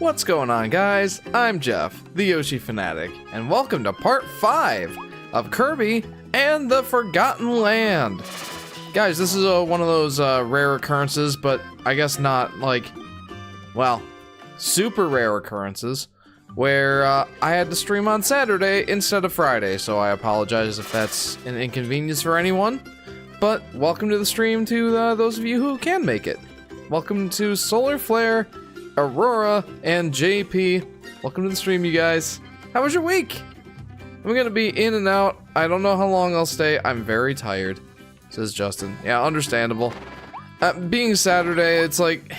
What's going on, guys? I'm Jeff, the Yoshi Fanatic, and welcome to part 5 of Kirby and the Forgotten Land. Guys, this is one of those rare occurrences, but I guess not, like, well, super rare occurrences, where I had to stream on Saturday instead of Friday, so I apologize if that's an inconvenience for anyone, but welcome to the stream to those of you who can make it. Welcome to Solar Flare, Aurora, and JP. Welcome to the stream, you guys. How was your week? I'm gonna be in and out. I don't know how long I'll stay. I'm very tired, says Justin. Yeah, understandable. Being Saturday, it's like,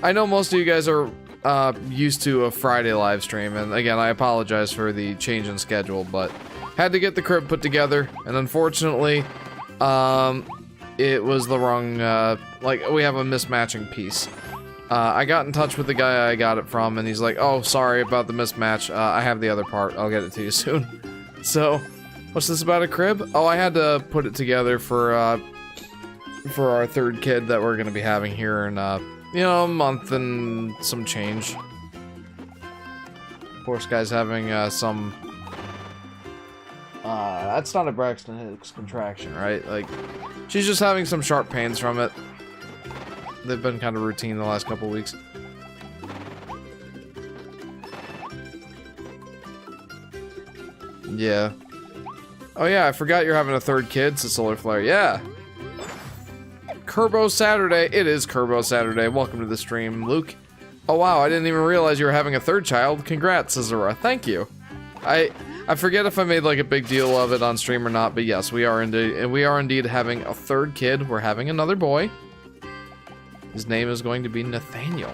I know most of you guys are used to a Friday live stream, and again, I apologize for the change in schedule, but had to get the crib put together, and unfortunately, it was the wrong, like, we have a mismatching piece. I got in touch with the guy I got it from, and he's like, oh, sorry about the mismatch, I have the other part, I'll get it to you soon. So, what's this about a crib? Oh, I had to put it together for our third kid that we're gonna be having here in, you know, a month and some change. Poor guy's having, some... that's not a Braxton Hicks contraction, right? Like, she's just having some sharp pains from it. They've been kind of routine the last couple weeks. Yeah. Oh yeah, I forgot you're having a third kid, says Solar Flare. Yeah. Kerbo Saturday. It is Kerbo Saturday. Welcome to the stream, Luke. Oh wow, I didn't even realize you were having a third child. Congrats, says Aurora. Thank you. I forget if I made like a big deal of it on stream or not, but yes, we are indeed having a third kid. We're having another boy. His name is going to be Nathaniel.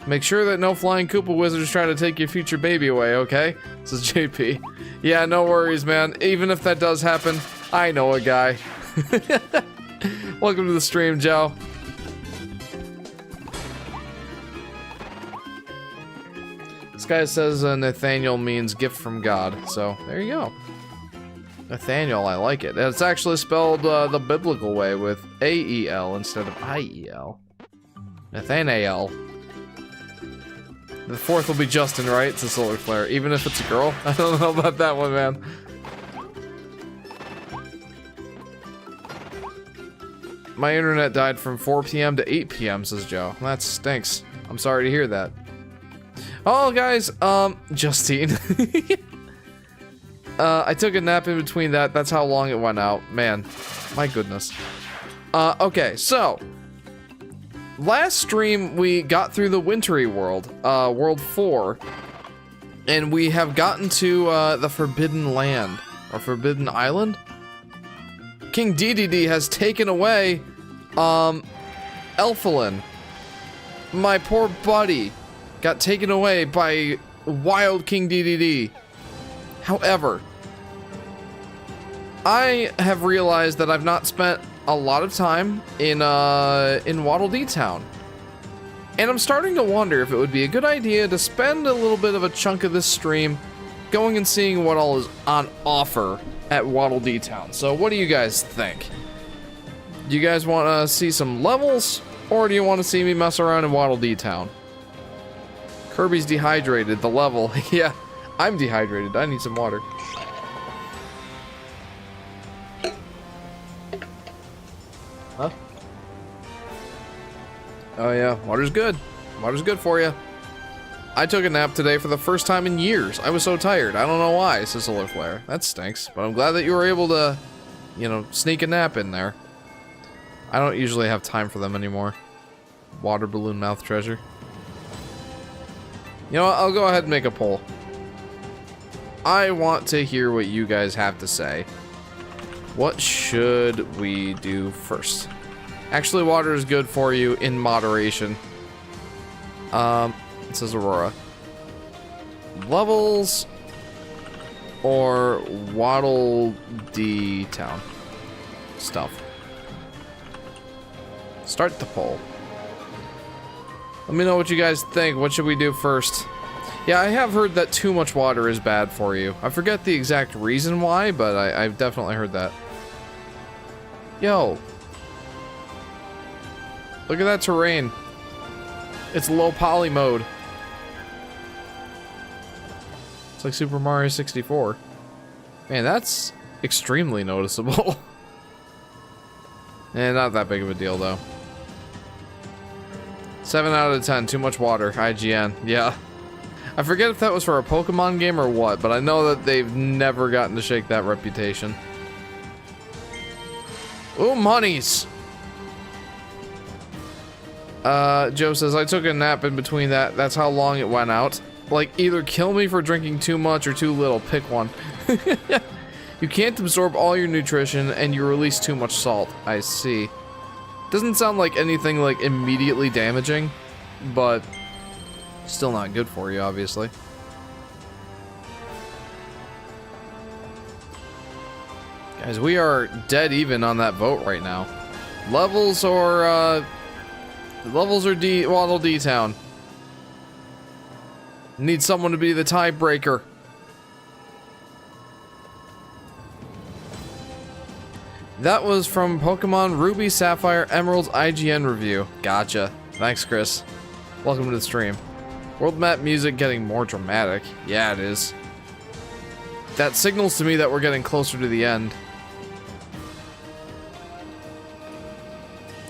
Make sure that no flying Koopa wizards try to take your future baby away, okay? Says JP. Yeah, no worries, man. Even if that does happen, I know a guy. Welcome to the stream, Joe. This guy says Nathaniel means gift from God, so there you go. Nathaniel, I like it. It's actually spelled the biblical way with A-E-L instead of I-E-L. Nathaniel. The fourth will be Justin, right? It's a Solar Flare. Even if it's a girl? I don't know about that one, man. My internet died from 4 p.m. to 8 p.m., says Joe. That stinks. I'm sorry to hear that. Oh, guys, Justine. I took a nap in between that. That's how long it went out. Man, my goodness. Okay, so. Last stream, we got through the wintry world, World 4. And we have gotten to, the Forbidden Land. Or Forbidden Island? King DDD has taken away, Elfilin. My poor buddy got taken away by wild King DDD. However, I have realized that I've not spent a lot of time in Waddle Dee Town. And I'm starting to wonder if it would be a good idea to spend a little bit of a chunk of this stream going and seeing what all is on offer at Waddle Dee Town. So what do you guys think? Do you guys want to see some levels, or do you want to see me mess around in Waddle Dee Town? Kirby's dehydrated, the level. Yeah, I'm dehydrated. I need some water. Huh? Oh yeah, water's good. Water's good for you. I took a nap today for the first time in years. I was so tired. I don't know why, says Solar Flare. That stinks, but I'm glad that you were able to, you know, sneak a nap in there. I don't usually have time for them anymore. Water balloon mouth treasure. You know what? I'll go ahead and make a poll. I want to hear what you guys have to say. What should we do first? Actually, water is good for you in moderation. It says Aurora. Levels or Waddle Dee Town stuff. Start the poll. Let me know what you guys think. What should we do first? Yeah, I have heard that too much water is bad for you. I forget the exact reason why, but I've definitely heard that. Yo. Look at that terrain. It's low poly mode. It's like Super Mario 64. Man, that's extremely noticeable. And not that big of a deal, though. 7 out of 10, too much water, IGN. Yeah. I forget if that was for a Pokemon game or what, but I know that they've never gotten to shake that reputation. Ooh, monies! Joe says, I took a nap in between that. That's how long it went out. Like, either kill me for drinking too much or too little. Pick one. You can't absorb all your nutrition and you release too much salt. I see. Doesn't sound like anything, like, immediately damaging, but still not good for you, obviously. Guys, we are dead even on that vote right now. Levels or, levels or Waddle D Town? Need someone to be the tiebreaker. That was from Pokemon Ruby, Sapphire, Emerald's IGN review. Gotcha. Thanks, Chris. Welcome to the stream. World map music getting more dramatic. Yeah, it is. That signals to me that we're getting closer to the end.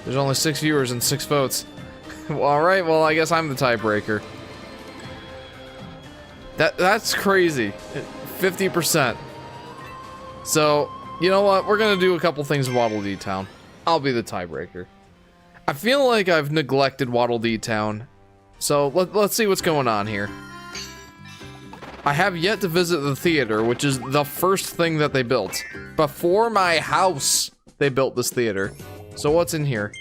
There's only 6 viewers and 6 votes. Well, alright, well, I guess I'm the tiebreaker. That's crazy. 50%. So, you know what? We're gonna do a couple things in Waddle Dee Town. I'll be the tiebreaker. I feel like I've neglected Waddle Dee Town. So, let's see what's going on here. I have yet to visit the theater, which is the first thing that they built. Before my house, they built this theater. So what's in here?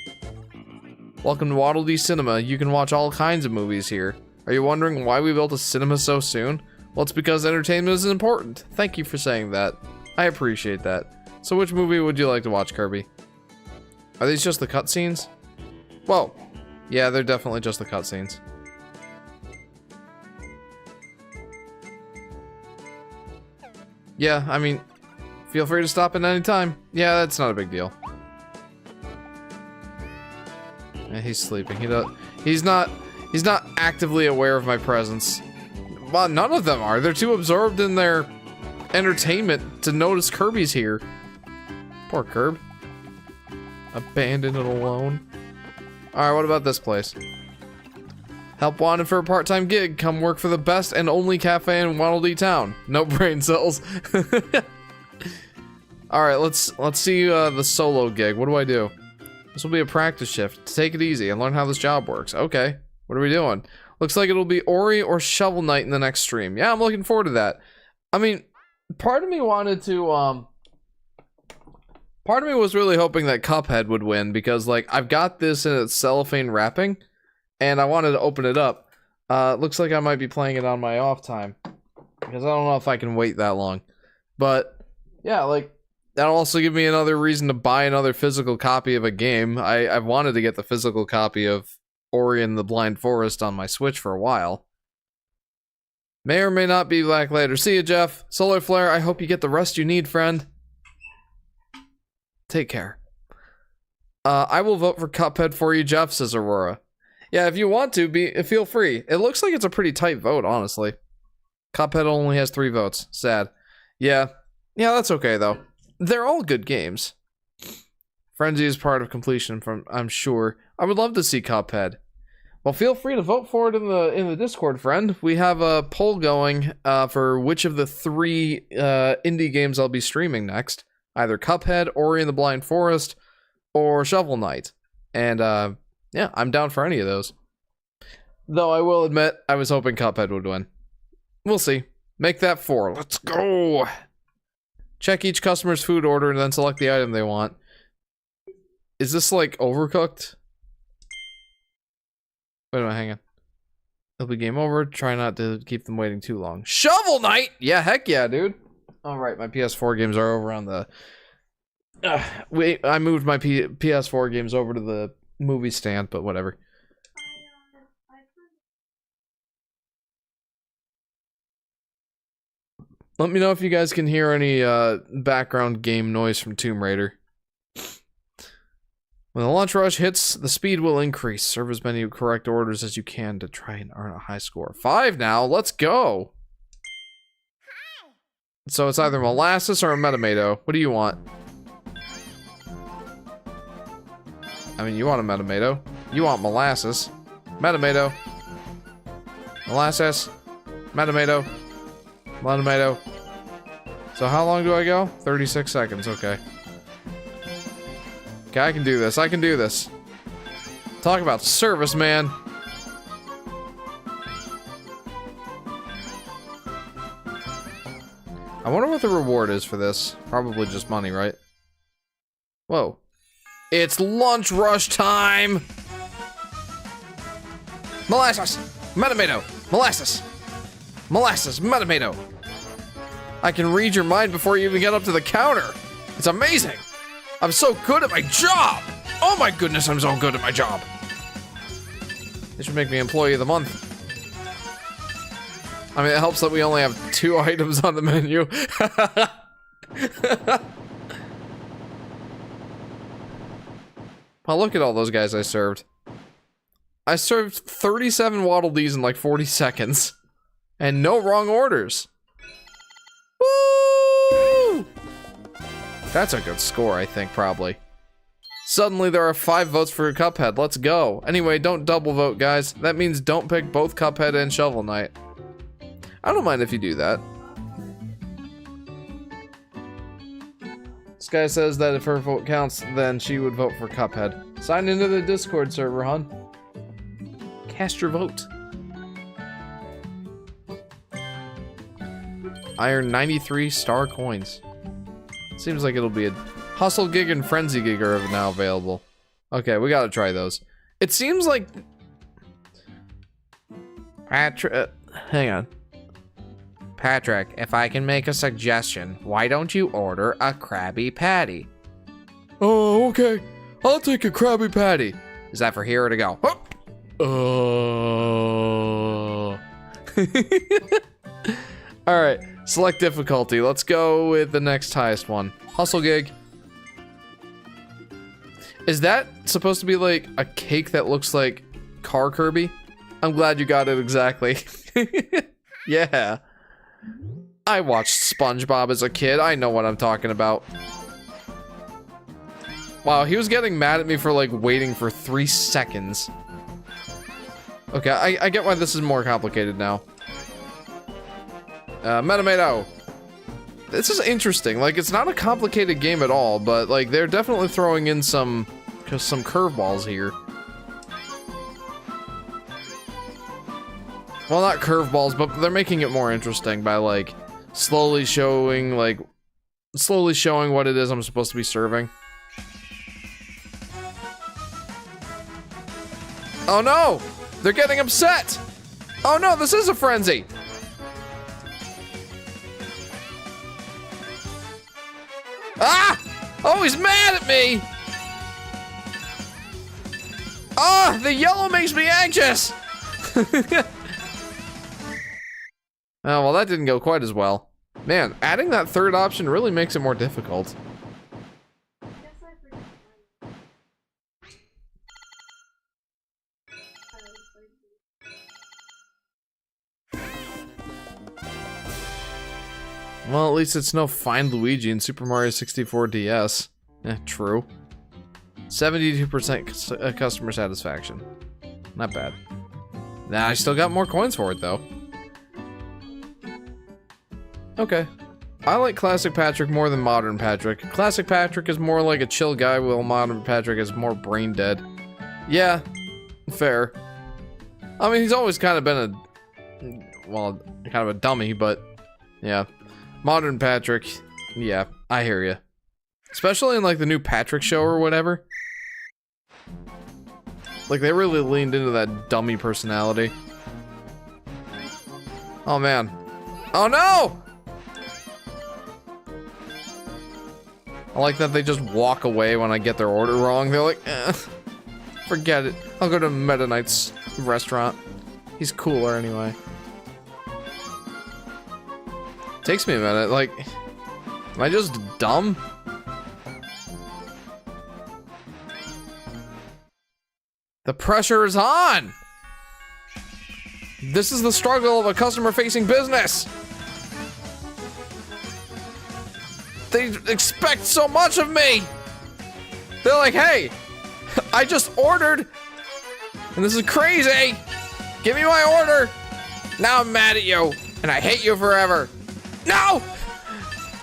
Welcome to Waddle Dee Cinema. You can watch all kinds of movies here. Are you wondering why we built a cinema so soon? Well, it's because entertainment is important. Thank you for saying that. I appreciate that. So which movie would you like to watch, Kirby? Are these just the cutscenes? Whoa. Yeah, they're definitely just the cutscenes. Yeah, I mean, feel free to stop at any time. Yeah, that's not a big deal. Yeah, he's sleeping. He's not actively aware of my presence. Well, none of them are. They're too absorbed in their entertainment to notice Kirby's here. Poor Kirby. Abandoned and alone. Alright, what about this place? Help wanted for a part-time gig. Come work for the best and only cafe in Waddle Dee Town. No brain cells. Alright, let's see the solo gig. What do I do? This will be a practice shift. Take it easy and learn how this job works. Okay, what are we doing? Looks like it'll be Ori or Shovel Knight in the next stream. Yeah, I'm looking forward to that. I mean, part of me wanted to, part of me was really hoping that Cuphead would win because, like, I've got this in its cellophane wrapping, and I wanted to open it up. Looks like I might be playing it on my off time because I don't know if I can wait that long. But, yeah, like, that'll also give me another reason to buy another physical copy of a game. I've wanted to get the physical copy of Ori and the Blind Forest on my Switch for a while. May or may not be back later. See you, Jeff. Solar Flare, I hope you get the rest you need, friend. Take care. I will vote for Cuphead for you, Jeff, says Aurora. Yeah, if you want to, feel free. It looks like it's a pretty tight vote, honestly. Cuphead only has 3 votes. Sad. Yeah, that's okay, though. They're all good games. Frenzy is part of completion, I'm sure. I would love to see Cuphead. Well, feel free to vote for it in the Discord, friend. We have a poll going for which of the 3 indie games I'll be streaming next. Either Cuphead, Ori and the Blind Forest, or Shovel Knight. And yeah, I'm down for any of those. Though I will admit, I was hoping Cuphead would win. We'll see. Make that 4. Let's go! Check each customer's food order and then select the item they want. Is this like overcooked? Wait a minute, hang on. It'll be game over. Try not to keep them waiting too long. Shovel Knight! Yeah, heck yeah, dude. Alright, my PS4 games are over on the... wait, I moved my PS4 games over to the movie stand, but whatever. Let me know if you guys can hear any background game noise from Tomb Raider. When the launch rush hits, the speed will increase. Serve as many correct orders as you can to try and earn a high score. 5 now, let's go! So it's either molasses or a metamato. What do you want? I mean, you want a metamato. You want molasses. Metamato. Molasses. Metamato. Metamato. So how long do I go? 36 seconds, okay. Okay, I can do this. I can do this. Talk about service, man. I wonder what the reward is for this. Probably just money, right? Whoa. It's lunch rush time! Molasses! Metamato! Molasses! Molasses! Metamato! I can read your mind before you even get up to the counter. It's amazing! I'm so good at my job! Oh my goodness, I'm so good at my job! They should make me Employee of the Month. I mean, it helps that we only have 2 items on the menu. Well, look at all those guys I served. I served 37 Waddle Dees in like 40 seconds. And no wrong orders. Woo! That's a good score, I think, probably. Suddenly there are 5 votes for Cuphead. Let's go. Anyway, don't double vote, guys. That means don't pick both Cuphead and Shovel Knight. I don't mind if you do that. This guy says that if her vote counts, then she would vote for Cuphead. Sign into the Discord server, hon. Cast your vote. I earned 93 star coins. Seems like it'll be a Hustle Gig and Frenzy Gig are now available. Okay, we gotta try those. It seems like Patrick, hang on. Patrick, if I can make a suggestion, why don't you order a Krabby Patty? Oh, okay. I'll take a Krabby Patty. Is that for here or to go? Alright, select difficulty. Let's go with the next highest one. Hustle Gig. Is that supposed to be like a cake that looks like Car Kirby? I'm glad you got it exactly. Yeah. I watched SpongeBob as a kid. I know what I'm talking about. Wow, he was getting mad at me for like waiting for 3 seconds. Okay, I get why this is more complicated now. Metamato. This is interesting. Like, it's not a complicated game at all, but like they're definitely throwing in some curveballs here. Well, not curveballs, but they're making it more interesting by like slowly showing what it is I'm supposed to be serving. Oh no! They're getting upset! Oh no, this is a frenzy! Ah! Oh, he's mad at me! Ah, the yellow makes me anxious! Oh, well, that didn't go quite as well. Man, adding that third option really makes it more difficult. Well, at least it's no Find Luigi in Super Mario 64 DS. True. 72% customer satisfaction. Not bad. Nah, I still got more coins for it, though. Okay. I like Classic Patrick more than Modern Patrick. Classic Patrick is more like a chill guy, while Modern Patrick is more brain dead. Yeah, fair. I mean, he's always kind of been kind of a dummy, but yeah. Modern Patrick, yeah, I hear ya. Especially in like the new Patrick show or whatever. Like they really leaned into that dummy personality. Oh man. Oh no! I like that they just walk away when I get their order wrong. They're like, forget it. I'll go to Meta Knight's restaurant. He's cooler anyway. Takes me a minute, like, am I just dumb? The pressure is on! This is the struggle of a customer-facing business! They expect so much of me. They're like, hey, I just ordered, and this is crazy. Give me my order. Now I'm mad at you, and I hate you forever. No!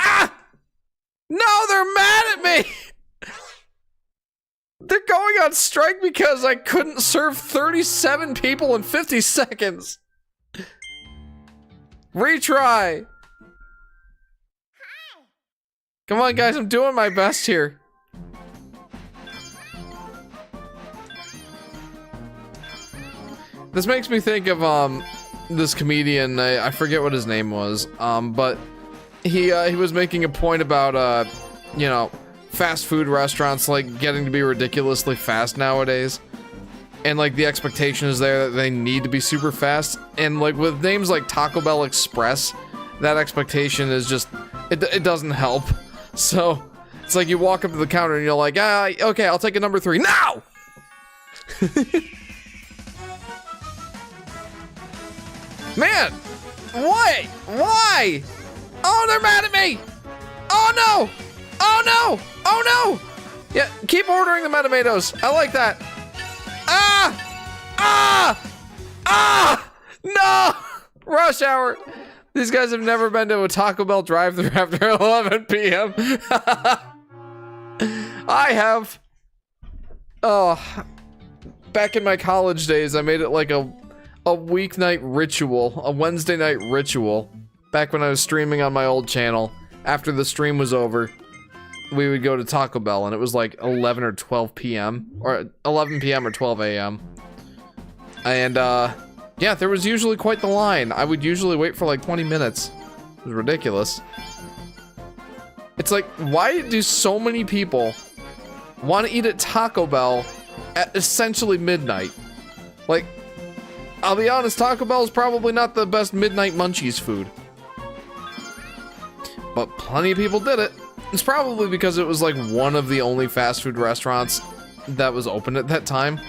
Ah! No, they're mad at me. They're going on strike because I couldn't serve 37 people in 50 seconds. Retry. Come on, guys, I'm doing my best here. This makes me think of this comedian. I forget what his name was. But he was making a point about you know, fast food restaurants like getting to be ridiculously fast nowadays, and like the expectation is there that they need to be super fast, and like with names like Taco Bell Express, that expectation is just it doesn't help. So it's like you walk up to the counter and you're like, okay, I'll take a number 3 now. Man, why? Oh, they're mad at me. Oh no. Oh no! Oh no! Yeah, keep ordering the tomatoes. I like that. No! Rush hour. These guys have never been to a Taco Bell drive-thru after 11 p.m. I have. Oh, back in my college days, I made it like a weeknight ritual, a Wednesday night ritual. Back when I was streaming on my old channel, after the stream was over, we would go to Taco Bell, and it was like 11 or 12 p.m. or 11 p.m. or 12 a.m. And yeah, there was usually quite the line. I would usually wait for like 20 minutes. It was ridiculous. It's like, why do so many people want to eat at Taco Bell at essentially midnight? Like, I'll be honest, Taco Bell is probably not the best midnight munchies food, but plenty of people did it. It's probably because it was like one of the only fast food restaurants that was open at that time.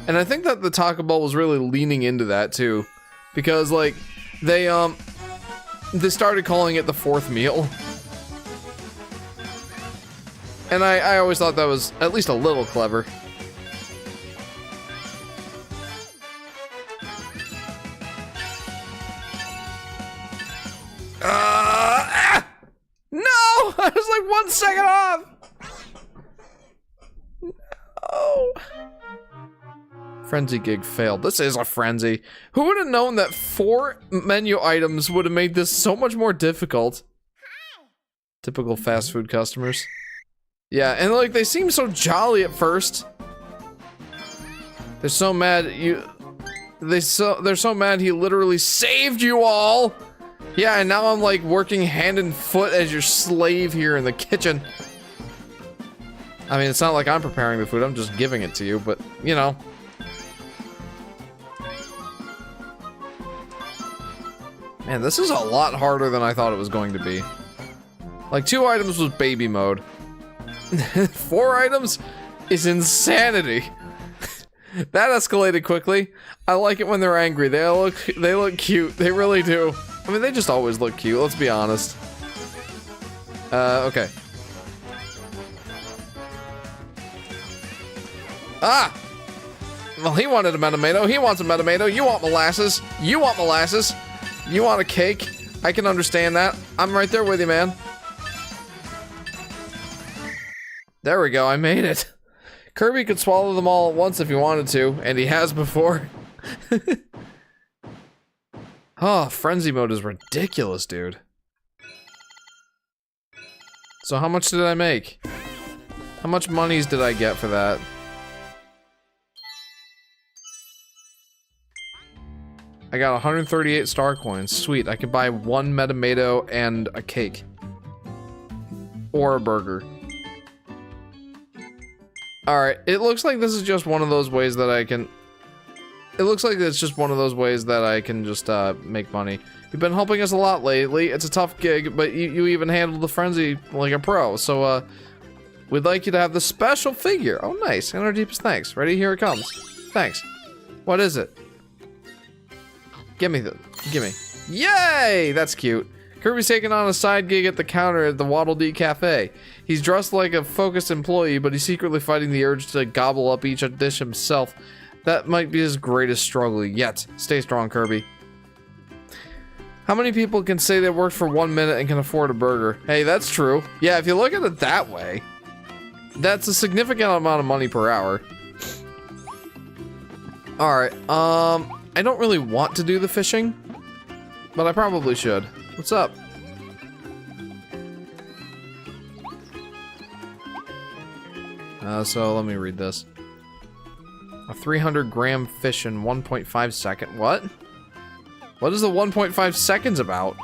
And I think that the Taco Bell was really leaning into that too, because like they started calling it the fourth meal. And I always thought that was at least a little clever. No! I was like 1 second off! No. Frenzy gig failed. This is a frenzy. Who would have known that 4 menu items would have made this so much more difficult? Typical fast food customers. Yeah, and like they seem so jolly at first. They're so mad at you. They're so mad he literally saved you all. Yeah, and now I'm like working hand and foot as your slave here in the kitchen. I mean, it's not like I'm preparing the food, I'm just giving it to you, but you know. Man, this is a lot harder than I thought it was going to be. Like 2 items was baby mode. 4 items is insanity. That escalated quickly. I like it when they're angry. They look cute. They really do. I mean, they just always look cute, let's be honest. Okay. Ah! Well, he wanted a tomato. He wants a tomato. You want molasses. You want molasses. You want a cake. I can understand that. I'm right there with you, man. There we go, I made it. Kirby could swallow them all at once if he wanted to, and he has before. Oh, frenzy mode is ridiculous, dude. So how much did I make? How much monies did I get for that? I got 138 star coins. Sweet, I could buy 1 Metamato and a cake. Or a burger. Alright, it looks like this is just one of those ways that I can... It looks like it's just one of those ways that I can just, make money. You've been helping us a lot lately. It's a tough gig, but you even handled the frenzy like a pro. So, we'd like you to have the special figure. Oh, nice. And our deepest thanks. Ready? Here it comes. Thanks. What is it? Gimme. Yay! That's cute. Kirby's taking on a side gig at the counter at the Waddle Dee Cafe. He's dressed like a focused employee, but he's secretly fighting the urge to gobble up each dish himself. That might be his greatest struggle yet. Stay strong, Kirby. How many people can say they worked for 1 minute and can afford a burger? Hey, that's true. Yeah, if you look at it that way, that's a significant amount of money per hour. Alright, I don't really want to do the fishing, but I probably should. What's up? So let me read this. A 300-gram fish in 1.5 seconds. What? What is the 1.5 seconds about?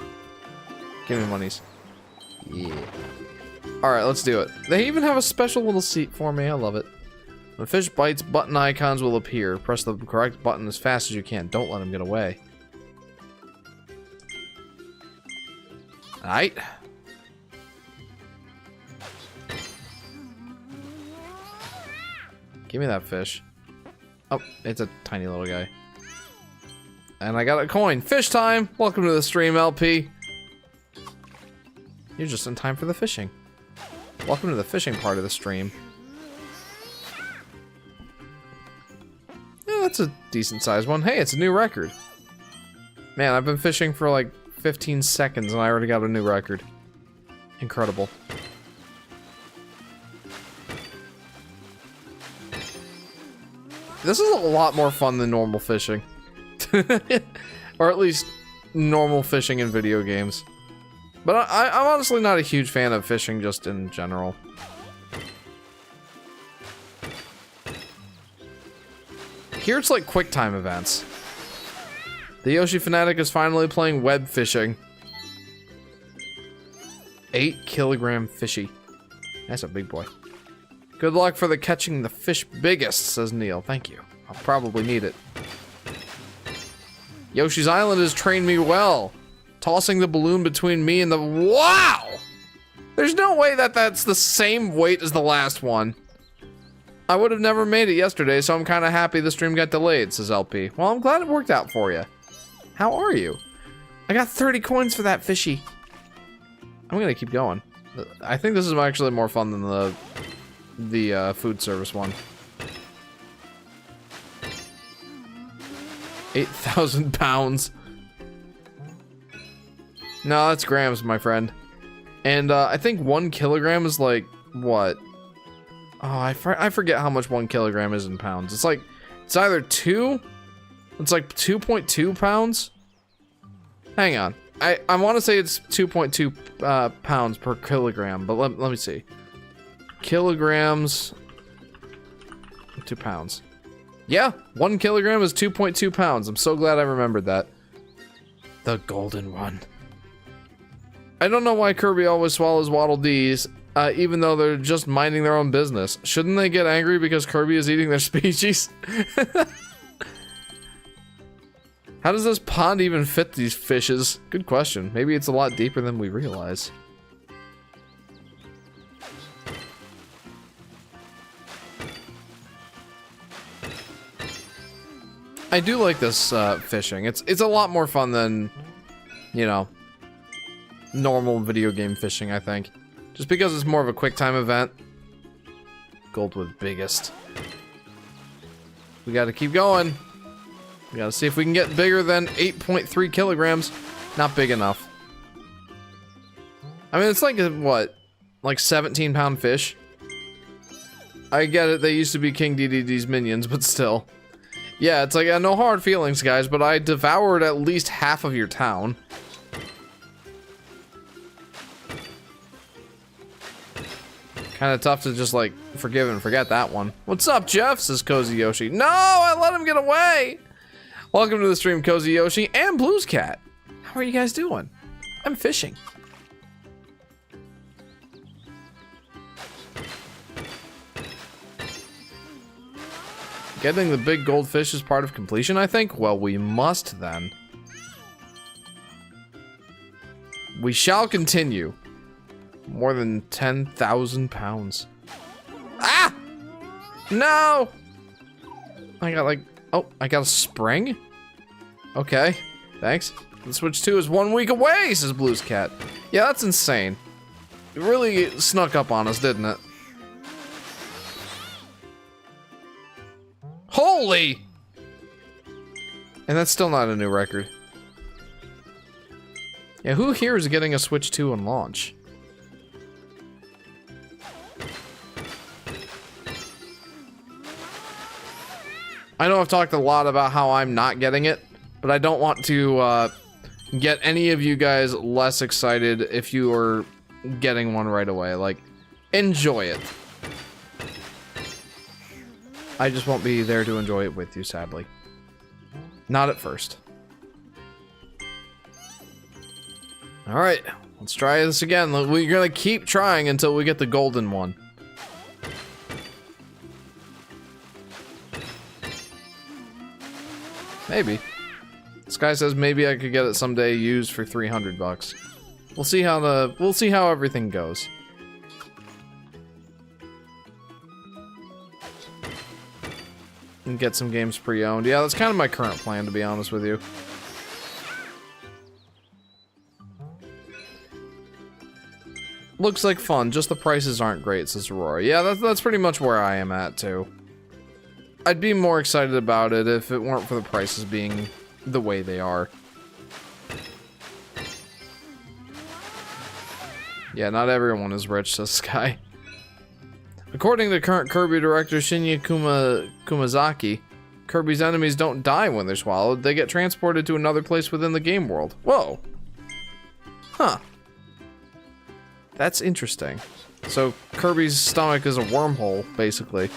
Give me monies. Yeah. Alright, let's do it. They even have a special little seat for me. I love it. When the fish bites, button icons will appear. Press the correct button as fast as you can. Don't let him get away. Alright. Give me that fish. Oh, it's a tiny little guy. And I got a coin. Fish time! Welcome to the stream, LP. You're just in time for the fishing. Welcome to the fishing part of the stream. Yeah, that's a decent sized one. Hey, it's a new record. Man, I've been fishing for like 15 seconds and I already got a new record. Incredible. This is a lot more fun than normal fishing. Or at least normal fishing in video games. But I'm honestly not a huge fan of fishing just in general. Here it's like quick time events. The Yoshi Fanatic is finally playing web fishing. 8-kilogram fishy. That's a big boy. Good luck for the catching the fish biggest, says Neil. Thank you. I'll probably need it. Yoshi's Island has trained me well. Tossing the balloon between me and the... Wow! There's no way that that's the same weight as the last one. I would have never made it yesterday, so I'm kind of happy the stream got delayed, says LP. Well, I'm glad it worked out for you. How are you? I got 30 coins for that fishy. I'm gonna keep going. I think this is actually more fun than the food service one. 8,000 pounds. No, that's grams, my friend. And I think 1 kilogram is like, what? Oh, I forget how much 1 kilogram is in pounds. It's like, it's either 2, it's like 2.2 pounds. Hang on. I want to say it's 2.2 pounds per kilogram, but let me see. Kilograms to pounds. Yeah, 1 kilogram is 2.2 pounds. I'm so glad I remembered that. The golden one. I don't know why Kirby always swallows Waddle Dees, even though they're just minding their own business. Shouldn't they get angry because Kirby is eating their species? How does this pond even fit these fishes? Good question. Maybe it's a lot deeper than we realize. I do like this fishing. It's a lot more fun than, you know, normal video game fishing, I think. Just because it's more of a quick time event. Gold with biggest. We gotta keep going. We gotta see if we can get bigger than 8.3 kilograms. Not big enough. I mean, it's like, what? Like 17-pound fish? I get it, they used to be King DDD's minions, but still. Yeah, it's like, no hard feelings, guys, but I devoured at least half of your town. Kind of tough to just, like, forgive and forget that one. What's up, Jeff? Says Cozy Yoshi. No, I let him get away! Welcome to the stream, Cozy Yoshi and Blues Cat. How are you guys doing? I'm fishing. Getting the big goldfish is part of completion, I think? Well, we must then. We shall continue. More than 10,000 pounds. Ah! No! I got like... Oh, I got a spring? Okay, thanks. The Switch 2 is 1 week away, says Blue's Cat. Yeah, that's insane. It really snuck up on us, didn't it? Holy! And that's still not a new record. Yeah, who here is getting a Switch 2 on launch? I know I've talked a lot about how I'm not getting it, but I don't want to get any of you guys less excited if you are getting one right away. Like, enjoy it. I just won't be there to enjoy it with you, sadly. Not at first. Alright, let's try this again. We're gonna keep trying until we get the golden one. Maybe. This guy says maybe I could get it someday used for 300 bucks. We'll see how everything goes. And get some games pre-owned. Yeah, that's kind of my current plan, to be honest with you. Looks like fun, just the prices aren't great, says Aurora. Yeah, that's pretty much where I am at, too. I'd be more excited about it if it weren't for the prices being the way they are. Yeah, not everyone is rich, says Sky. According to current Kirby director Shinya Kumazaki, Kirby's enemies don't die when they're swallowed, they get transported to another place within the game world. Whoa. Huh. That's interesting. So Kirby's stomach is a wormhole, basically.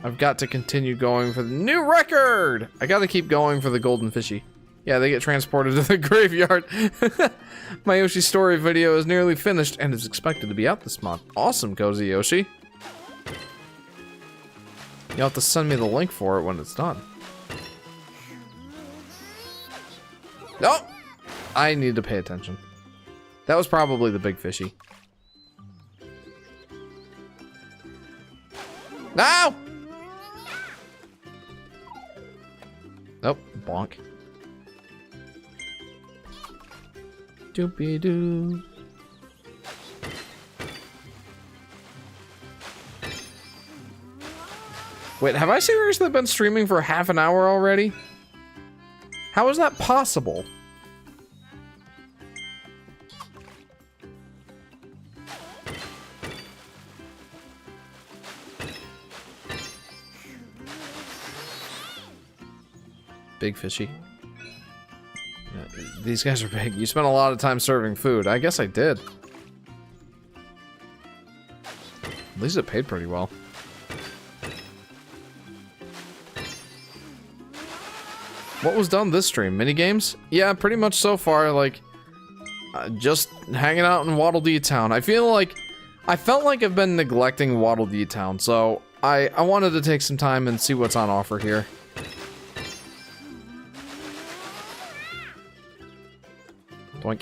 I've got to continue going for the new record! I gotta keep going for the golden fishy. Yeah, they get transported to the graveyard. My Yoshi story video is nearly finished and is expected to be out this month. Awesome, Cozy Yoshi. You'll have to send me the link for it when it's done. No! I need to pay attention. That was probably the big fishy. No! Nope, bonk. Doopy-doo. Wait, have I seriously been streaming for half an hour already? How is that possible? Big fishy. These guys are big. You spent a lot of time serving food. I guess I did. At least it paid pretty well. What was done this stream? Minigames? Yeah, pretty much so far, like, just hanging out in Waddle Dee Town. I felt like I've been neglecting Waddle Dee Town, so I wanted to take some time and see what's on offer here. Doink.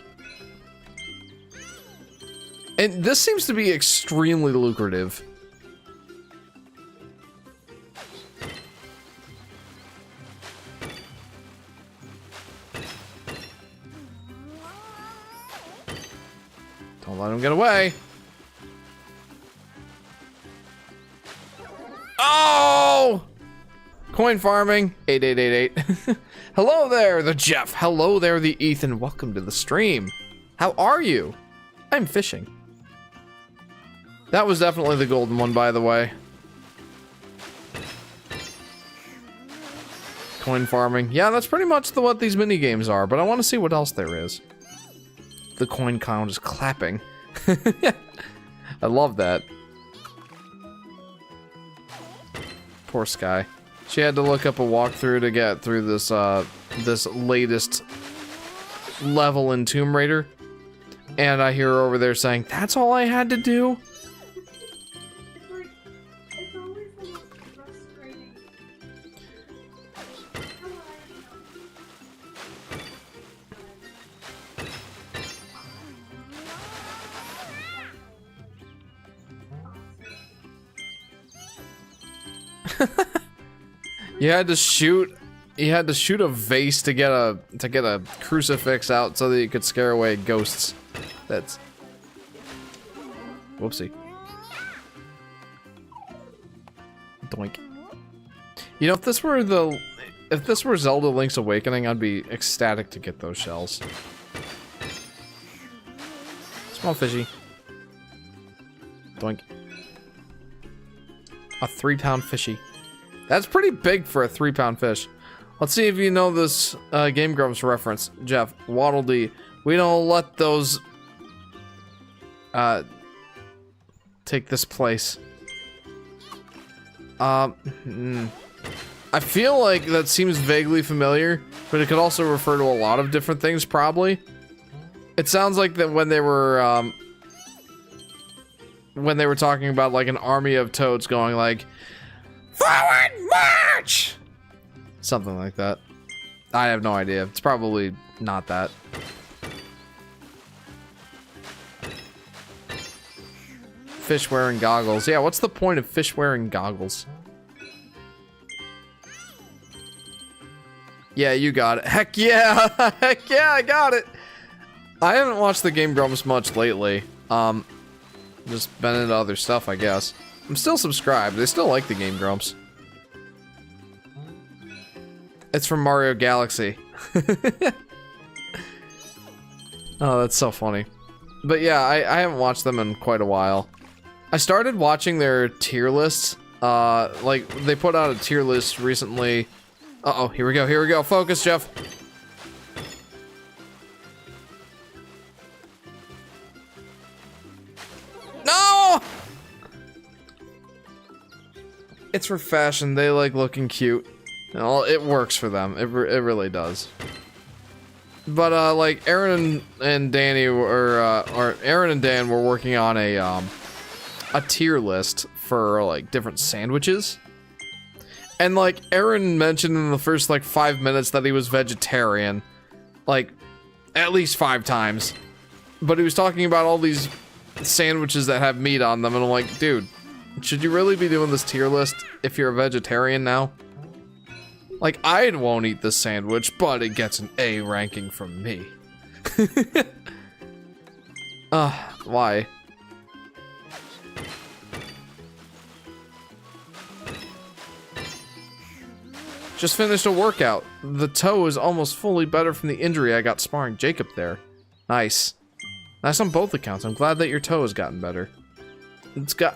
And this seems to be extremely lucrative. Don't let him get away. Oh! Coin farming, 8888. Hello there, the Jeff. Hello there, the Ethan. Welcome to the stream. How are you? I'm fishing. That was definitely the golden one, by the way. Coin farming. Yeah, that's pretty much what these mini games are, but I want to see what else there is. The coin count is clapping. I love that. Poor Sky. She had to look up a walkthrough to get through this this latest level in Tomb Raider. And I hear her over there saying, "That's all I had to do?" It's always the most frustrating. You had to shoot he had to shoot a vase to get a crucifix out so that he could scare away ghosts. That's whoopsie. Doink. You know, if this were Zelda Link's Awakening, I'd be ecstatic to get those shells. Small fishy. Doink. A 3-pound fishy. That's pretty big for a 3-pound fish. Let's see if you know this Game Grumps reference, Jeff. Waddle Dee. We don't let those take this place. I feel like that seems vaguely familiar, but it could also refer to a lot of different things, probably. It sounds like that when they were talking about like an army of toads going like, forward march! Something like that. I have no idea. It's probably not that. Fish wearing goggles. Yeah, what's the point of fish wearing goggles? Yeah, you got it. Heck yeah! Heck yeah, I got it! I haven't watched the Game Grumps much lately. Just been into other stuff, I guess. I'm still subscribed. They still like the Game Grumps. It's from Mario Galaxy. Oh, that's so funny. But yeah, I haven't watched them in quite a while. I started watching their tier lists. Like, they put out a tier list recently. Uh-oh, here we go, here we go. Focus, Jeff. No! It's for fashion. They like looking cute. Well, it works for them. It really does. But, like, Aaron and Danny were, or Aaron and Dan were working on a tier list for, like, different sandwiches. And, like, Aaron mentioned in the first, like, 5 minutes that he was vegetarian. Like, at least 5 times. But he was talking about all these sandwiches that have meat on them, and I'm like, dude, should you really be doing this tier list if you're a vegetarian now? Like, I won't eat this sandwich, but it gets an A ranking from me. Why? Just finished a workout. The toe is almost fully better from the injury I got sparring Jacob there. Nice. Nice on both accounts. I'm glad that your toe has gotten better.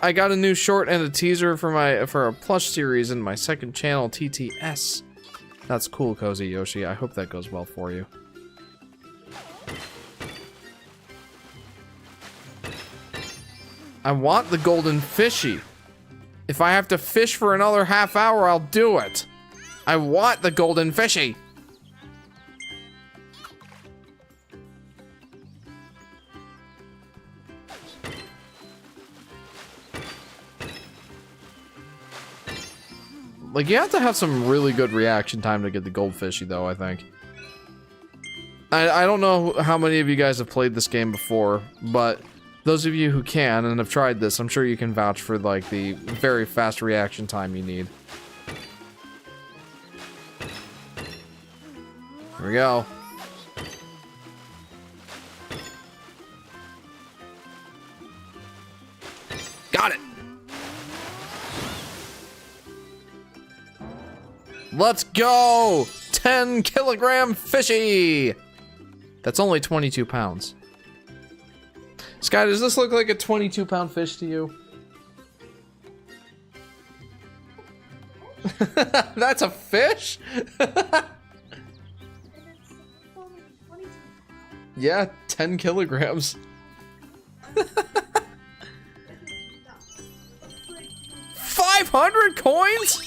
I got a new short and a teaser for a plush series in my second channel, TTS. That's cool, Cozy Yoshi. I hope that goes well for you. I want the golden fishy. If I have to fish for another half hour, I'll do it. I want the golden fishy. Like, you have to have some really good reaction time to get the goldfishy, though, I think. I don't know how many of you guys have played this game before, but those of you who can and have tried this, I'm sure you can vouch for, like, the very fast reaction time you need. Here we go. Got it! Let's go! 10-kilogram fishy! That's only 22 pounds. Sky, does this look like a 22-pound fish to you? That's a fish? Yeah, 10 kilograms. 500 coins?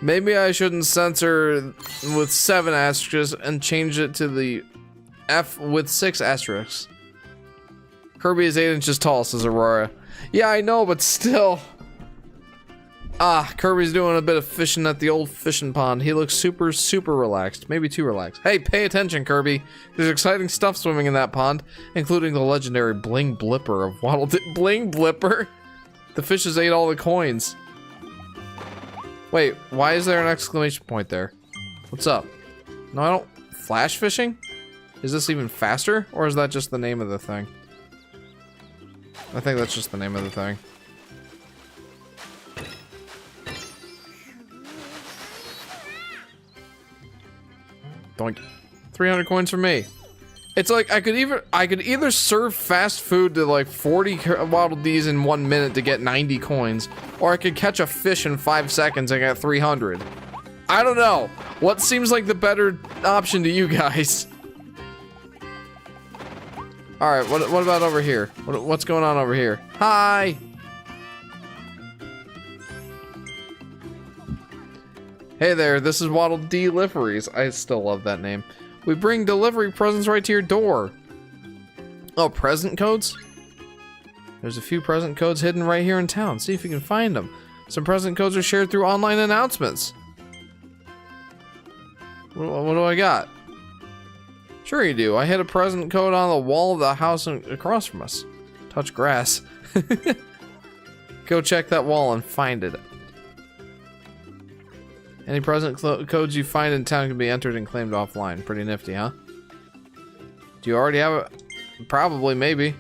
Maybe I shouldn't censor with 7 asterisks and change it to the F with 6 asterisks. Kirby is 8 inches tall, says Aurora. Yeah, I know, but still. Ah, Kirby's doing a bit of fishing at the old fishing pond. He looks super, super relaxed. Maybe too relaxed. Hey, pay attention, Kirby. There's exciting stuff swimming in that pond, including the legendary Bling Blipper of Waddle Bling Blipper? The fishes ate all the coins. Wait, why is there an exclamation point there? What's up? No, I don't... Flash fishing? Is this even faster? Or is that just the name of the thing? I think that's just the name of the thing. Doink. 300 coins for me. It's like I could either serve fast food to like 40 Waddle Dees in 1 minute to get 90 coins, or I could catch a fish in 5 seconds and get 300. I don't know. What seems like the better option to you guys? All right, what about over here? What's going on over here? Hi. Hey there, this is Waddle Dee Liveries. I still love that name. We bring delivery presents right to your door. Oh, present codes? There's a few present codes hidden right here in town. See if you can find them. Some present codes are shared through online announcements. What do I got? Sure you do. I hid a present code on the wall of the house across from us. Touch grass. Go check that wall and find it. Any present codes you find in town can be entered and claimed offline. Pretty nifty, huh? Do you already have it? Probably, maybe.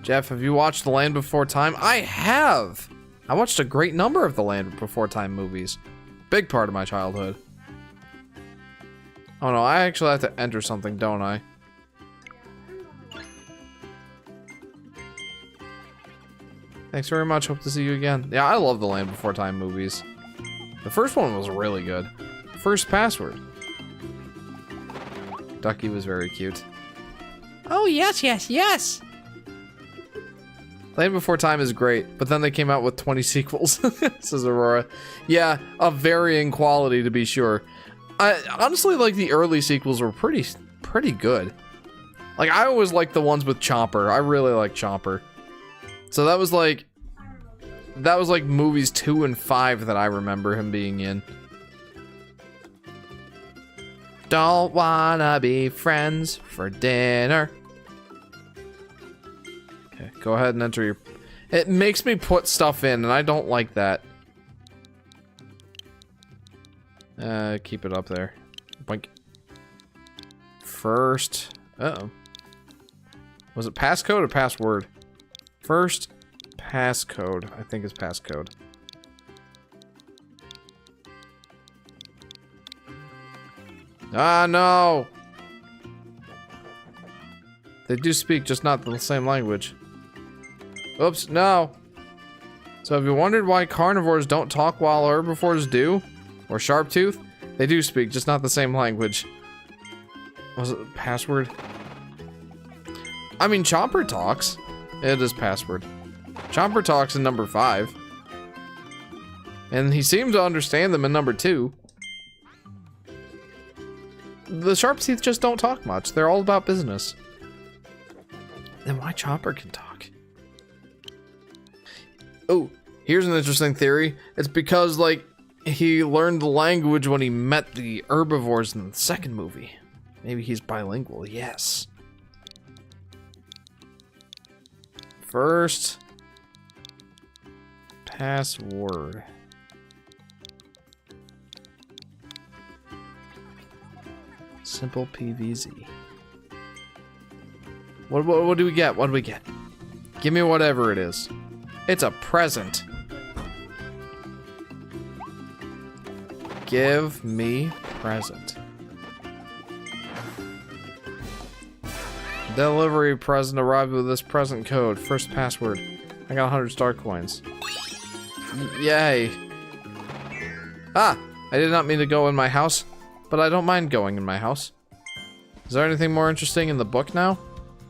Jeff, have you watched The Land Before Time? I have! I watched a great number of The Land Before Time movies. Big part of my childhood. Oh no, I actually have to enter something, don't I? Thanks very much. Hope to see you again. Yeah, I love the Land Before Time movies. The first one was really good. First password. Ducky was very cute. Oh, yes, yes, yes! Land Before Time is great, but then they came out with 20 sequels, says Aurora. Yeah, of varying quality to be sure. I honestly, like, the early sequels were pretty good. Like, I always liked the ones with Chomper. I really like Chomper. So that was like movies 2 and 5 that I remember him being in. Don't wanna be friends for dinner. Okay, go ahead and enter your... It makes me put stuff in, and I don't like that. Keep it up there. Boink. First... Uh-oh. Was it passcode or password? First passcode. I think it's passcode. Ah, no! They do speak, just not the same language. Oops, no! So have you wondered why carnivores don't talk while herbivores do? Or sharp-tooth? They do speak, just not the same language. Was it password? I mean, Chomper talks. It is password. Chomper talks in number 5. And he seemed to understand them in number 2. The sharp teeth just don't talk much. They're all about business. Then why Chomper can talk? Oh, here's an interesting theory. It's because, like, he learned the language when he met the herbivores in the second movie. Maybe he's bilingual, yes. First password. Simple PVZ. What do we get? What do we get? Give me whatever it is. It's a present. Give me present. Delivery present arrived with this present code. First password. I got 100 star coins. Yay. Ah! I did not mean to go in my house, but I don't mind going in my house. Is there anything more interesting in the book now?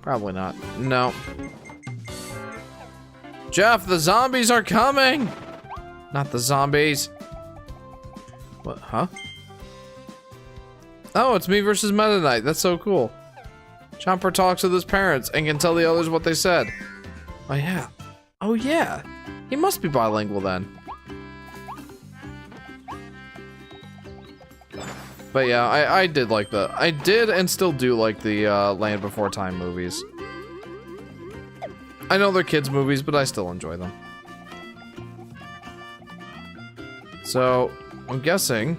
Probably not. No. Jeff, the zombies are coming! Not the zombies. What, huh? Oh, it's me versus Meta Knight. That's so cool. Chomper talks with his parents and can tell the others what they said. Oh yeah. Oh yeah. He must be bilingual then. But yeah, I did like the... I did and still do like the Land Before Time movies. I know they're kids movies, but I still enjoy them. So, I'm guessing...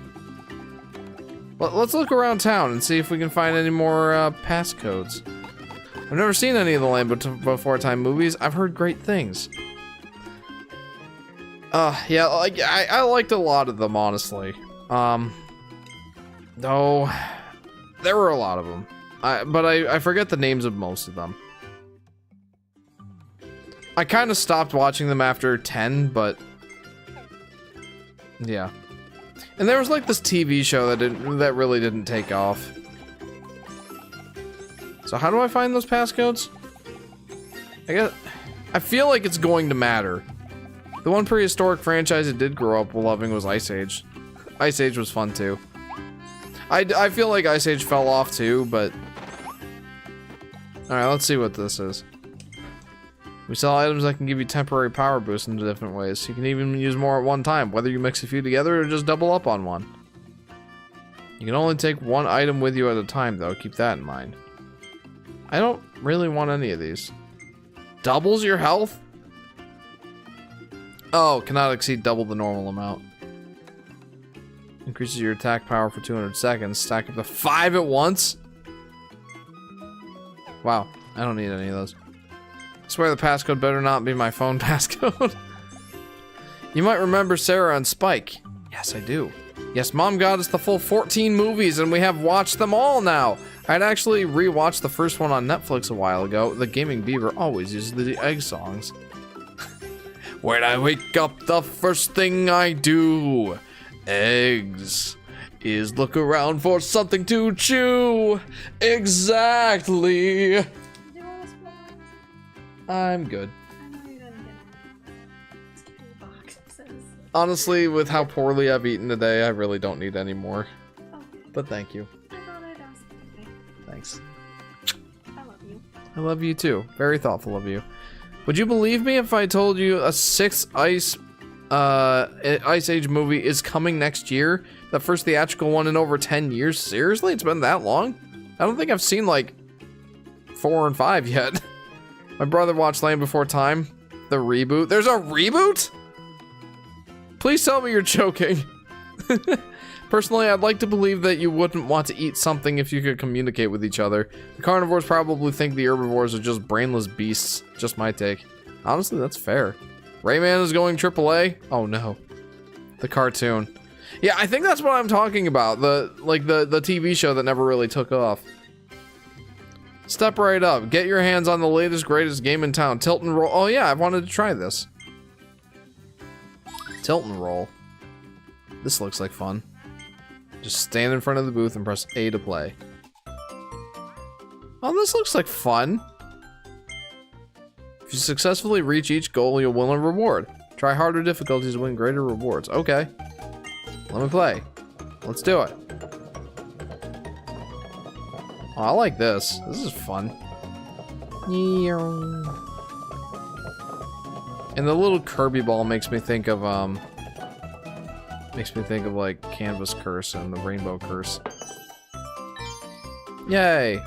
Let's look around town and see if we can find any more passcodes. I've never seen any of the Land Before Time movies. I've heard great things. Yeah, like I liked a lot of them, honestly. Though there were a lot of them. But I forget the names of most of them. I kind of stopped watching them after 10, but yeah. And there was like this TV show that really didn't take off. So how do I find those passcodes? I feel like it's going to matter. The one prehistoric franchise I did grow up loving was Ice Age. Ice Age was fun too. I feel like Ice Age fell off too, but... Alright, let's see what this is. We sell items that can give you temporary power boosts in different ways. You can even use more at one time, whether you mix a few together or just double up on one. You can only take one item with you at a time though, keep that in mind. I don't really want any of these. Doubles your health? Oh, cannot exceed double the normal amount. Increases your attack power for 200 seconds. Stack up to 5 at once? Wow, I don't need any of those. I swear the passcode better not be my phone passcode. You might remember Sarah and Spike. Yes, I do. Yes, Mom got us the full 14 movies and we have watched them all now. I'd actually rewatched the first one on Netflix a while ago. The Gaming Beaver always uses the egg songs. When I wake up, the first thing I do, eggs, is look around for something to chew. Exactly. I'm good. Honestly, with how poorly I've eaten today, I really don't need any more. Okay. But thank you. I thought I'd ask you. Thanks. I love you. I love you too. Very thoughtful of you. Would you believe me if I told you a 6th Ice Age movie is coming next year? The first theatrical one in over 10 years? Seriously? It's been that long? I don't think I've seen like 4 and 5 yet. My brother watched Land Before Time, the reboot. There's a reboot? Please tell me you're joking. Personally, I'd like to believe that you wouldn't want to eat something if you could communicate with each other. The carnivores probably think the herbivores are just brainless beasts. Just my take. Honestly, that's fair. Rayman is going AAA? Oh no. The cartoon. Yeah, I think that's what I'm talking about. The TV show that never really took off. Step right up. Get your hands on the latest, greatest game in town. Tilt and roll. Oh yeah, I wanted to try this. Tilt and roll. This looks like fun. Just stand in front of the booth and press A to play. Oh, this looks like fun. If you successfully reach each goal, you'll win a reward. Try harder difficulties to win greater rewards. Okay. Let me play. Let's do it. Oh, I like this. This is fun. And the little Kirby ball makes me think of like Canvas Curse and the Rainbow Curse. Yay.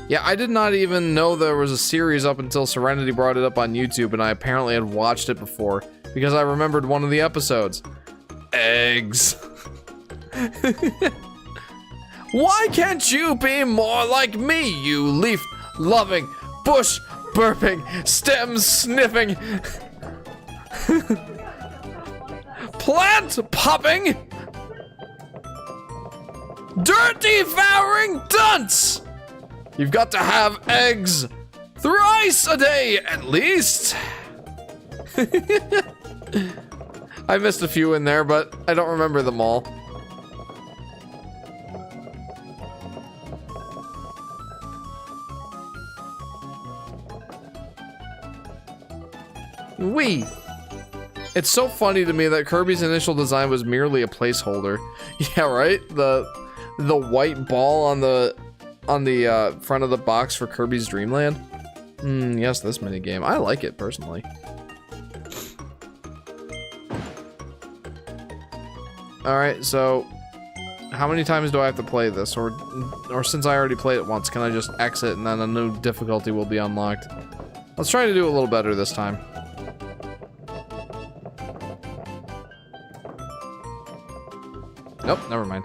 Yeah, I did not even know there was a series up until Serenity brought it up on YouTube, and I apparently had watched it before because I remembered one of the episodes. Eggs. Why can't you be more like me, you leaf-loving, bush-burping, stem-sniffing, plant-popping, dirt-devouring dunce? You've got to have eggs thrice a day, at least. I missed a few in there, but I don't remember them all. Wee! It's so funny to me that Kirby's initial design was merely a placeholder. Yeah, right? The white ball on the front of the box for Kirby's Dream Land. Yes, this minigame. I like it personally. Alright, so how many times do I have to play this? Or since I already played it once, can I just exit and then a new difficulty will be unlocked? Let's try to do a little better this time. Nope, never mind.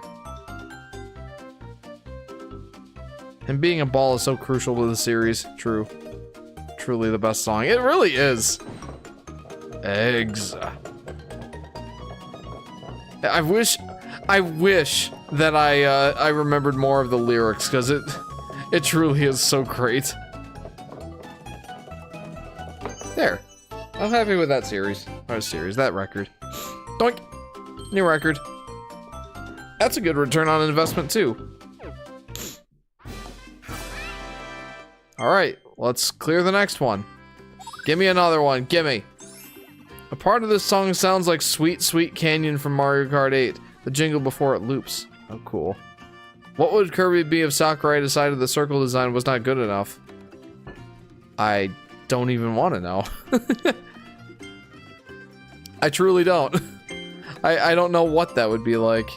And being a ball is so crucial to the series. True. Truly the best song. It really is. Eggs. I wish that I remembered more of the lyrics, because it truly is so great. There. I'm happy with that series. Or series, that record. Doink! New record. That's a good return on investment too. Alright, let's clear the next one. Give me another one, gimme. A part of this song sounds like Sweet Sweet Canyon from Mario Kart 8. The jingle before it loops. Oh, cool. What would Kirby be if Sakurai decided the circle design was not good enough? I don't even want to know. I truly don't. I don't know what that would be like.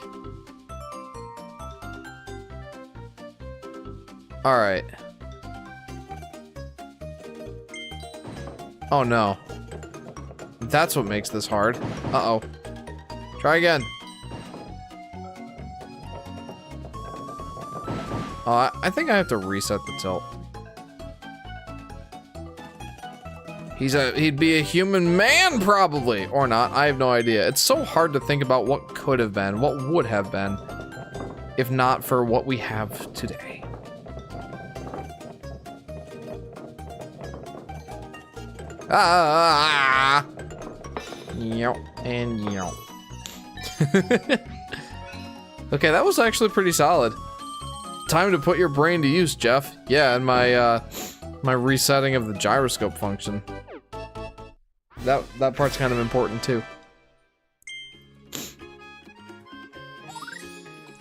Alright. Oh no. That's what makes this hard. Uh-oh. Try again. Oh, I think I have to reset the tilt. He'd be a human man, probably. Or not, I have no idea. It's so hard to think about what could have been, what would have been, if not for what we have today. Ah! Yep, and yep. Okay, that was actually pretty solid. Time to put your brain to use, Jeff. Yeah, and my resetting of the gyroscope function. That part's kind of important too.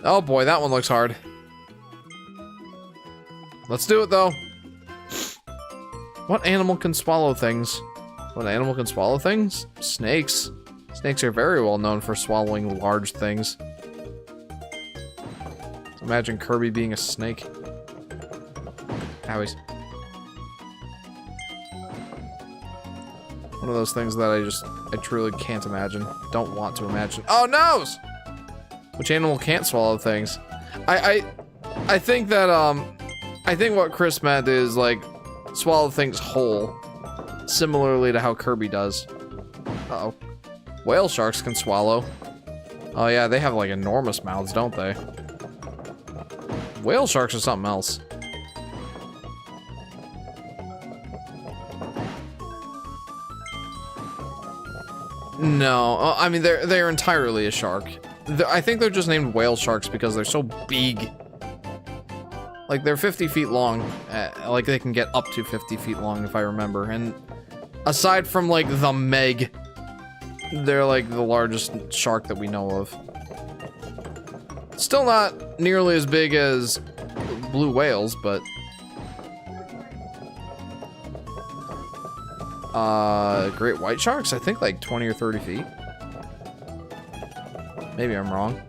Oh boy, that one looks hard. Let's do it though. What animal can swallow things? What animal can swallow things? Snakes. Snakes are very well known for swallowing large things. So imagine Kirby being a snake. Owies. One of those things that I truly can't imagine. Don't want to imagine. Oh, nose! Which animal can't swallow things? I think that, I think what Chris meant is, like, swallow things whole. Similarly to how Kirby does. Uh-oh. Whale sharks can swallow. Oh yeah, they have, like, enormous mouths, don't they? Whale sharks are something else. No, I mean, they're entirely a shark. I think they're just named whale sharks because they're so big. Like, they're 50 feet long. Like, they can get up to 50 feet long, if I remember. And aside from, like, the Meg, they're, like, the largest shark that we know of. Still not nearly as big as blue whales, but... great white sharks? I think, like, 20 or 30 feet. Maybe I'm wrong.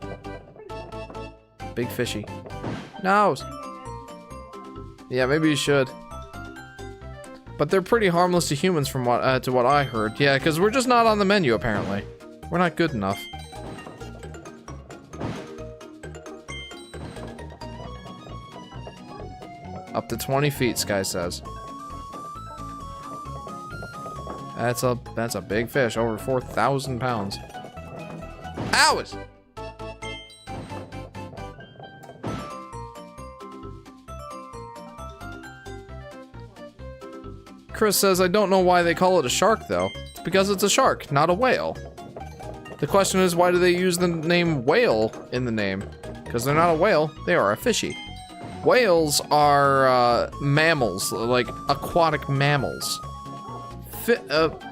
Big fishy. No! Yeah, maybe you should. But they're pretty harmless to humans from what I heard. Yeah, because we're just not on the menu, apparently. We're not good enough. Up to 20 feet, Sky says. That's a big fish, over 4,000 pounds. Ows! Chris says, I don't know why they call it a shark, though. It's because it's a shark, not a whale. The question is, why do they use the name whale in the name? Because they're not a whale, they are a fishy. Whales are, mammals, like aquatic mammals.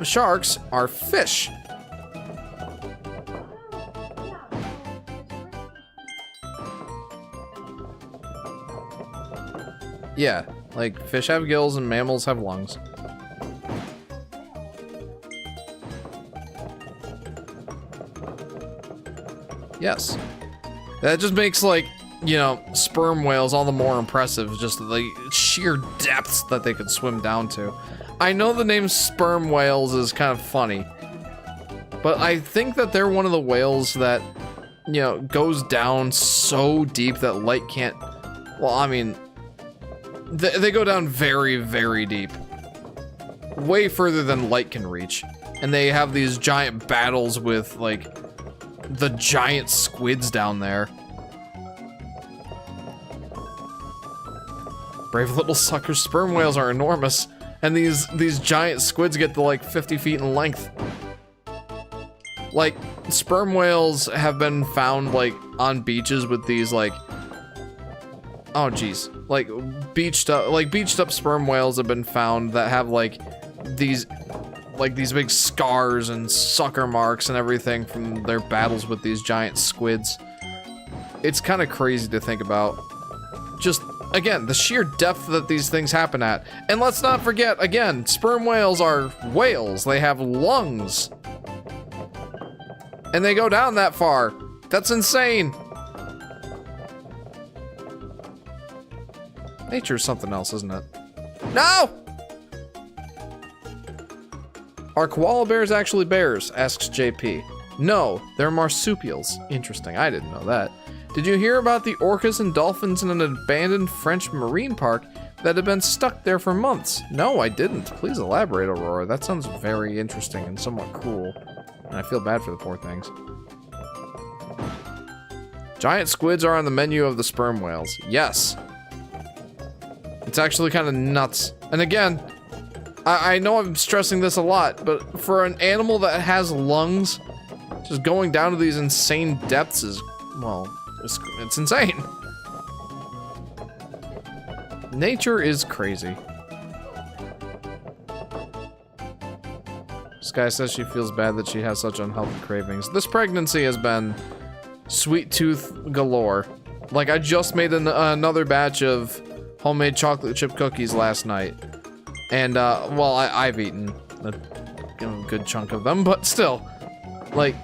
Sharks are fish. Yeah, like fish have gills and mammals have lungs. Yes. That just makes, like, you know, sperm whales all the more impressive, just the sheer depths that they could swim down to. I know the name sperm whales is kind of funny, but I think that they're one of the whales that you know, goes down so deep that light can't, well, I mean, they go down very, very deep. Way further than light can reach. And they have these giant battles with, like, the giant squids down there. Brave little suckers. Sperm whales are enormous. And these giant squids get to, like, 50 feet in length. Like, sperm whales have been found, like, on beaches with these, like... Oh, geez. Like, beached up sperm whales have been found that have, like, these big scars and sucker marks and everything from their battles with these giant squids. It's kind of crazy to think about. Just, again, the sheer depth that these things happen at. And let's not forget, again, sperm whales are whales. They have lungs. And they go down that far. That's insane. Nature's something else, isn't it? No! Are koala bears actually bears? Asks JP. No, they're marsupials. Interesting, I didn't know that. Did you hear about the orcas and dolphins in an abandoned French marine park that have been stuck there for months? No, I didn't. Please elaborate, Aurora. That sounds very interesting and somewhat cruel. And I feel bad for the poor things. Giant squids are on the menu of the sperm whales. Yes. It's actually kind of nuts. And again, I know I'm stressing this a lot, but for an animal that has lungs, just going down to these insane depths is, well, it's insane. Nature is crazy. This guy says she feels bad that she has such unhealthy cravings. This pregnancy has been sweet tooth galore. Like, I just made another batch of homemade chocolate chip cookies last night. And, well, I've eaten a good chunk of them, but still, like...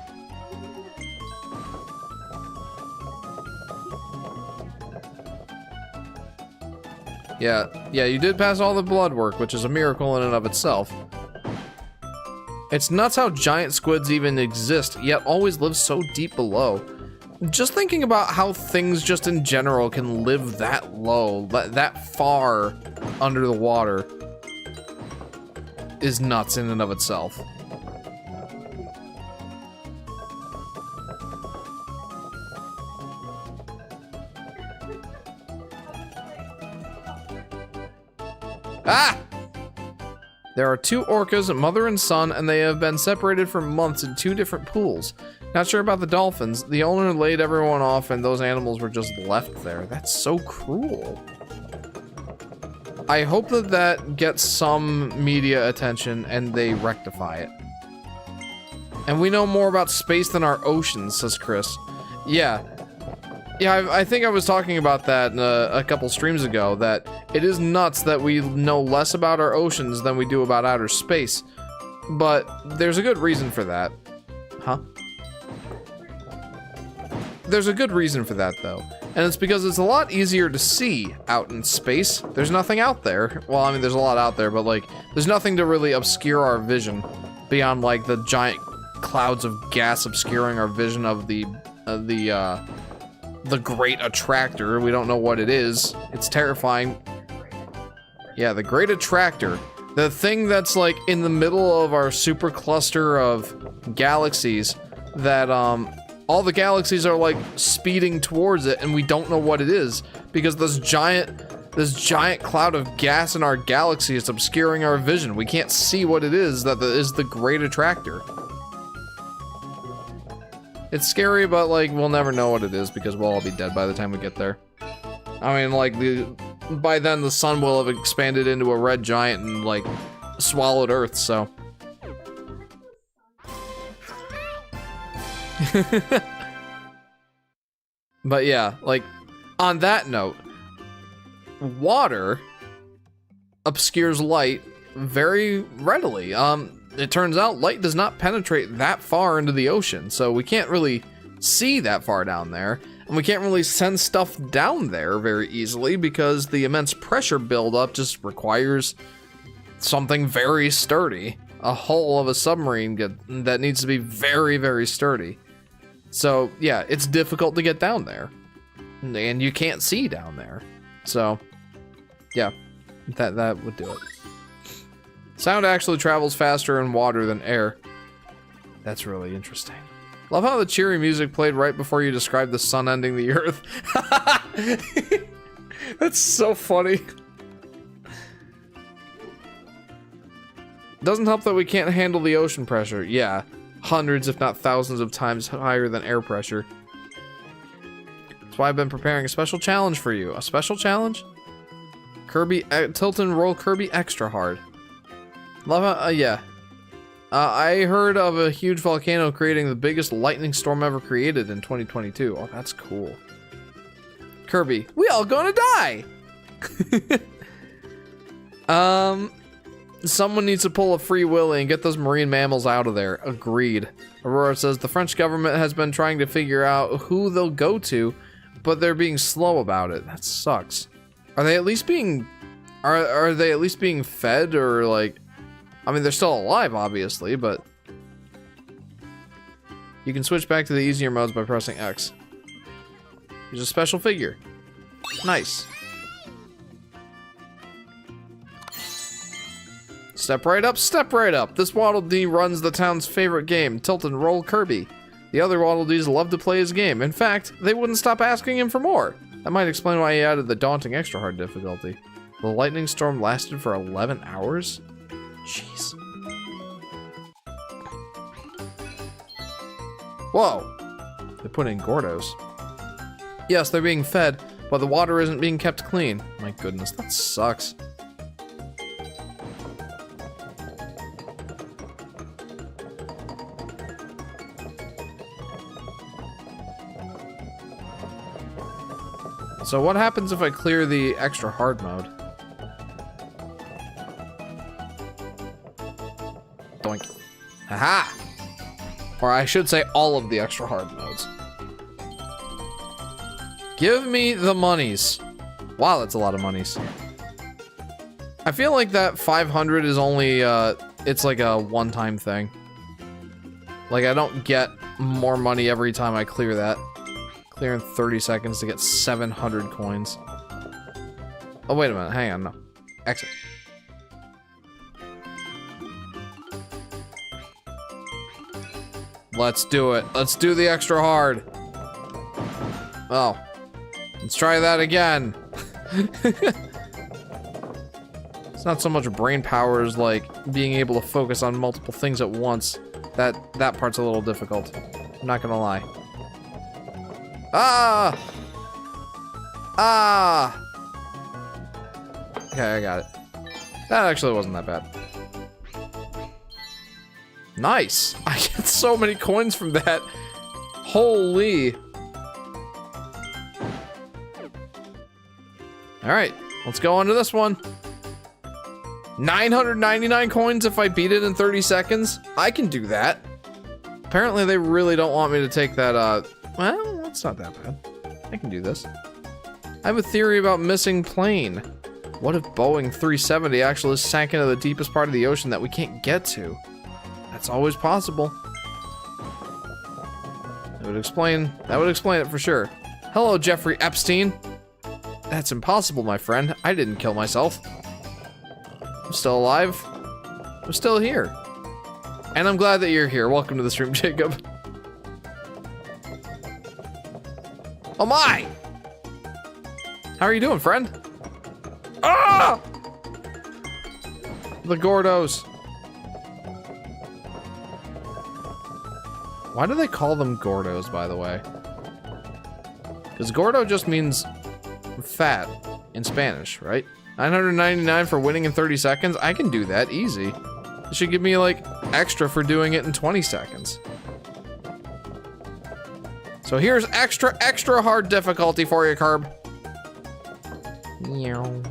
Yeah, you did pass all the blood work, which is a miracle in and of itself. It's nuts how giant squids even exist, yet always live so deep below. Just thinking about how things just in general can live that low, that far under the water, is nuts in and of itself. Ah! There are two orcas, mother and son, and they have been separated for months in 2 different pools. Not sure about the dolphins. The owner laid everyone off and those animals were just left there. That's so cruel. I hope that gets some media attention and they rectify it. And we know more about space than our oceans, says Chris. Yeah, I think I was talking about that a couple streams ago, that it is nuts that we know less about our oceans than we do about outer space. But there's a good reason for that. Huh? There's a good reason for that, though. And it's because it's a lot easier to see out in space. There's nothing out there. Well, I mean, there's a lot out there, but, like, there's nothing to really obscure our vision beyond, like, the giant clouds of gas obscuring our vision of the Great Attractor. We don't know what it is. It's terrifying. Yeah, the Great Attractor. The thing that's, like, in the middle of our super cluster of galaxies that, all the galaxies are, like, speeding towards it, and we don't know what it is, because this giant cloud of gas in our galaxy is obscuring our vision. We can't see what it is that is the Great Attractor. It's scary, but, like, we'll never know what it is, because we'll all be dead by the time we get there. I mean, like, by then the sun will have expanded into a red giant and, like, swallowed Earth, so... But yeah, like, on that note, water obscures light very readily. It turns out light does not penetrate that far into the ocean, so we can't really see that far down there, and we can't really send stuff down there very easily because the immense pressure buildup just requires something very sturdy. A hull of a submarine that needs to be very, very sturdy. So yeah, it's difficult to get down there. And you can't see down there. So yeah, that would do it. Sound actually travels faster in water than air. That's really interesting. Love how the cheery music played right before you described the sun ending the earth. That's so funny. Doesn't help that we can't handle the ocean pressure. Yeah, hundreds if not thousands of times higher than air pressure. That's why I've been preparing a special challenge for you. A special challenge? Kirby, tilt and roll Kirby extra hard. Love how, yeah. I heard of a huge volcano creating the biggest lightning storm ever created in 2022. Oh, that's cool. Kirby, we all gonna die! Someone needs to pull a Free Willy and get those marine mammals out of there. Agreed. Aurora says the French government has been trying to figure out who they'll go to, but they're being slow about it. That sucks. Are they at least being... Are they at least being fed, or like... I mean, they're still alive, obviously, but... You can switch back to the easier modes by pressing X. Use a special figure. Nice. Step right up, step right up. This Waddle Dee runs the town's favorite game, Tilt and Roll Kirby. The other Waddle Dees love to play his game. In fact, they wouldn't stop asking him for more. That might explain why he added the daunting extra hard difficulty. The lightning storm lasted for 11 hours? Jeez. Whoa. They put in Gordos. Yes, they're being fed, but the water isn't being kept clean. My goodness, that sucks. So what happens if I clear the extra hard mode? Doink. Haha! Or I should say all of the extra hard modes. Give me the monies. Wow, that's a lot of monies. I feel like that 500 is only, it's like a one-time thing. Like, I don't get more money every time I clear that. Clear in 30 seconds to get 700 coins. Oh, wait a minute. Hang on. No. Exit. Let's do it. Let's do the extra hard. Oh. Let's try that again. It's not so much brain power as like being able to focus on multiple things at once. That part's a little difficult. I'm not gonna lie. Ah! Ah! Okay, I got it. That actually wasn't that bad. Nice! I get so many coins from that. Holy. Alright, let's go on to this one. 999 coins if I beat it in 30 seconds? I can do that. Apparently they really don't want me to take that, well, that's not that bad. I can do this. I have a theory about missing plane. What if Boeing 370 actually sank into the deepest part of the ocean that we can't get to? That's always possible. That would explain it for sure. Hello, Jeffrey Epstein. That's impossible, my friend. I didn't kill myself. I'm still alive. I'm still here. And I'm glad that you're here. Welcome to the stream, Jacob. Oh my! How are you doing, friend? Ah! The Gordos. Why do they call them Gordos, by the way? Because Gordo just means fat in Spanish, right? 999 for winning in 30 seconds? I can do that, easy. It should give me, like, extra for doing it in 20 seconds. So here's extra hard difficulty for you, Curb. Meow.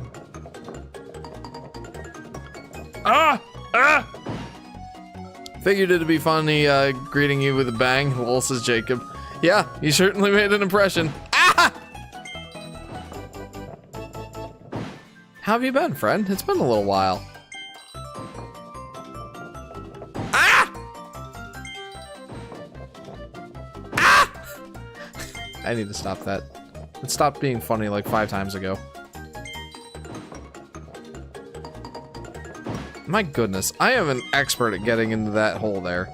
Ah! Ah! Figured it'd be funny, greeting you with a bang. Lol, says Jacob. Yeah, you certainly made an impression. Ah! How have you been, friend? It's been a little while. Ah! Ah! I need to stop that. It stopped being funny like 5 times ago. My goodness, I am an expert at getting into that hole there.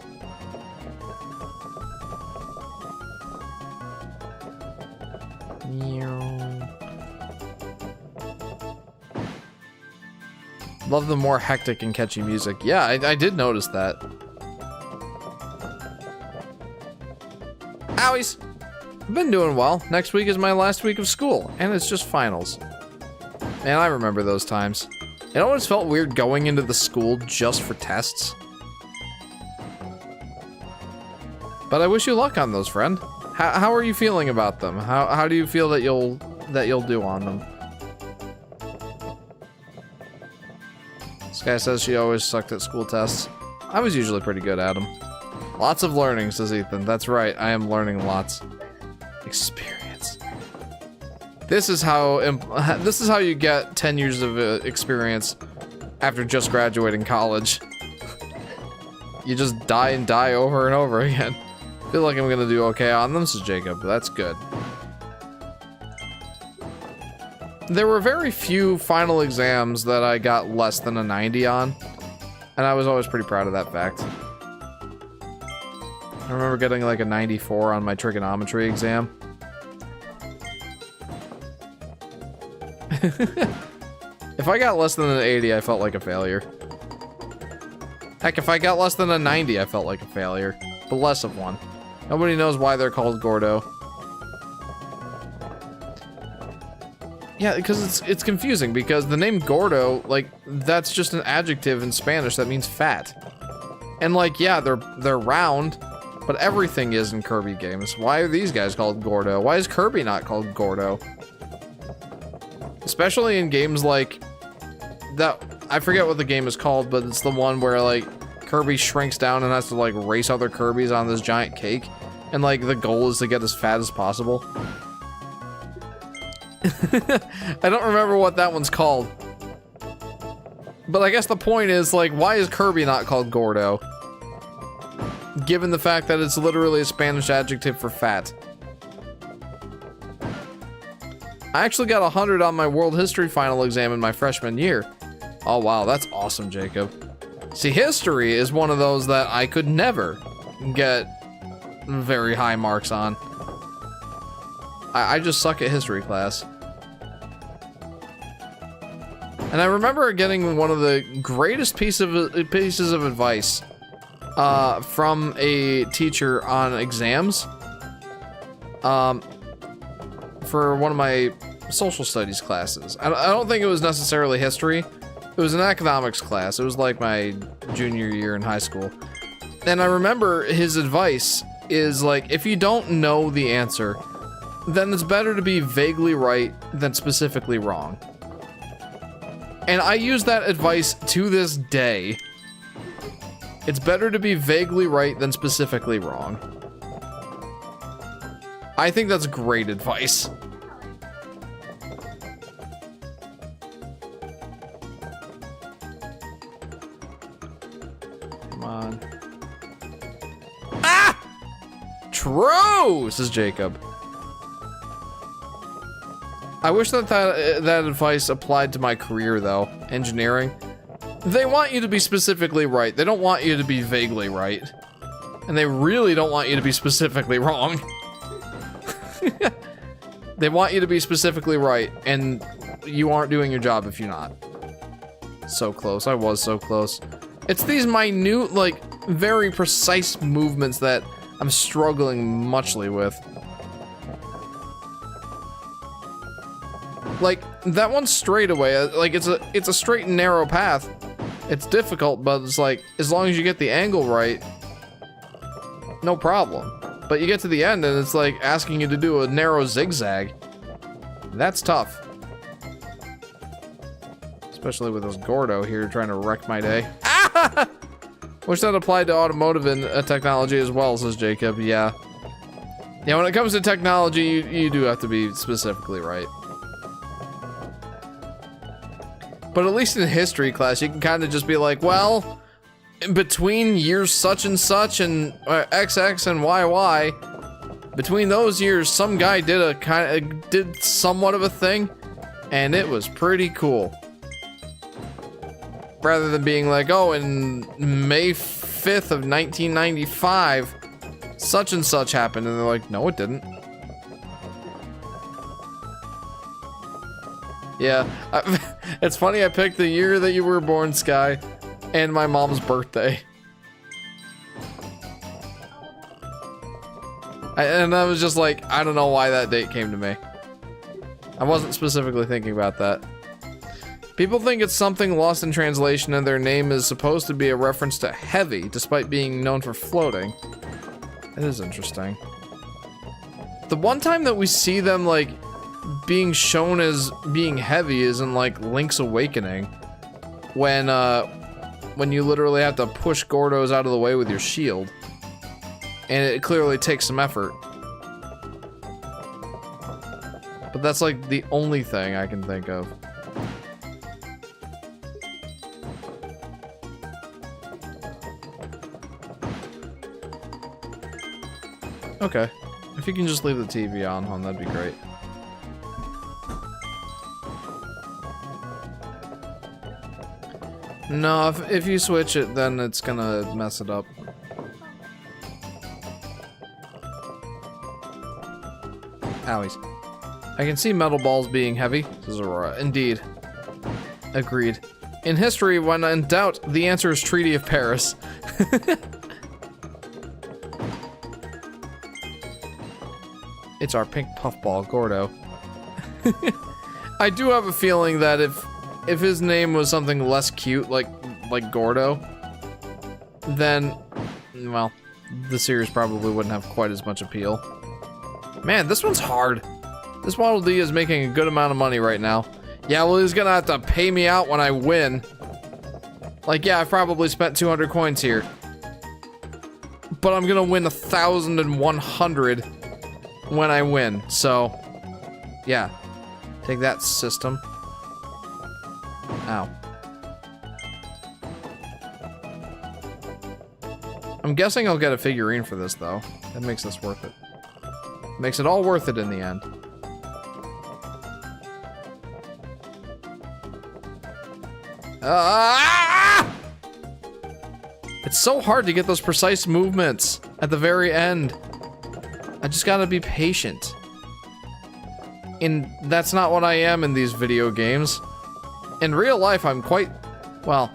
Love the more hectic and catchy music. Yeah, I did notice that. Owies! I've been doing well. Next week is my last week of school, and it's just finals. Man, I remember those times. It always felt weird going into the school just for tests. But I wish you luck on those, friend. How are you feeling about them? How do you feel that you'll do on them? This guy says she always sucked at school tests. I was usually pretty good at them. Lots of learning, says Ethan. That's right, I am learning lots. Experience. This is how you get 10 years of experience after just graduating college. You just die and die over and over again. Feel like I'm gonna do okay on them, says Jacob. That's good. There were very few final exams that I got less than a 90 on, and I was always pretty proud of that fact. I remember getting like a 94 on my trigonometry exam. If I got less than an 80, I felt like a failure. Heck, if I got less than a 90, I felt like a failure, but less of one. Nobody knows why they're called Gordo. Yeah, because it's confusing, because the name Gordo, like, that's just an adjective in Spanish that means fat. And like, yeah, they're round, but everything is in Kirby games. Why are these guys called Gordo? Why is Kirby not called Gordo? Especially in games like that, I forget what the game is called, but it's the one where like Kirby shrinks down and has to like race other Kirbys on this giant cake, and like the goal is to get as fat as possible. I don't remember what that one's called, but I guess the point is, like, why is Kirby not called Gordo? Given the fact that it's literally a Spanish adjective for fat. I actually got 100 on my world history final exam in my freshman year. Oh wow, that's awesome, Jacob. See, history is one of those that I could never get very high marks on. I just suck at history class. And I remember getting one of the greatest pieces of advice from a teacher on exams for one of my social studies classes. I don't think it was necessarily history. It was an economics class. It was like my junior year in high school. And I remember his advice is like, if you don't know the answer, then it's better to be vaguely right than specifically wrong. And I use that advice to this day. It's better to be vaguely right than specifically wrong. I think that's great advice. Come on. Ah! True, says Jacob. I wish that advice applied to my career, though. Engineering. They want you to be specifically right. They don't want you to be vaguely right. And they really don't want you to be specifically wrong. They want you to be specifically right, and you aren't doing your job if you're not. So close. I was so close. It's these minute, like, very precise movements that I'm struggling muchly with. Like, that one straightaway, like, it's a straight and narrow path. It's difficult, but it's like, as long as you get the angle right, no problem. But you get to the end and it's like asking you to do a narrow zigzag. That's tough. Especially with this Gordo here trying to wreck my day. Ah! Wish that applied to automotive and technology as well, says Jacob. Yeah. Yeah, when it comes to technology, you do have to be specifically right. But at least in history class, you can kind of just be like, well, in between years such and such and XX and YY, between those years, some guy did somewhat of a thing, and it was pretty cool. Rather than being like, oh, in May 5th of 1995, such and such happened, and they're like, no, it didn't. Yeah, it's funny I picked the year that you were born, Sky, and my mom's birthday. And I was just like, I don't know why that date came to me. I wasn't specifically thinking about that. People think it's something lost in translation and their name is supposed to be a reference to heavy, despite being known for floating. It is interesting. The one time that we see them, like, being shown as being heavy is in, like, Link's Awakening. When you literally have to push Gordos out of the way with your shield. And it clearly takes some effort. But that's, like, the only thing I can think of. Okay. If you can just leave the TV on, hon, that'd be great. No, if you switch it, then it's gonna mess it up. Owies. I can see metal balls being heavy, says Aurora. Indeed. Agreed. In history, when in doubt, the answer is Treaty of Paris. It's our pink puffball, Gordo. I do have a feeling that if his name was something less cute, like Gordo, then, well, the series probably wouldn't have quite as much appeal. Man, this one's hard. This Model D is making a good amount of money right now. Yeah, well, he's gonna have to pay me out when I win. Like, yeah, I've probably spent 200 coins here. But I'm gonna win 1,100 when I win, so, yeah. Take that, system. Ow. I'm guessing I'll get a figurine for this, though. That makes this worth it. Makes it all worth it in the end. It's so hard to get those precise movements at the very end. I just gotta be patient. And that's not what I am in these video games. In real life, I'm quite... well,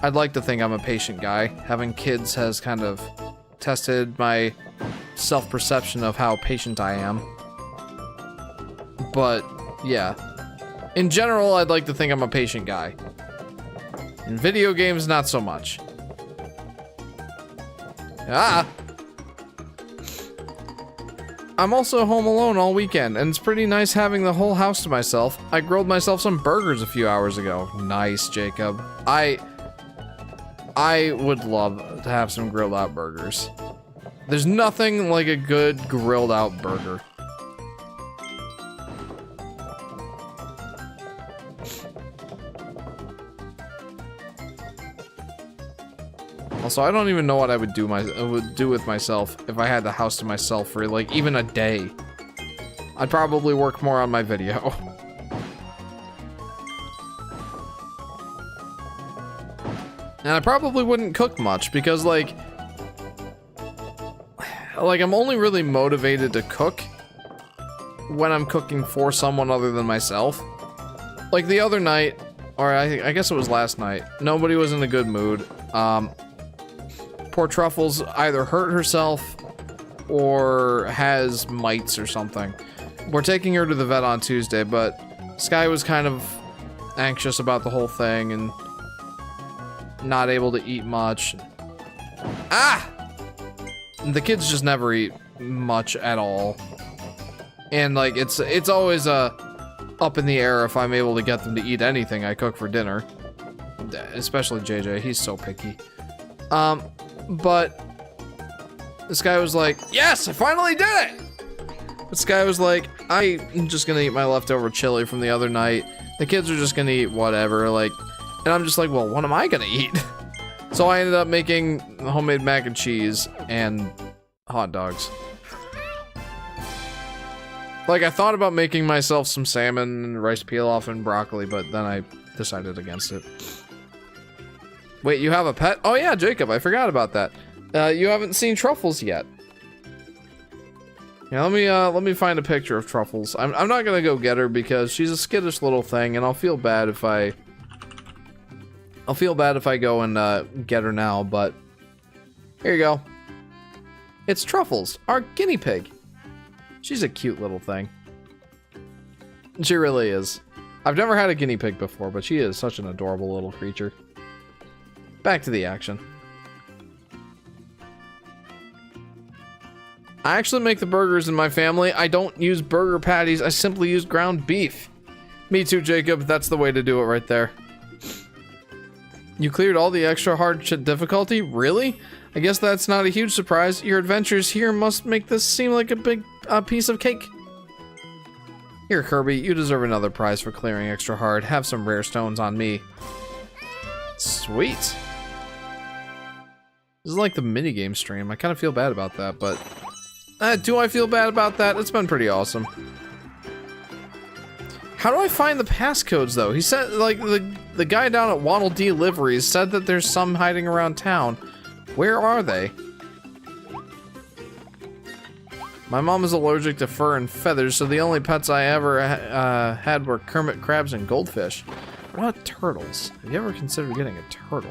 I'd like to think I'm a patient guy. Having kids has kind of tested my self-perception of how patient I am. But, yeah. In general, I'd like to think I'm a patient guy. In video games, not so much. Ah! I'm also home alone all weekend, and it's pretty nice having the whole house to myself. I grilled myself some burgers a few hours ago. Nice, Jacob. I would love to have some grilled out burgers. There's nothing like a good grilled out burger. Also, I don't even know what I would do with myself if I had the house to myself for like even a day. I'd probably work more on my video. And I probably wouldn't cook much because like I'm only really motivated to cook when I'm cooking for someone other than myself. Like the other night, or I guess it was last night, nobody was in a good mood. Poor Truffles either hurt herself or has mites or something. We're taking her to the vet on Tuesday, but Sky was kind of anxious about the whole thing and not able to eat much. Ah! The kids just never eat much at all. And like it's always up in the air if I'm able to get them to eat anything I cook for dinner. Especially JJ, he's so picky. But this guy was like, yes, I finally did it! This guy was like, I'm just gonna eat my leftover chili from the other night. The kids are just gonna eat whatever, like, and I'm just like, well, what am I gonna eat? So I ended up making homemade mac and cheese and hot dogs. Like, I thought about making myself some salmon and rice pilaf and broccoli, but then I decided against it. Wait, you have a pet? Oh yeah, Jacob, I forgot about that. You haven't seen Truffles yet. Yeah, let me find a picture of Truffles. I'm not gonna go get her because she's a skittish little thing, and I'll feel bad if I go and get her now. But here you go. It's Truffles, our guinea pig. She's a cute little thing. She really is. I've never had a guinea pig before, but she is such an adorable little creature. Back to the action. I actually make the burgers in my family. I don't use burger patties. I simply use ground beef. Me too, Jacob. That's the way to do it right there. You cleared all the extra hard difficulty? Really? I guess that's not a huge surprise. Your adventures here must make this seem like a big piece of cake. Here, Kirby, you deserve another prize for clearing extra hard. Have some rare stones on me. Sweet. This is like the minigame stream. I kind of feel bad about that, but... do I feel bad about that? It's been pretty awesome. How do I find the passcodes, though? He said, like, the guy down at Waddle Dee Liveries said that there's some hiding around town. Where are they? My mom is allergic to fur and feathers, so the only pets I ever had were Kermit crabs and goldfish. What about turtles? Have you ever considered getting a turtle?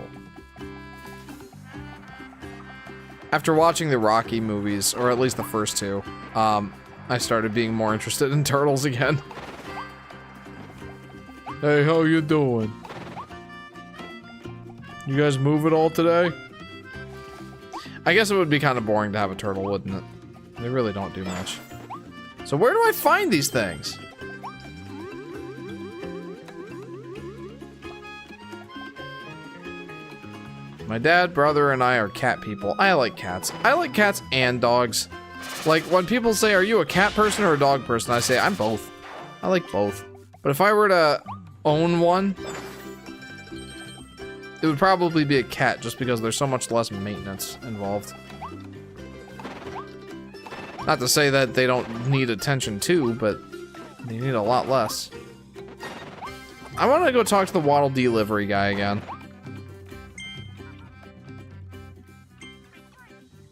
After watching the Rocky movies, or at least the first two, I started being more interested in turtles again. Hey, how you doing? You guys move at all today? I guess it would be kind of boring to have a turtle, wouldn't it? They really don't do much. So where do I find these things? My dad, brother, and I are cat people. I like cats. I like cats and dogs. Like, when people say, are you a cat person or a dog person? I say, I'm both. I like both. But if I were to own one, it would probably be a cat, just because there's so much less maintenance involved. Not to say that they don't need attention too, but they need a lot less. I want to go talk to the Waddle Dee Livery guy again.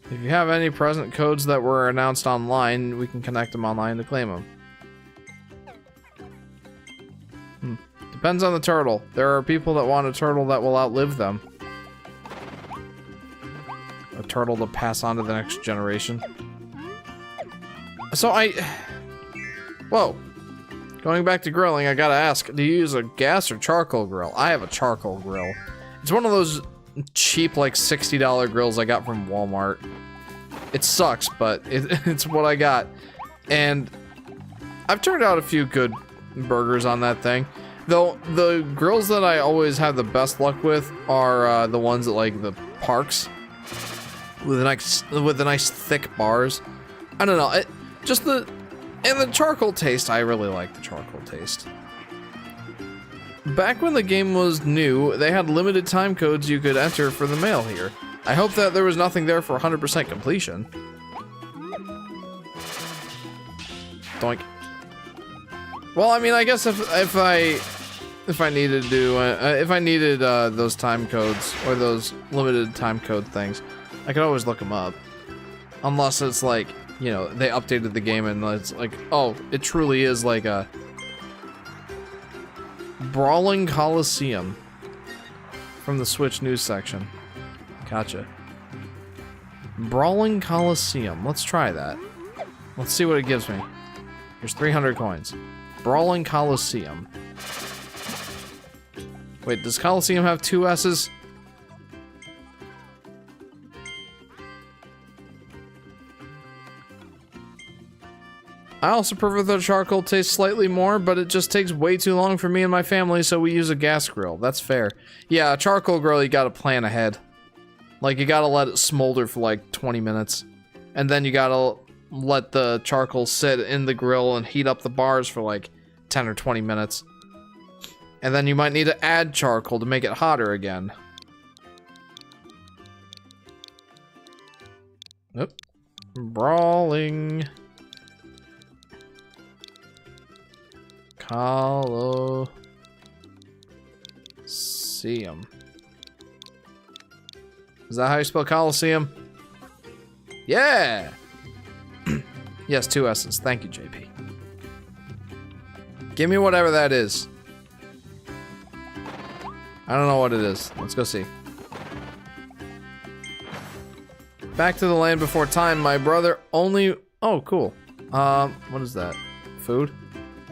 If you have any present codes that were announced online, we can connect them online to claim them. Depends on the turtle. There are people that want a turtle that will outlive them. A turtle to pass on to the next generation. So whoa. Going back to grilling, I gotta ask, do you use a gas or charcoal grill? I have a charcoal grill. It's one of those cheap, like, $60 grills I got from Walmart. It sucks, but it's what I got. And I've turned out a few good burgers on that thing. Though, the grills that I always have the best luck with are the ones at, like, the parks. With the nice thick bars. I don't know, and the charcoal taste, I really like the charcoal taste. Back when the game was new, they had limited time codes you could enter for the mail here. I hope that there was nothing there for 100% completion. Doink. Well, I mean, I guess if I needed to do, if I needed those time codes or those limited time code things, I could always look them up. Unless it's like, you know, they updated the game and it's like, oh, it truly is like a Brawling Coliseum from the Switch news section. Gotcha. Brawling Coliseum. Let's try that. Let's see what it gives me. Here's 300 coins. Brawling Coliseum. Wait, does Coliseum have 2 S's? I also prefer the charcoal taste slightly more, but it just takes way too long for me and my family, so we use a gas grill. That's fair. Yeah, a charcoal grill, you gotta plan ahead. Like, you gotta let it smolder for like 20 minutes. And then you gotta let the charcoal sit in the grill and heat up the bars for like 10 or 20 minutes. And then you might need to add charcoal to make it hotter again. Nope. Brawling Coliseum. Is that how you spell Coliseum? Yeah! Yes, 2 S's. Thank you, JP. Give me whatever that is. I don't know what it is. Let's go see. Back to the land before time. My brother only... Oh, cool. What is that? Food?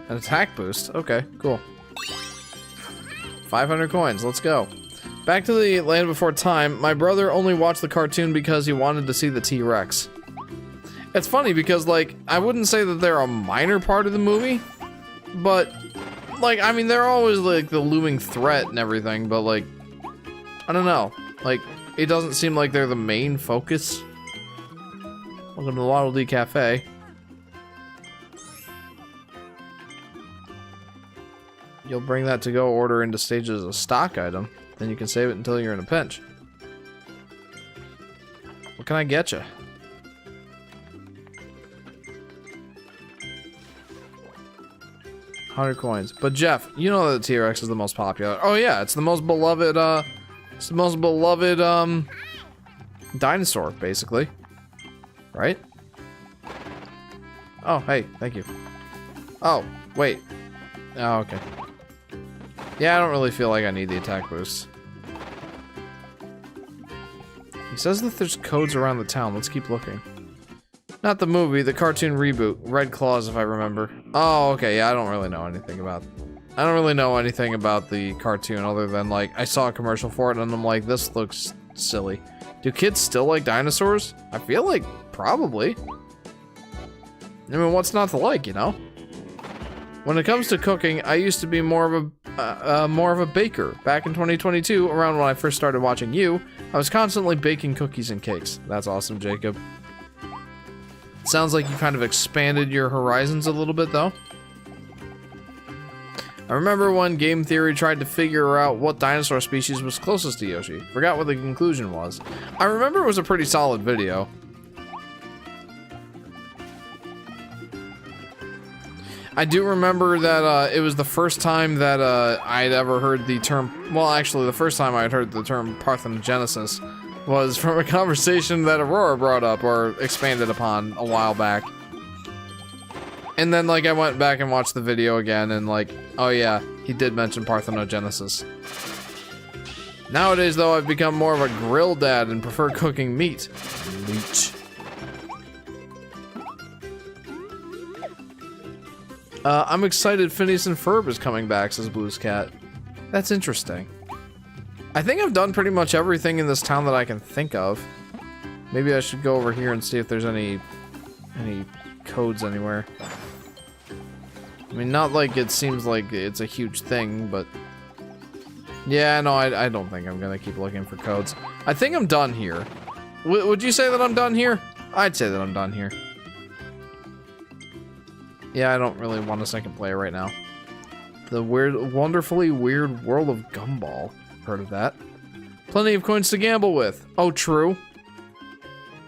An attack boost? Okay, cool. 500 coins. Let's go. Back to the land before time. My brother only watched the cartoon because he wanted to see the T-Rex. It's funny because, like, I wouldn't say that they're a minor part of the movie, but, like, I mean, they're always, like, the looming threat and everything, but, like, I don't know. Like, it doesn't seem like they're the main focus. Welcome to the Waddle Dee Cafe. You'll bring that to-go order into stages as a stock item. Then you can save it until you're in a pinch. What can I get you? $100 coins. But Jeff, you know that the T-Rex is the most popular. Oh yeah, it's the most beloved, dinosaur, basically. Right? Oh, hey, thank you. Oh, wait. Oh, okay. Yeah, I don't really feel like I need the attack boost. He says that there's codes around the town. Let's keep looking. Not the movie, the cartoon reboot. Red Claws, if I remember. Oh, okay, yeah, I don't really know anything about the cartoon other than, like, I saw a commercial for it and I'm like, this looks silly. Do kids still like dinosaurs? I feel like probably. I mean, what's not to like, you know? When it comes to cooking, I used to be more of a baker. Back in 2022, around when I first started watching you, I was constantly baking cookies and cakes. That's awesome, Jacob. Sounds like you kind of expanded your horizons a little bit, though. I remember when Game Theory tried to figure out what dinosaur species was closest to Yoshi. Forgot what the conclusion was. I remember it was a pretty solid video. I do remember that it was the first time that I'd ever heard the term... Well, actually, the first time I'd heard the term parthenogenesis was from a conversation that Aurora brought up or expanded upon a while back. And then, like, I went back and watched the video again and, like, oh yeah, he did mention parthenogenesis. Nowadays, though, I've become more of a grill dad and prefer cooking meat. Meat. I'm excited Phineas and Ferb is coming back, says Blue's Cat. That's interesting. I think I've done pretty much everything in this town that I can think of. Maybe I should go over here and see if there's any codes anywhere. I mean, not like it seems like it's a huge thing, but... Yeah, no, I don't think I'm gonna keep looking for codes. I think I'm done here. Would you say that I'm done here? I'd say that I'm done here. Yeah, I don't really want a second player right now. The wonderfully weird world of Gumball. Heard of that? Plenty of coins to gamble with. Oh, true.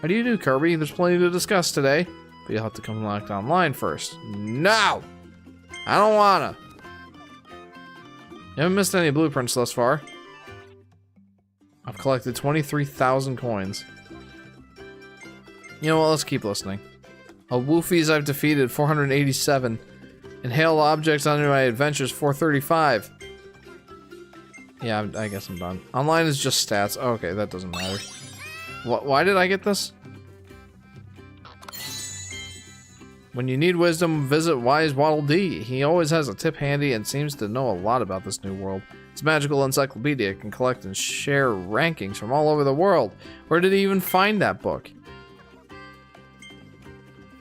How do you do, Kirby? There's plenty to discuss today. But you'll have to come locked online first. No! I don't wanna. You haven't missed any blueprints thus far. I've collected 23,000 coins. You know what? Let's keep listening. Woofies I've defeated, 487. Inhale objects under my adventures, 435. Yeah, I guess I'm done. Online is just stats. Oh, okay, that doesn't matter. Why did I get this? When you need wisdom, visit Wise Waddle Dee. He always has a tip handy and seems to know a lot about this new world. His magical encyclopedia can collect and share rankings from all over the world. Where did he even find that book?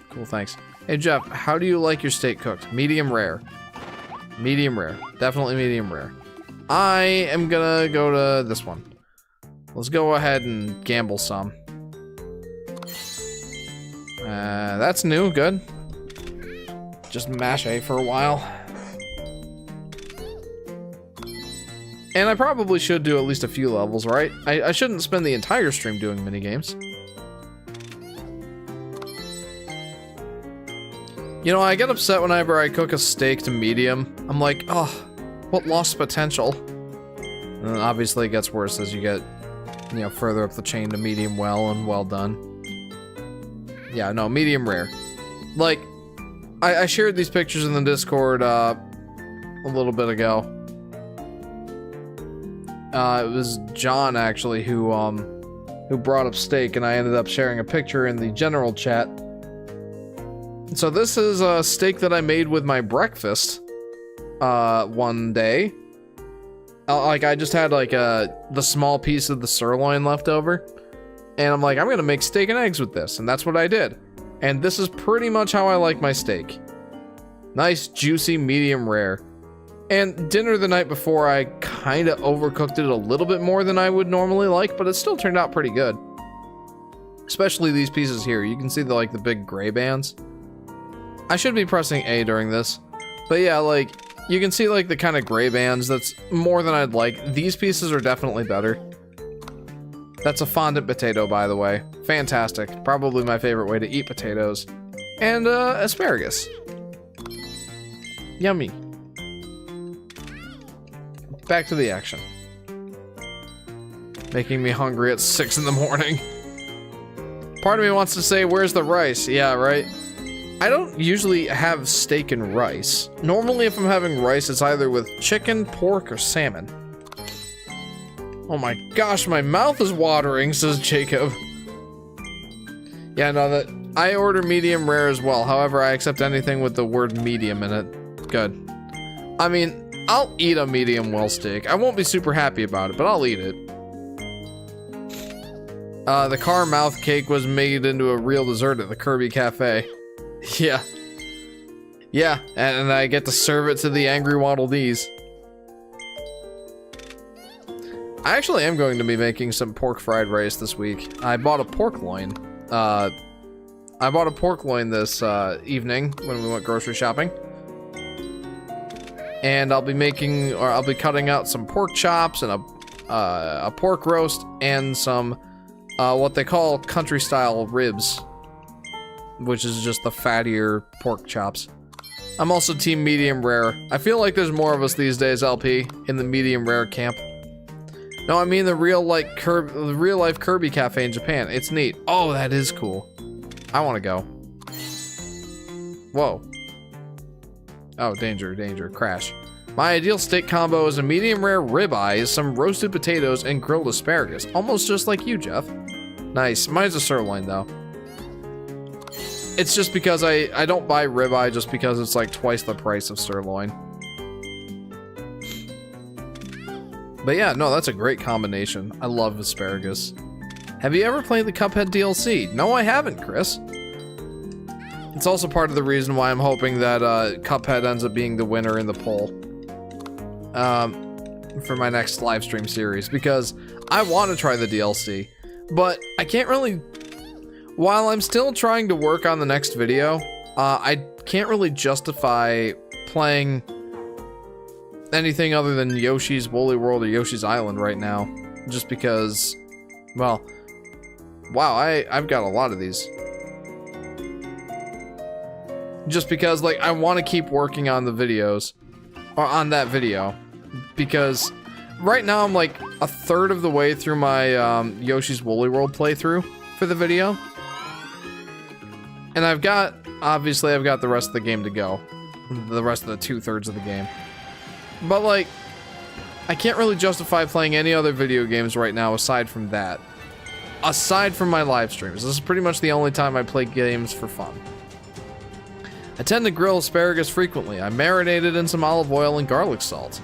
Cool, thanks. Hey, Jeff, how do you like your steak cooked? Medium rare. Medium rare. Definitely medium rare. I am gonna go to this one. Let's go ahead and gamble some. That's new. Good. Just mash A for a while. And I probably should do at least a few levels, right? I shouldn't spend the entire stream doing minigames. You know, I get upset whenever I cook a steak to medium. I'm like, oh, what lost potential? And then obviously it gets worse as you get, you know, further up the chain to medium well and well done. Yeah, no, medium rare. Like, I shared these pictures in the Discord a little bit ago. It was John actually who brought up steak, and I ended up sharing a picture in the general chat. So this is a steak that I made with my breakfast one day. Like I just had like the small piece of the sirloin left over, and I'm like, I'm gonna make steak and eggs with this, and that's what I did. And this is pretty much how I like my steak. Nice, juicy, medium rare. And dinner the night before, I kind of overcooked it a little bit more than I would normally like, but it still turned out pretty good. Especially these pieces here. You can see the big gray bands. I should be pressing A during this. But yeah, like, you can see like the kind of gray bands. That's more than I'd like. These pieces are definitely better. That's a fondant potato, by the way. Fantastic. Probably my favorite way to eat potatoes. And asparagus. Yummy. Back to the action. Making me hungry at 6 in the morning. Part of me wants to say, where's the rice? Yeah, right? I don't usually have steak and rice. Normally if I'm having rice, it's either with chicken, pork, or salmon. Oh my gosh, my mouth is watering, says Jacob. Yeah, no, that I order medium rare as well. However, I accept anything with the word medium in it. Good. I mean, I'll eat a medium well steak. I won't be super happy about it, but I'll eat it. The car mouth cake was made into a real dessert at the Kirby Cafe. Yeah. Yeah, and I get to serve it to the angry Waddle Dees. I actually am going to be making some pork fried rice this week. I bought a pork loin. I bought a pork loin this evening when we went grocery shopping. And I'll be cutting out some pork chops and a pork roast and some what they call country style ribs, which is just the fattier pork chops. I'm also team medium rare. I feel like there's more of us these days, LP, in the medium rare camp. No, I mean the real life Kirby Cafe in Japan. It's neat. Oh, that is cool. I want to go. Whoa. Oh, danger, danger, crash. My ideal steak combo is a medium rare ribeye, some roasted potatoes, and grilled asparagus. Almost just like you, Jeff. Nice. Mine's a sirloin, though. It's just because I don't buy ribeye just because it's like twice the price of sirloin. But yeah, no, that's a great combination. I love asparagus. Have you ever played the Cuphead DLC? No, I haven't, Chris. It's also part of the reason why I'm hoping that Cuphead ends up being the winner in the poll. For my next live stream series, because I want to try the DLC, but I can't really, while I'm still trying to work on the next video, I can't really justify playing anything other than Yoshi's Woolly World or Yoshi's Island right now, just because, well, wow, I've got a lot of these. Just because, like, I want to keep working on the videos, or on that video, because right now I'm like a third of the way through my Yoshi's Woolly World playthrough for the video. And obviously I've got the rest of the game to go. The rest of the 2/3 of the game. But like, I can't really justify playing any other video games right now aside from that. Aside from my live streams. This is pretty much the only time I play games for fun. I tend to grill asparagus frequently. I marinate it in some olive oil and garlic salt.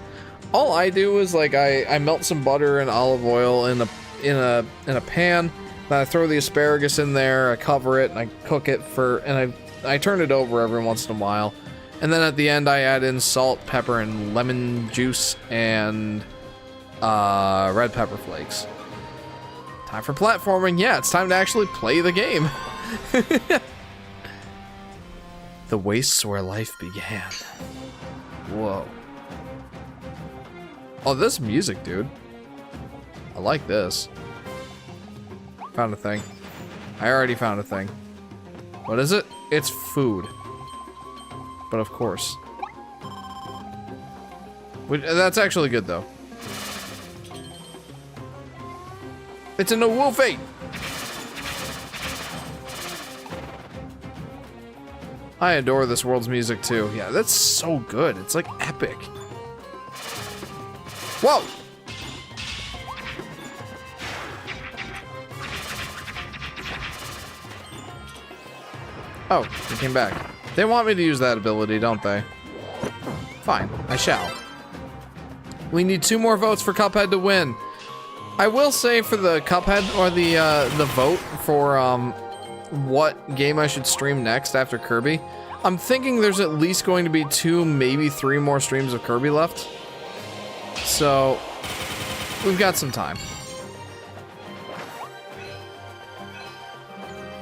All I do is like I melt some butter and olive oil in a pan. Then I throw the asparagus in there. I cover it and I cook it and I turn it over every once in a while. And then at the end I add in salt, pepper, and lemon juice and red pepper flakes. Time for platforming. Yeah, it's time to actually play the game. The wastes where life began. Whoa. Oh, this music, dude. I like this. Found a thing. I already found a thing. What is it? It's food. but of course. That's actually good, though. It's in a wolfie! I adore this world's music, too. Yeah, that's so good. It's, like, epic. Whoa! Oh, they came back. They want me to use that ability, don't they? Fine, I shall. We need 2 more votes for Cuphead to win. I will say for the Cuphead, or the vote for what game I should stream next after Kirby, I'm thinking there's at least going to be 2, maybe 3 more streams of Kirby left. So, we've got some time.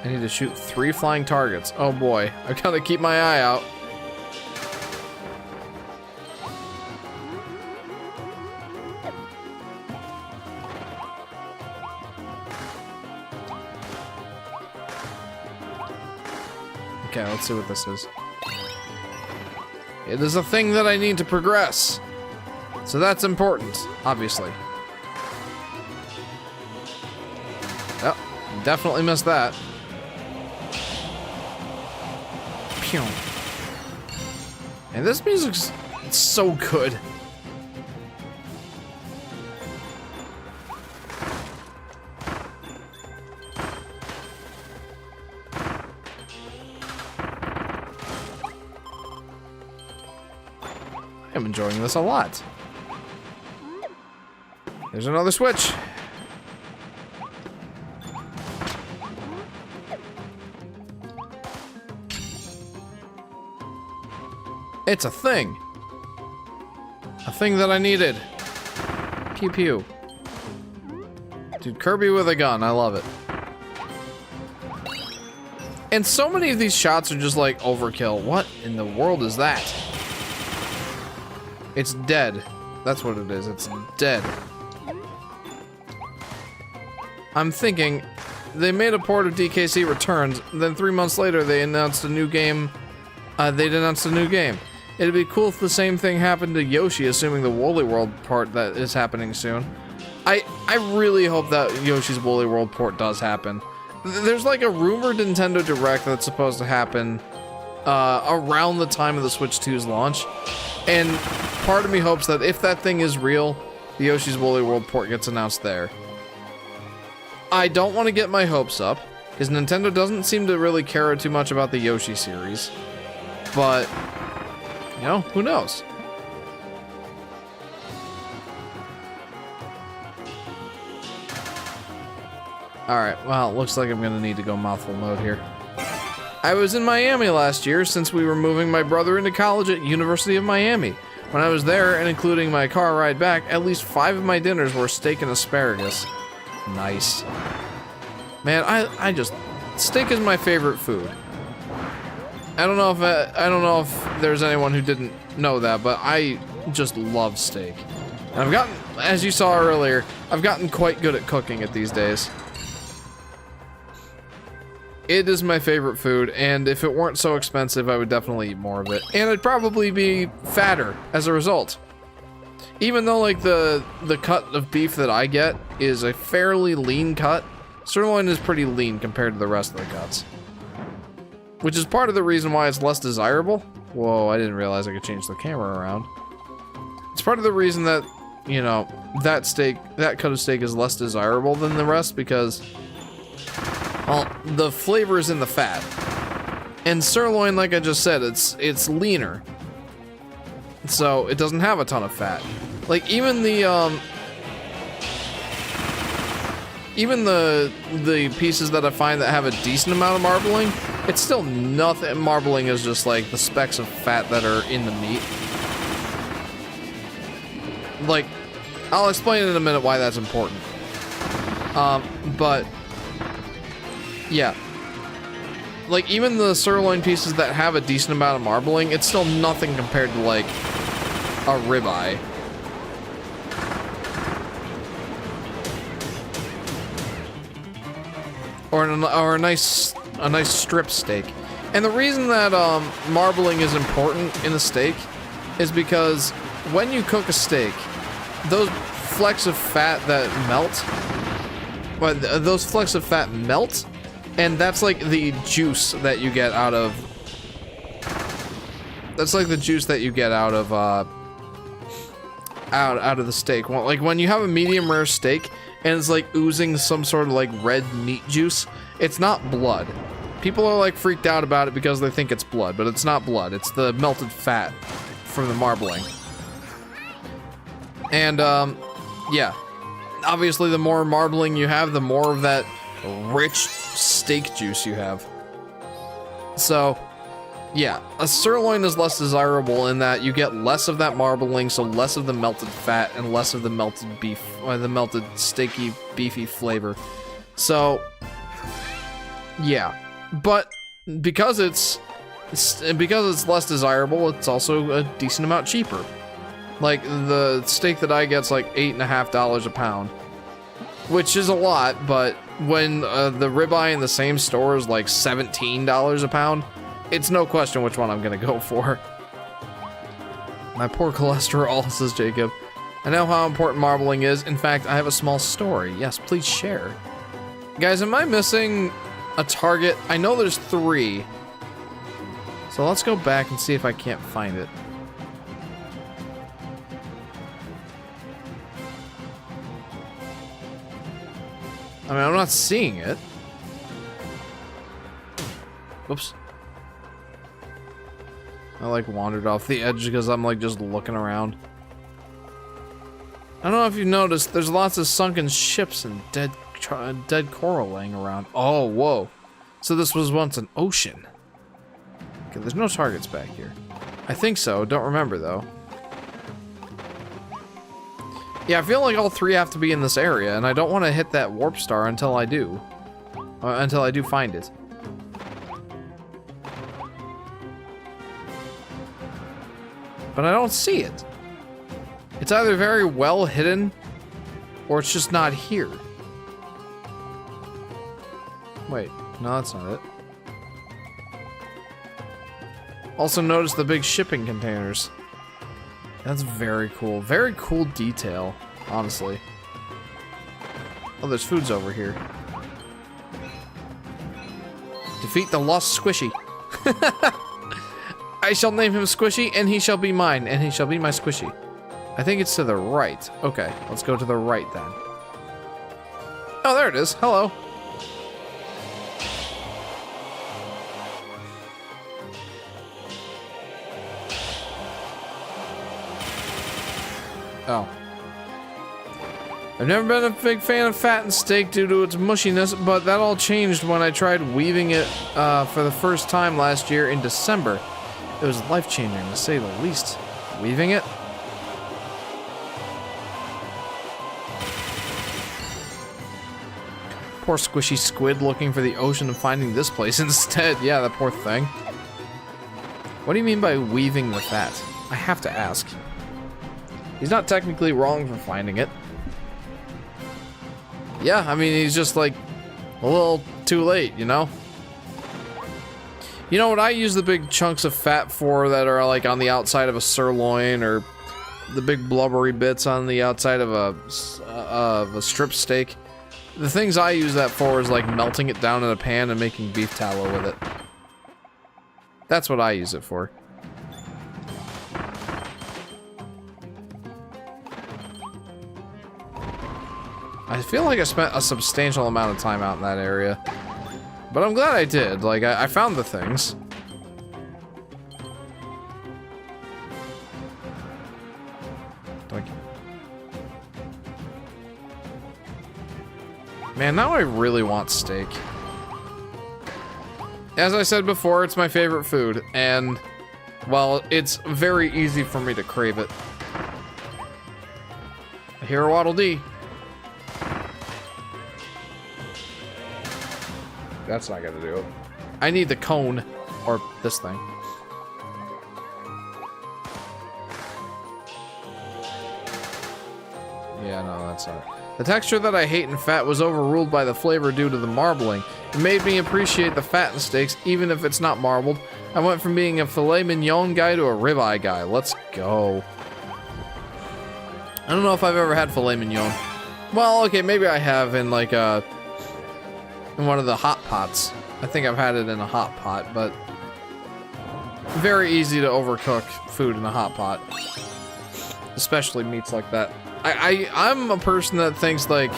I need to shoot 3 flying targets. Oh boy, I've got to keep my eye out. Okay, let's see what this is. It is a thing that I need to progress. So that's important, obviously. Oh, definitely missed that. Pew. And this music's so good. I'm enjoying this a lot. There's another switch. It's a thing. A thing that I needed. Pew pew. Dude, Kirby with a gun. I love it. And so many of these shots are just like overkill. What in the world is that? It's dead. That's what it is. It's dead. I'm thinking they made a port of DKC Returns, then 3 months later they announced a new game. It'd be cool if the same thing happened to Yoshi, assuming the Woolly World port that is happening soon. I really hope that Yoshi's Woolly World port does happen. There's like a rumored Nintendo Direct that's supposed to happen around the time of the Switch 2's launch. And part of me hopes that if that thing is real, the Yoshi's Woolly World port gets announced there. I don't want to get my hopes up, because Nintendo doesn't seem to really care too much about the Yoshi series. But, you know, who knows? Alright, well, it looks like I'm gonna need to go mouthful mode here. I was in Miami last year since we were moving my brother into college at University of Miami. When I was there, and including my car ride back, at least 5 of my dinners were steak and asparagus. Nice. Man, I just... steak is my favorite food. I don't know if there's anyone who didn't know that, but I just love steak. And I've gotten, as you saw earlier, I've gotten quite good at cooking it these days. It is my favorite food, and if it weren't so expensive, I would definitely eat more of it. And I'd probably be fatter as a result. Even though, like, the cut of beef that I get is a fairly lean cut, sirloin is pretty lean compared to the rest of the cuts. Which is part of the reason why it's less desirable. Whoa, I didn't realize I could change the camera around. It's part of the reason that, you know, that cut of steak is less desirable than the rest because, well, the flavor is in the fat. And sirloin, like I just said, it's leaner. So it doesn't have a ton of fat. Like even the pieces that I find that have a decent amount of marbling, it's still nothing. Marbling is just like the specks of fat that are in the meat. Like, I'll explain in a minute why that's important. But yeah, like even the sirloin pieces that have a decent amount of marbling, it's still nothing compared to like a ribeye. Or a nice strip steak. And the reason that marbling is important in the steak is because when you cook a steak, those flecks of fat that melt, and that's like the juice that you get out of. That's like the juice that you get out of out of the steak. Well, like when you have a medium rare steak and it's like oozing some sort of like red meat juice, it's not blood. People are like freaked out about it because they think it's blood, but it's not blood. It's the melted fat from the marbling. And yeah, obviously the more marbling you have, the more of that rich steak juice you have. So yeah, a sirloin is less desirable in that you get less of that marbling, so less of the melted fat and less of the melted beef, or the melted steaky beefy flavor. So yeah, but because it's less desirable, it's also a decent amount cheaper. Like the steak that I get's like $8.50 a pound, which is a lot. But when the ribeye in the same store is like $17 a pound, it's no question which one I'm gonna go for. My poor cholesterol, says Jacob. I know how important marbling is. In fact, I have a small story. Yes, please share. Guys, am I missing a target? I know there's 3. So let's go back and see if I can't find it. I mean, I'm not seeing it. Whoops. I like wandered off the edge because I'm like just looking around. I don't know if you've noticed, there's lots of sunken ships and dead coral laying around. Oh, whoa. So this was once an ocean. Okay, there's no targets back here. I think so, don't remember though. Yeah, I feel like all 3 have to be in this area, and I don't want to hit that warp star until I do. Until I do find it. But I don't see it. It's either very well hidden, or it's just not here. Wait, no, that's not it. Also notice the big shipping containers. That's very cool. Very cool detail, honestly. Oh, there's foods over here. Defeat the lost Squishy. I shall name him Squishy, and he shall be mine, and he shall be my Squishy. I think it's to the right. Okay, let's go to the right then. Oh, there it is. Hello. Oh. I've never been a big fan of fat and steak due to its mushiness, but that all changed when I tried weaving it for the first time last year in December. It was life-changing, to say the least. Weaving it? Poor squishy squid looking for the ocean and finding this place instead. Yeah, that poor thing. What do you mean by weaving the fat? I have to ask. He's not technically wrong for finding it. Yeah, I mean, he's just like a little too late, you know? You know what I use the big chunks of fat for that are like on the outside of a sirloin, or the big blubbery bits on the outside of a strip steak? The things I use that for is like melting it down in a pan and making beef tallow with it. That's what I use it for. I feel like I spent a substantial amount of time out in that area. But I'm glad I did. Like, I found the things. Man, now I really want steak. As I said before, it's my favorite food, and, well, it's very easy for me to crave it. Here, Waddle Dee. That's not gonna do it. I need the cone, or this thing. Yeah, no, that's not it. The texture that I hate in fat was overruled by the flavor due to the marbling. It made me appreciate the fat in steaks, even if it's not marbled. I went from being a filet mignon guy to a ribeye guy. Let's go. I don't know if I've ever had filet mignon. Well, okay, maybe I have in like in one of the hot pots. I think I've had it in a hot pot, but very easy to overcook food in a hot pot, especially meats like that. I'm a person that thinks like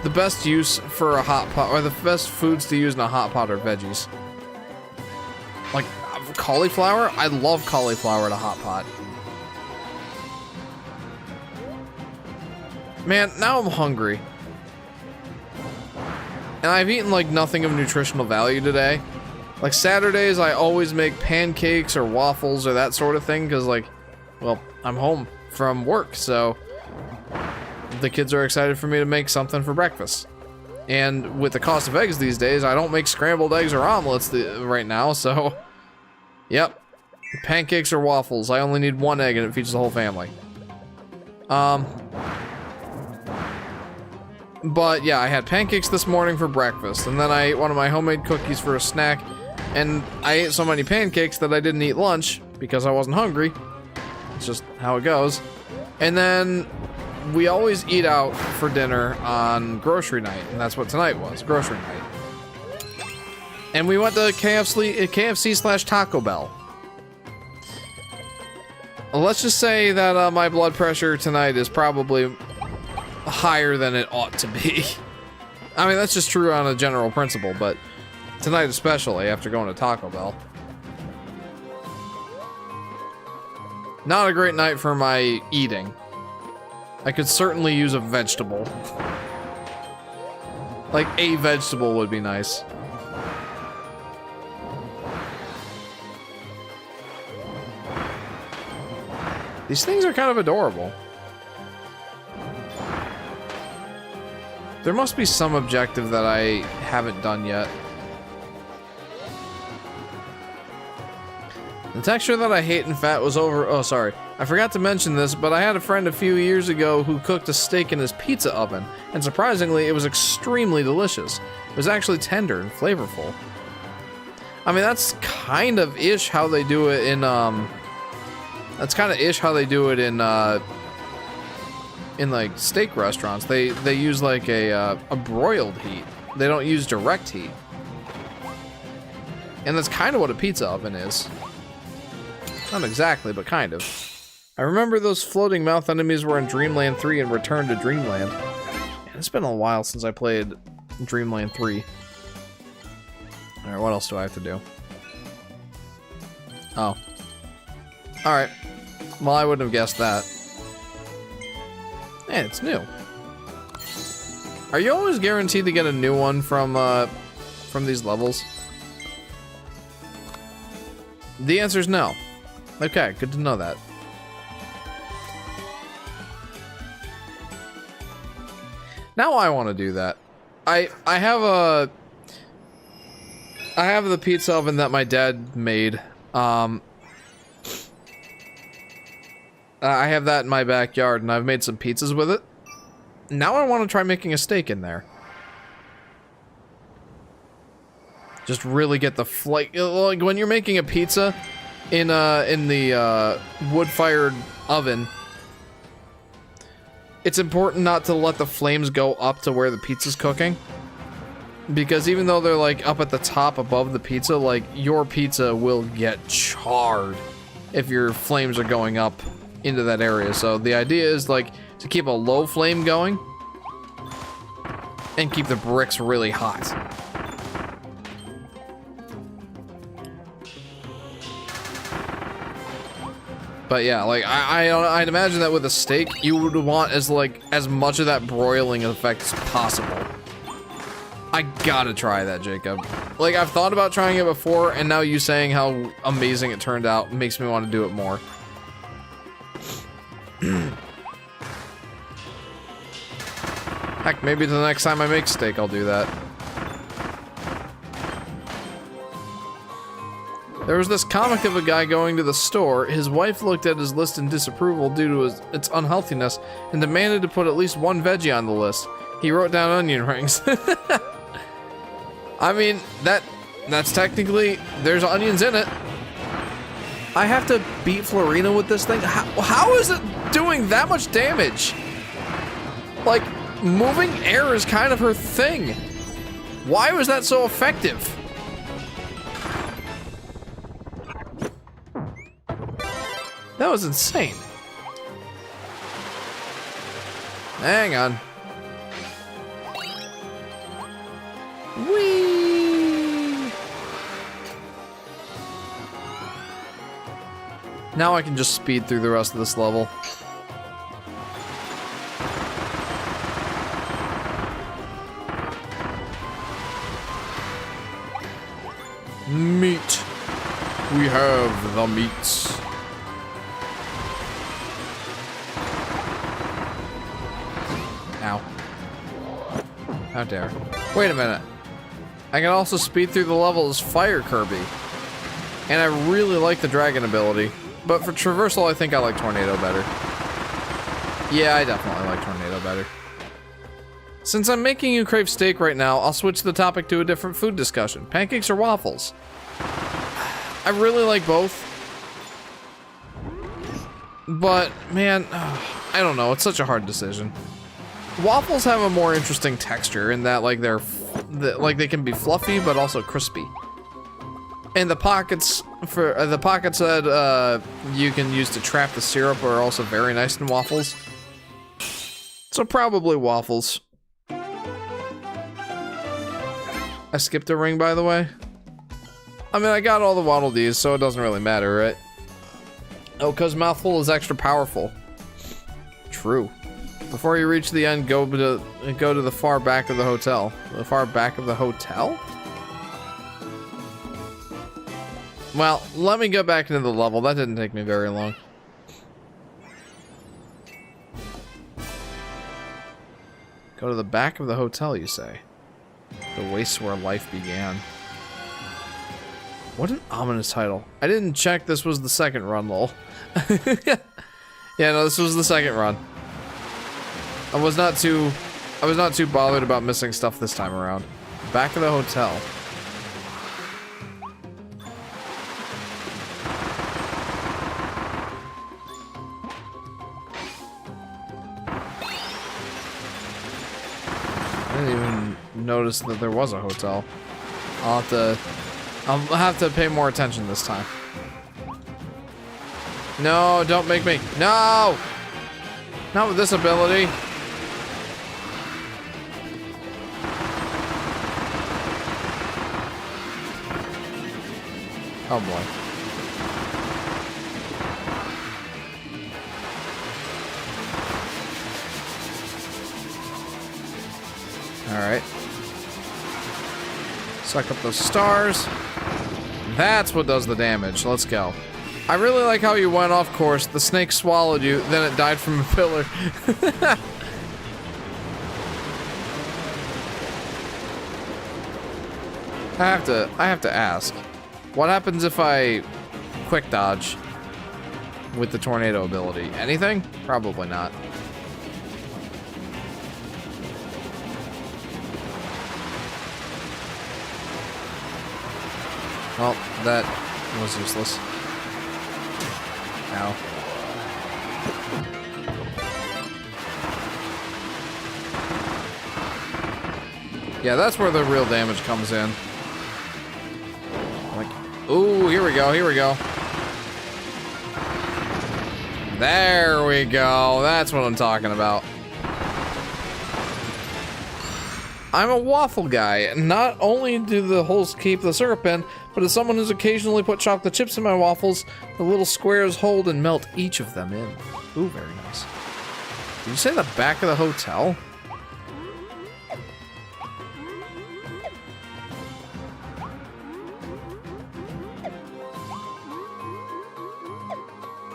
the best use for a hot pot, or the best foods to use in a hot pot, are veggies. Like cauliflower, I love cauliflower in a hot pot. Man, now I'm hungry. And I've eaten like nothing of nutritional value today. Like Saturdays, I always make pancakes or waffles or that sort of thing because like, well, I'm home from work, so the kids are excited for me to make something for breakfast. And with the cost of eggs these days, I don't make scrambled eggs or omelets right now, so yep. Pancakes or waffles. I only need one egg and it feeds the whole family. But yeah, I had pancakes this morning for breakfast, and then I ate one of my homemade cookies for a snack, and I ate so many pancakes that I didn't eat lunch because I wasn't hungry. It's just how it goes. And then we always eat out for dinner on grocery night, and that's what tonight was, grocery night. And we went to KFC / Taco Bell. Let's just say that my blood pressure tonight is probably higher than it ought to be. I mean, that's just true on a general principle, but tonight especially, after going to Taco Bell. Not a great night for my eating. I could certainly use a vegetable. Like, a vegetable would be nice. These things are kind of adorable. There must be some objective that I haven't done yet. The texture that I hate in fat was over... Oh, sorry. I forgot to mention this, but I had a friend a few years ago who cooked a steak in his pizza oven, and surprisingly, it was extremely delicious. It was actually tender and flavorful. I mean, that's kind of ish how they do it in, That's kind of ish how they do it in like steak restaurants. They use like a broiled heat. They don't use direct heat. And that's kind of what a pizza oven is. Not exactly, but kind of. I remember those floating mouth enemies were in Dreamland 3 and Return to Dreamland. Man, it's been a while since I played Dreamland 3. Alright, what else do I have to do? Oh. Alright. Well, I wouldn't have guessed that. Man, it's new. Are you always guaranteed to get a new one from these levels? The answer is no. Okay, good to know that. Now I want to do that. I have the pizza oven that my dad made. I have that in my backyard, and I've made some pizzas with it. Now I want to try making a steak in there. Just really get the like when you're making a pizza in the wood-fired oven. It's important not to let the flames go up to where the pizza's cooking, because even though they're like up at the top above the pizza, like your pizza will get charred if your flames are going up into that area. So the idea is like to keep a low flame going and keep the bricks really hot. But yeah, like I'd imagine that with a steak, you would want as much of that broiling effect as possible. I gotta try that, Jacob. Like, I've thought about trying it before, and now you saying how amazing it turned out makes me want to do it more. Heck, maybe the next time I make steak, I'll do that. There was this comic of a guy going to the store. His wife looked at his list in disapproval due to its unhealthiness and demanded to put at least one veggie on the list. He wrote down onion rings. I mean, that's technically, there's onions in it. I have to beat Florina with this thing? How is it doing that much damage? Like, moving air is kind of her thing. Why was that so effective? That was insane. Hang on. Whee! Now I can just speed through the rest of this level. Meat. We have the meats. Ow. How dare. Wait a minute. I can also speed through the level as Fire Kirby. And I really like the dragon ability. But for traversal, I think I like Tornado better. Yeah, I definitely like Tornado better. Since I'm making you crave steak right now, I'll switch the topic to a different food discussion. Pancakes or waffles? I really like both. But, man, I don't know. It's such a hard decision. Waffles have a more interesting texture in that, like, they can be fluffy but also crispy. And the pockets that you can use to trap the syrup are also very nice in waffles. So probably waffles. I skipped a ring, by the way. I mean, I got all the Waddle Dees, so it doesn't really matter, right? Oh, because Mouthful is extra powerful. True. Before you reach the end, go to the far back of the hotel. The far back of the hotel? Well, let me go back into the level. That didn't take me very long. Go to the back of the hotel, you say? The wastes where life began. What an ominous title. I didn't check this was the second run, lol. Yeah, no, this was the second run. I was not too bothered about missing stuff this time around. Back of the hotel. I didn't even notice that there was a hotel. I'll have to pay more attention this time. No, don't make me. No! Not with this ability. Oh boy. Alright. Suck up those stars. That's what does the damage. Let's go. I really like how you went off course. The snake swallowed you, then it died from a pillar. I have to ask. What happens if I quick dodge with the tornado ability? Anything? Probably not. Well, that was useless. Ow. Yeah, that's where the real damage comes in. Like, ooh, here we go, here we go. There we go. That's what I'm talking about. I'm a waffle guy. Not only do the holes keep the syrup in, but as someone who's occasionally put chocolate chips in my waffles, the little squares hold and melt each of them in. Ooh, very nice. Did you say the back of the hotel?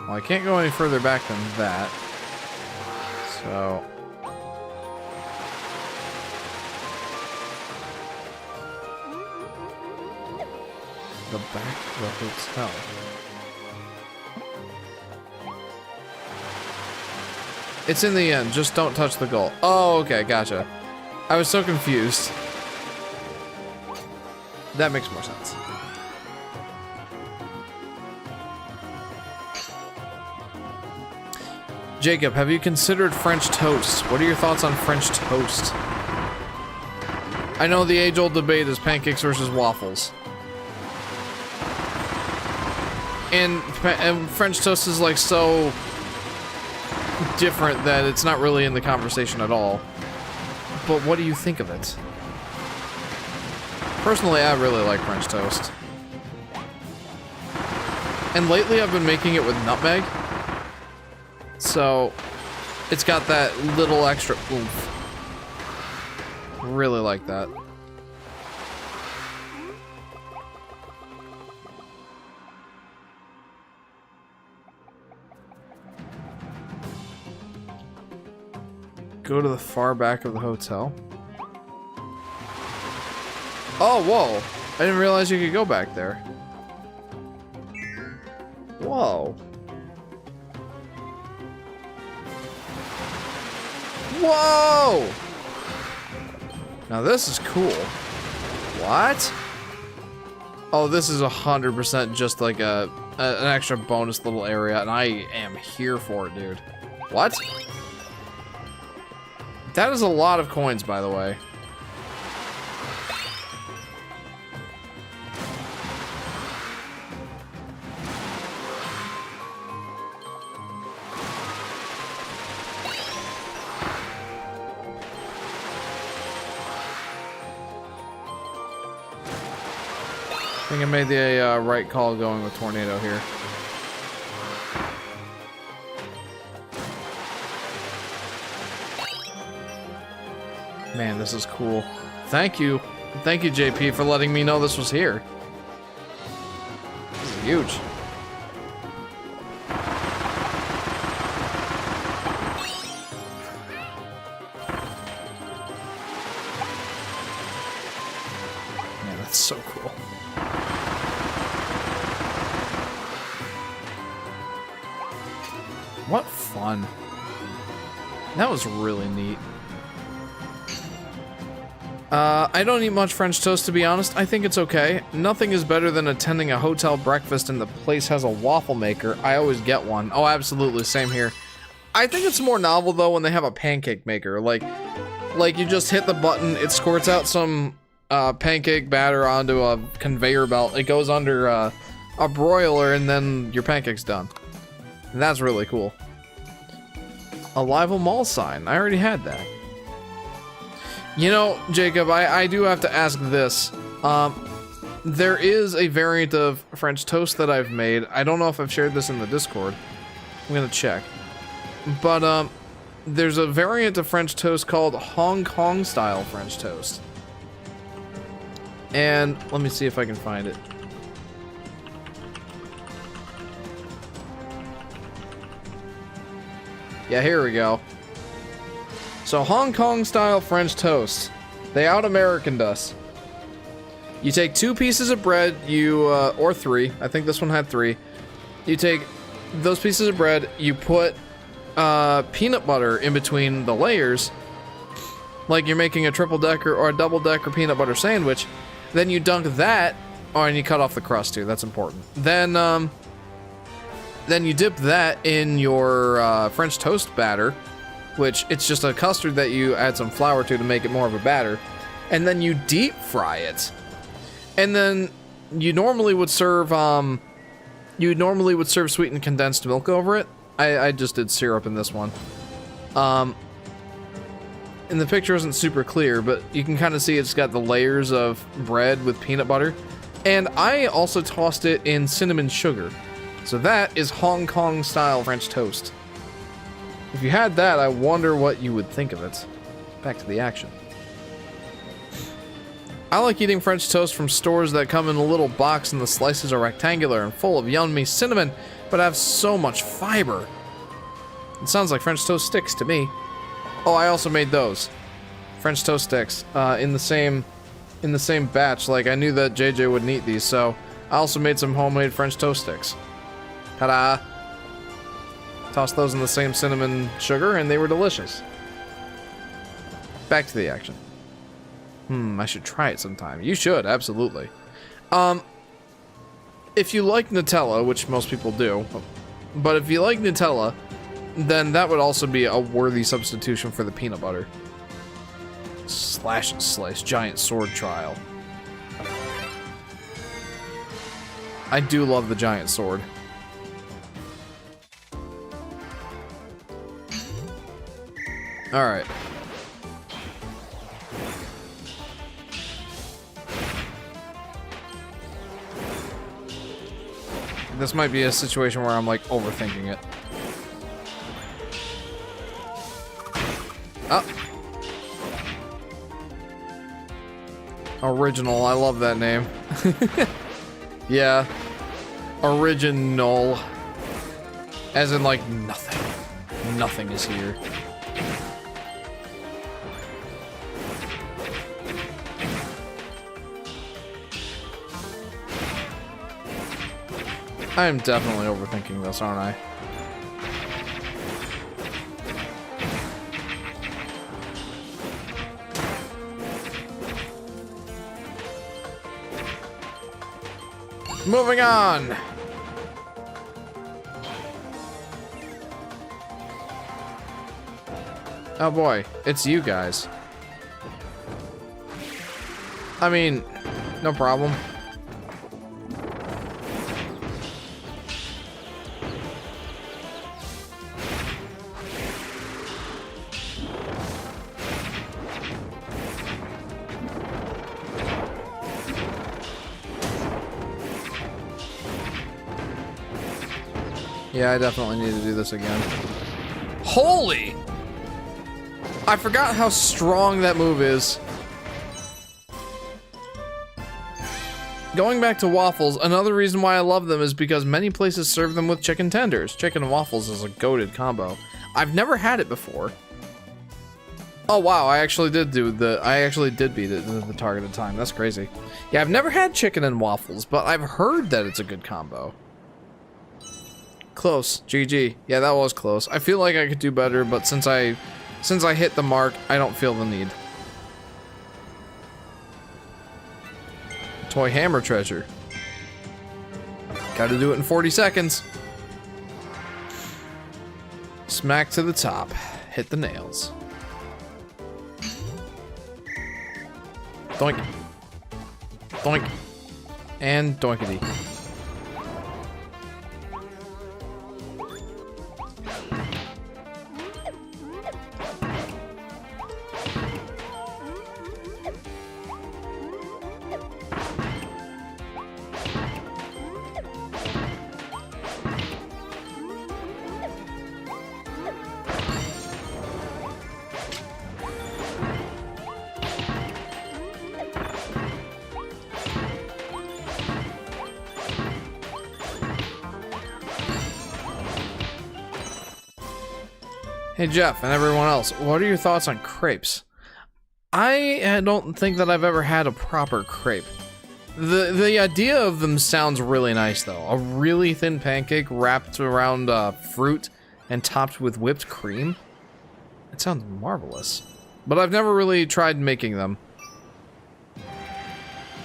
Well, I can't go any further back than that. So... the back of the hotel. It's in the end, just don't touch the goal. Oh, okay, gotcha. I was so confused. That makes more sense. Jacob, have you considered French toast? What are your thoughts on French toast? I know the age-old debate is pancakes versus waffles. And French toast is like so different that it's not really in the conversation at all. But what do you think of it? Personally, I really like French toast. And lately I've been making it with nutmeg. So, it's got that little extra oomph. Really like that. Go to the far back of the hotel. Oh, whoa. I didn't realize you could go back there. Whoa. Whoa! Now this is cool. What? Oh, this is 100% just like an extra bonus little area, and I am here for it, dude. What? That is a lot of coins, by the way. I think I made the right call going with Tornado here. Man, this is cool. Thank you. Thank you, JP, for letting me know this was here. This is huge. Man, that's so cool. What fun. That was really neat. I don't eat much French toast, to be honest. I think it's okay. Nothing is better than attending a hotel breakfast and the place has a waffle maker. I always get one. Oh, absolutely. Same here. I think it's more novel, though, when they have a pancake maker. Like you just hit the button, it squirts out some pancake batter onto a conveyor belt. It goes under a broiler, and then your pancake's done. And that's really cool. A Lival Mall sign. I already had that. You know, Jacob, I do have to ask this. There is a variant of French toast that I've made. I don't know if I've shared this in the Discord. I'm gonna check. But, there's a variant of French toast called Hong Kong style French toast. And let me see if I can find it. Yeah, here we go. So, Hong Kong style French toast. They out-Americaned us. You take 2 pieces of bread, or 3. I think this one had 3. You take those pieces of bread, you put peanut butter in between the layers, like you're making a triple-decker or a double-decker peanut butter sandwich. Then you dunk that, and you cut off the crust too. That's important. Then you dip that in your French toast batter, which it's just a custard that you add some flour to make it more of a batter, and then you deep fry it. And then you normally would serve sweetened condensed milk over it. I just did syrup in this one. And the picture isn't super clear, but you can kind of see it's got the layers of bread with peanut butter. And I also tossed it in cinnamon sugar. So that is Hong Kong style French toast. If you had that, I wonder what you would think of it. Back to the action. I like eating French toast from stores that come in a little box and the slices are rectangular and full of yummy cinnamon, but have so much fiber. It sounds like French toast sticks to me. Oh, I also made those. French toast sticks, in the same batch. Like, I knew that JJ wouldn't eat these, so I also made some homemade French toast sticks. Ta-da! Tossed those in the same cinnamon sugar, and they were delicious. Back to the action. I should try it sometime. You should, absolutely. If you like Nutella, which most people do, but if you like Nutella, then that would also be a worthy substitution for the peanut butter. Slash and slice, giant sword trial. I do love the giant sword. Alright. This might be a situation where I'm like overthinking it. Oh. Original, I love that name. Yeah. Original. As in like nothing. Nothing is here. I am definitely overthinking this, aren't I? Moving on. Oh boy, it's you guys. I mean, no problem. Yeah, I definitely need to do this again. Holy! I forgot how strong that move is. Going back to waffles, another reason why I love them is because many places serve them with chicken tenders. Chicken and waffles is a goated combo. I've never had it before. Oh wow, I actually did beat it the targeted time. That's crazy. Yeah, I've never had chicken and waffles, but I've heard that it's a good combo. Close. GG. Yeah, that was close. I feel like I could do better, but since I hit the mark, I don't feel the need. Toy hammer treasure. Gotta do it in 40 seconds. Smack to the top. Hit the nails. Doink. Doink. And doinkity. Hey Jeff and everyone else, what are your thoughts on crepes? I don't think that I've ever had a proper crepe. The idea of them sounds really nice though. A really thin pancake wrapped around fruit and topped with whipped cream. It sounds marvelous. But I've never really tried making them.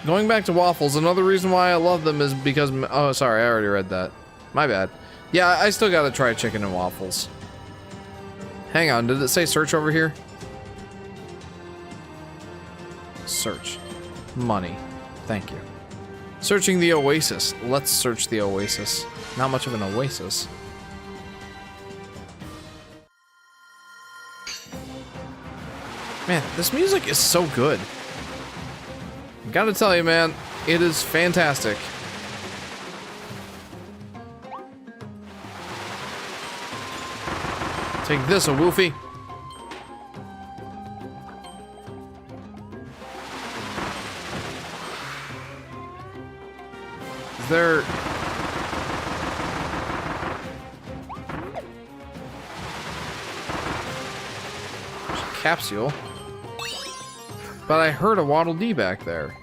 Going back to waffles, another reason why I love them is because... Oh, sorry, I already read that. My bad. Yeah, I still gotta try chicken and waffles. Hang on, did it say search over here? Search. Money. Thank you. Searching the oasis. Let's search the oasis. Not much of an oasis. Man, this music is so good. Gotta tell you, man, it is fantastic. Take this, a woofy. Is there... There's a capsule. But I heard a Waddle Dee back there.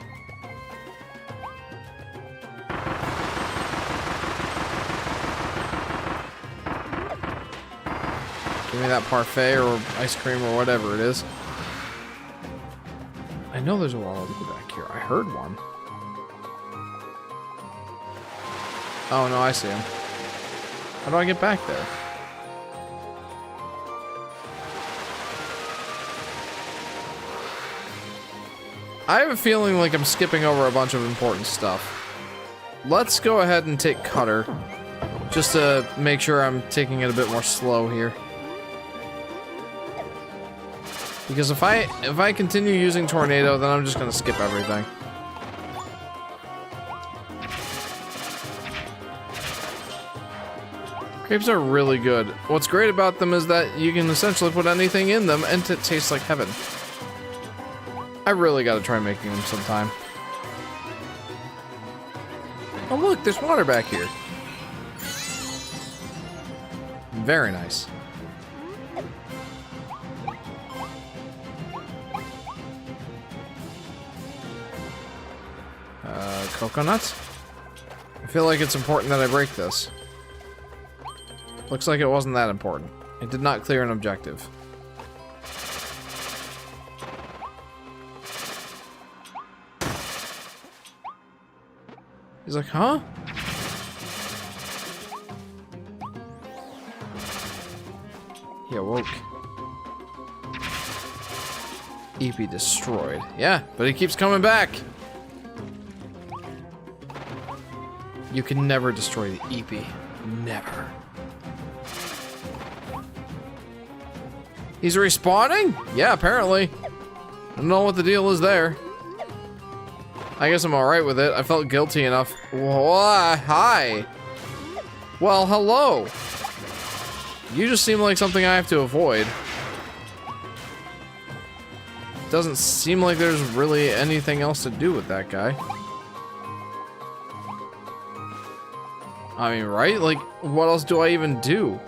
Give me that parfait or ice cream or whatever it is. I know there's a Waddle Dee back here. I heard one. Oh, no, I see him. How do I get back there? I have a feeling like I'm skipping over a bunch of important stuff. Let's go ahead and take Cutter. Just to make sure I'm taking it a bit more slow here. Because if I continue using Tornado, then I'm just gonna skip everything. Crepes are really good. What's great about them is that you can essentially put anything in them and it tastes like heaven. I really gotta try making them sometime. Oh look, there's water back here. Very nice. Coconut? I feel like it's important that I break this. Looks like it wasn't that important. It did not clear an objective. He's like, huh? He awoke. EP destroyed. Yeah, but he keeps coming back. You can never destroy the EP. Never. He's respawning? Yeah, apparently. I don't know what the deal is there. I guess I'm alright with it. I felt guilty enough. Whoa, hi. Well, hello. You just seem like something I have to avoid. Doesn't seem like there's really anything else to do with that guy. I mean, right? Like, what else do I even do?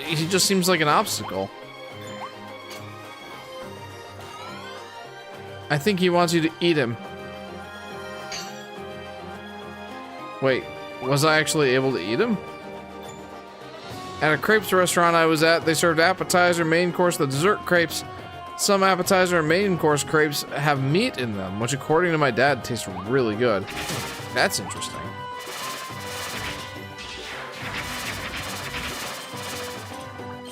He just seems like an obstacle. I think he wants you to eat him. Wait, was I actually able to eat him? At a crepes restaurant I was at, they served appetizer, main course, the dessert crepes. Some appetizer and main course crepes have meat in them, which according to my dad tastes really good. That's interesting.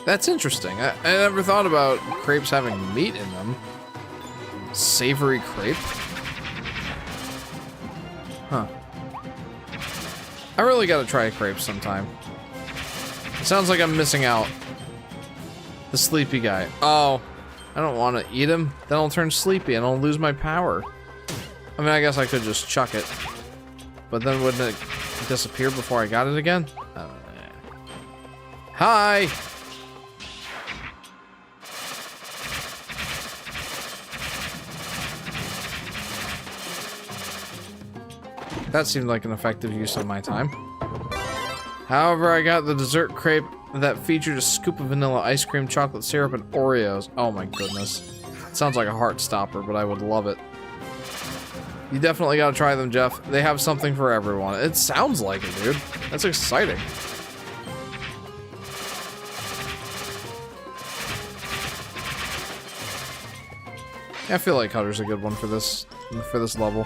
That's interesting. I never thought about crepes having meat in them. Savory crepe? Huh. I really gotta try a crepe sometime. It sounds like I'm missing out. The sleepy guy. Oh, I don't want to eat him. Then I'll turn sleepy and I'll lose my power. I mean, I guess I could just chuck it. But then wouldn't it disappear before I got it again? Hi! That seemed like an effective use of my time. However, I got the dessert crepe that featured a scoop of vanilla ice cream, chocolate syrup, and Oreos. Oh my goodness. It sounds like a heart stopper, but I would love it. You definitely gotta try them, Jeff. They have something for everyone. It sounds like it, dude. That's exciting. Yeah, I feel like Cutter's a good one for this level.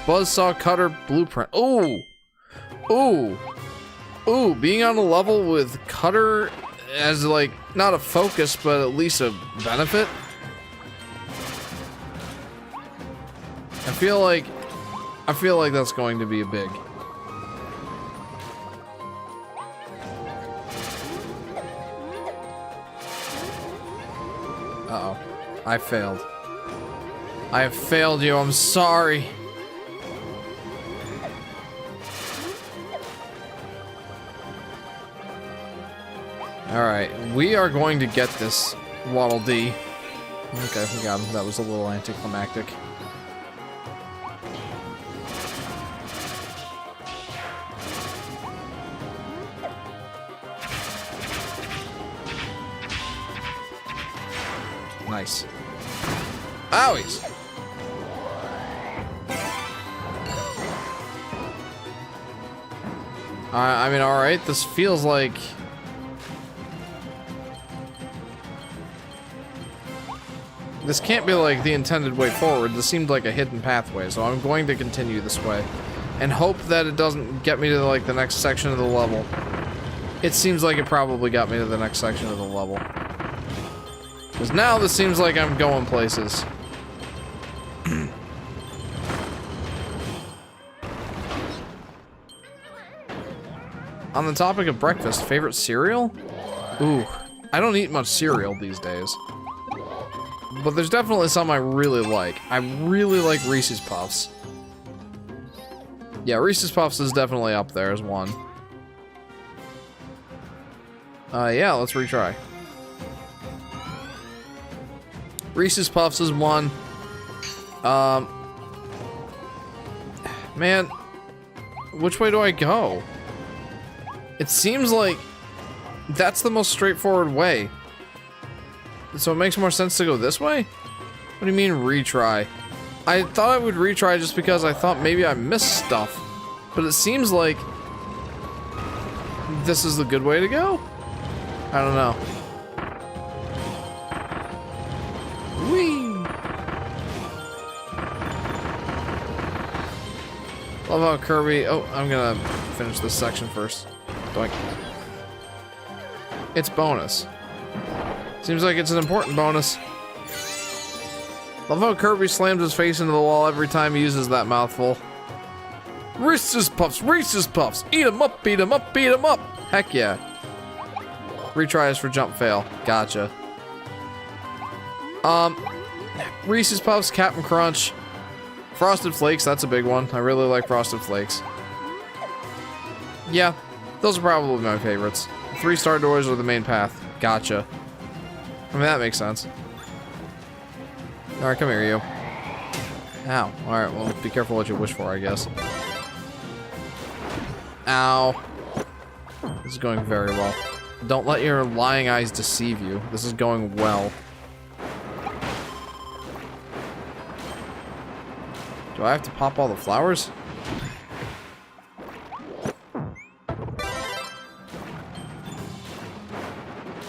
Buzzsaw Cutter Blueprint. Ooh! Ooh! Ooh, being on a level with Cutter as, like, not a focus, but at least a benefit. I feel like that's going to be a big. Uh-oh. I failed. I have failed you, I'm sorry. Alright, we are going to get this Waddle Dee. Okay, we got him. That was a little anticlimactic. Nice. Owies! I mean, alright, this feels like... This can't be like the intended way forward. This seemed like a hidden pathway, so I'm going to continue this way. And hope that it doesn't get me to like the next section of the level. It seems like it probably got me to the next section of the level. Because now this seems like I'm going places. On the topic of breakfast, favorite cereal? Ooh, I don't eat much cereal these days. But there's definitely some I really like. I really like Reese's Puffs. Yeah, Reese's Puffs is definitely up there as one. Yeah, let's retry. Reese's Puffs is one. Man, which way do I go? It seems like that's the most straightforward way. So it makes more sense to go this way? What do you mean retry? I thought I would retry just because I thought maybe I missed stuff. But it seems like this is the good way to go? I don't know. Whee! Love how Kirby... Oh, I'm gonna finish this section first. Doink. It's bonus. Seems like it's an important bonus. Love how Kirby slams his face into the wall every time he uses that mouthful. Reese's Puffs, Reese's Puffs! Eat 'em up, beat 'em up, beat 'em up! Heck yeah. Retries for jump fail. Gotcha. Reese's Puffs, Captain Crunch. Frosted Flakes, that's a big one. I really like Frosted Flakes. Yeah, those are probably my favorites. 3-star doors are the main path. Gotcha. I mean, that makes sense. Alright, come here, you. Ow. Alright, well, be careful what you wish for, I guess. Ow. This is going very well. Don't let your lying eyes deceive you. This is going well. Do I have to pop all the flowers?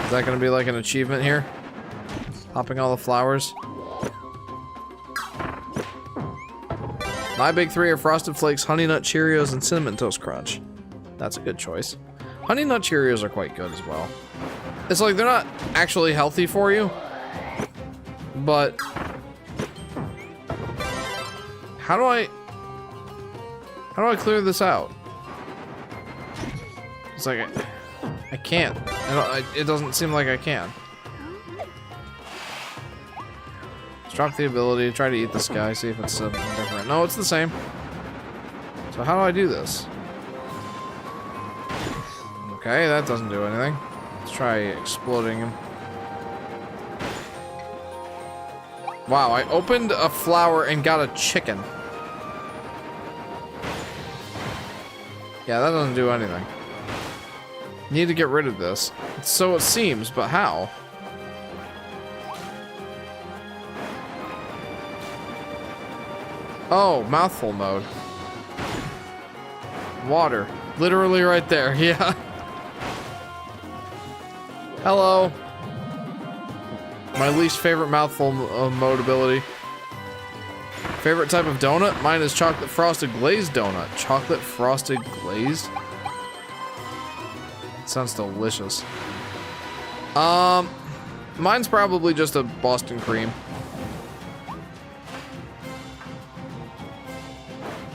Is that gonna be like an achievement here? Popping all the flowers? My big three are Frosted Flakes, Honey Nut Cheerios, and Cinnamon Toast Crunch. That's a good choice. Honey Nut Cheerios are quite good as well. It's like they're not actually healthy for you, but how do I clear this out? It's like I can't. It doesn't seem like I can. Let's drop the ability, try to eat this guy, see if it's different. No, it's the same. So how do I do this? Okay, that doesn't do anything. Let's try exploding him. Wow, I opened a flower and got a chicken. Yeah, that doesn't do anything. Need to get rid of this. So it seems, but how? Oh, mouthful mode. Water. Literally right there, yeah. Hello. My least favorite mouthful mode ability. Favorite type of donut? Mine is chocolate frosted glazed donut. Chocolate frosted glazed? Sounds delicious. Mine's probably just a Boston cream.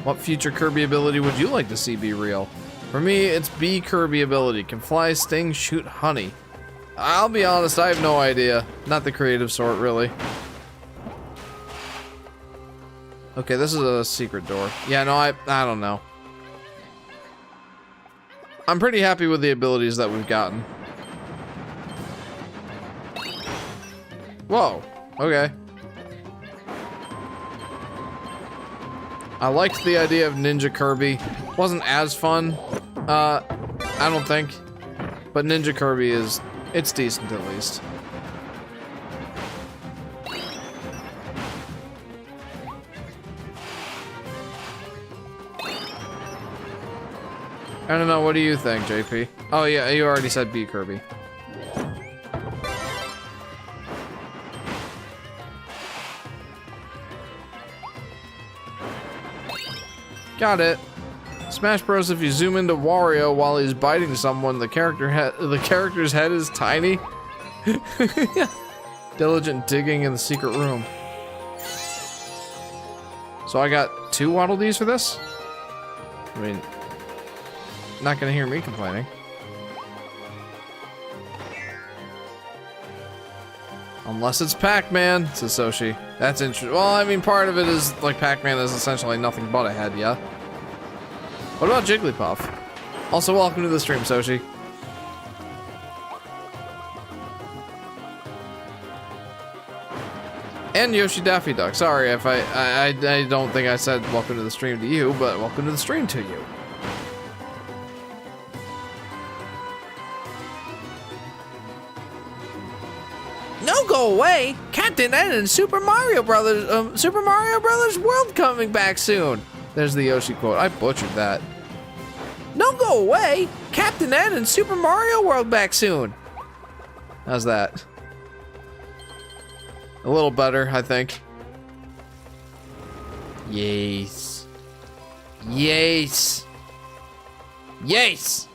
What future Kirby ability would you like to see be real? For me, it's Bee Kirby ability. Can fly, sting, shoot honey. I'll be honest, I have no idea. Not the creative sort, really. Okay, this is a secret door. Yeah, no, I don't know. I'm pretty happy with the abilities that we've gotten. Whoa, okay. I liked the idea of Ninja Kirby. Wasn't as fun, I don't think. But Ninja Kirby is, it's decent at least. I don't know, what do you think, JP? Oh yeah, you already said B Kirby. Got it. Smash Bros. If you zoom into Wario while he's biting someone, the character's head is tiny. Diligent digging in the secret room. So I got 2 Waddle Dees for this? I mean, not gonna hear me complaining. Unless it's Pac-Man, says Soshi. That's interesting. Well, I mean, part of it is, like, Pac-Man is essentially nothing but a head, yeah? What about Jigglypuff? Also, welcome to the stream, Soshi. And Yoshi Daffy Duck. Sorry if I don't think I said welcome to the stream to you, but welcome to the stream to you. No, go away! Captain Ed and Super Mario Brothers World coming back soon. There's the Yoshi quote. I butchered that. No, go away! Captain Ed and Super Mario World back soon. How's that? A little better, I think. Yes. Yes. Yes.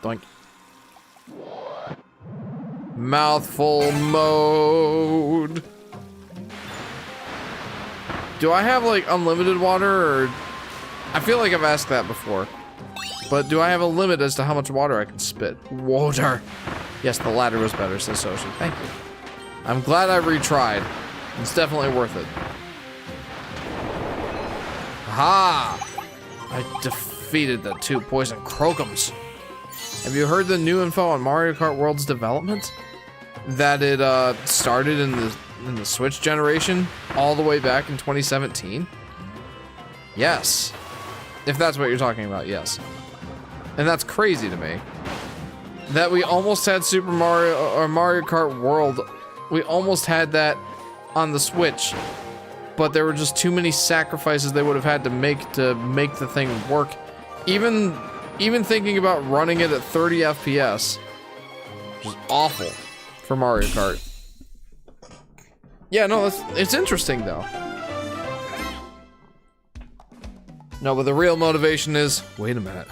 Doink. Mouthful mode. Do I have like unlimited water, or I feel like I've asked that before. But do I have a limit as to how much water I can spit? Water. Yes, the latter was better, says Soshi. Thank you. I'm glad I retried. It's definitely worth it. Aha! I defeated the 2 poison Crocums. Have you heard the new info on Mario Kart World's development? That it started in the Switch generation all the way back in 2017? Yes. If that's what you're talking about, yes. And that's crazy to me. That we almost had Super Mario or Mario Kart World. We almost had that on the Switch, but there were just too many sacrifices they would have had to make the thing work. Even thinking about running it at 30 FPS, which is awful for Mario Kart. Yeah, no, it's interesting though. No, but the real motivation is, wait a minute,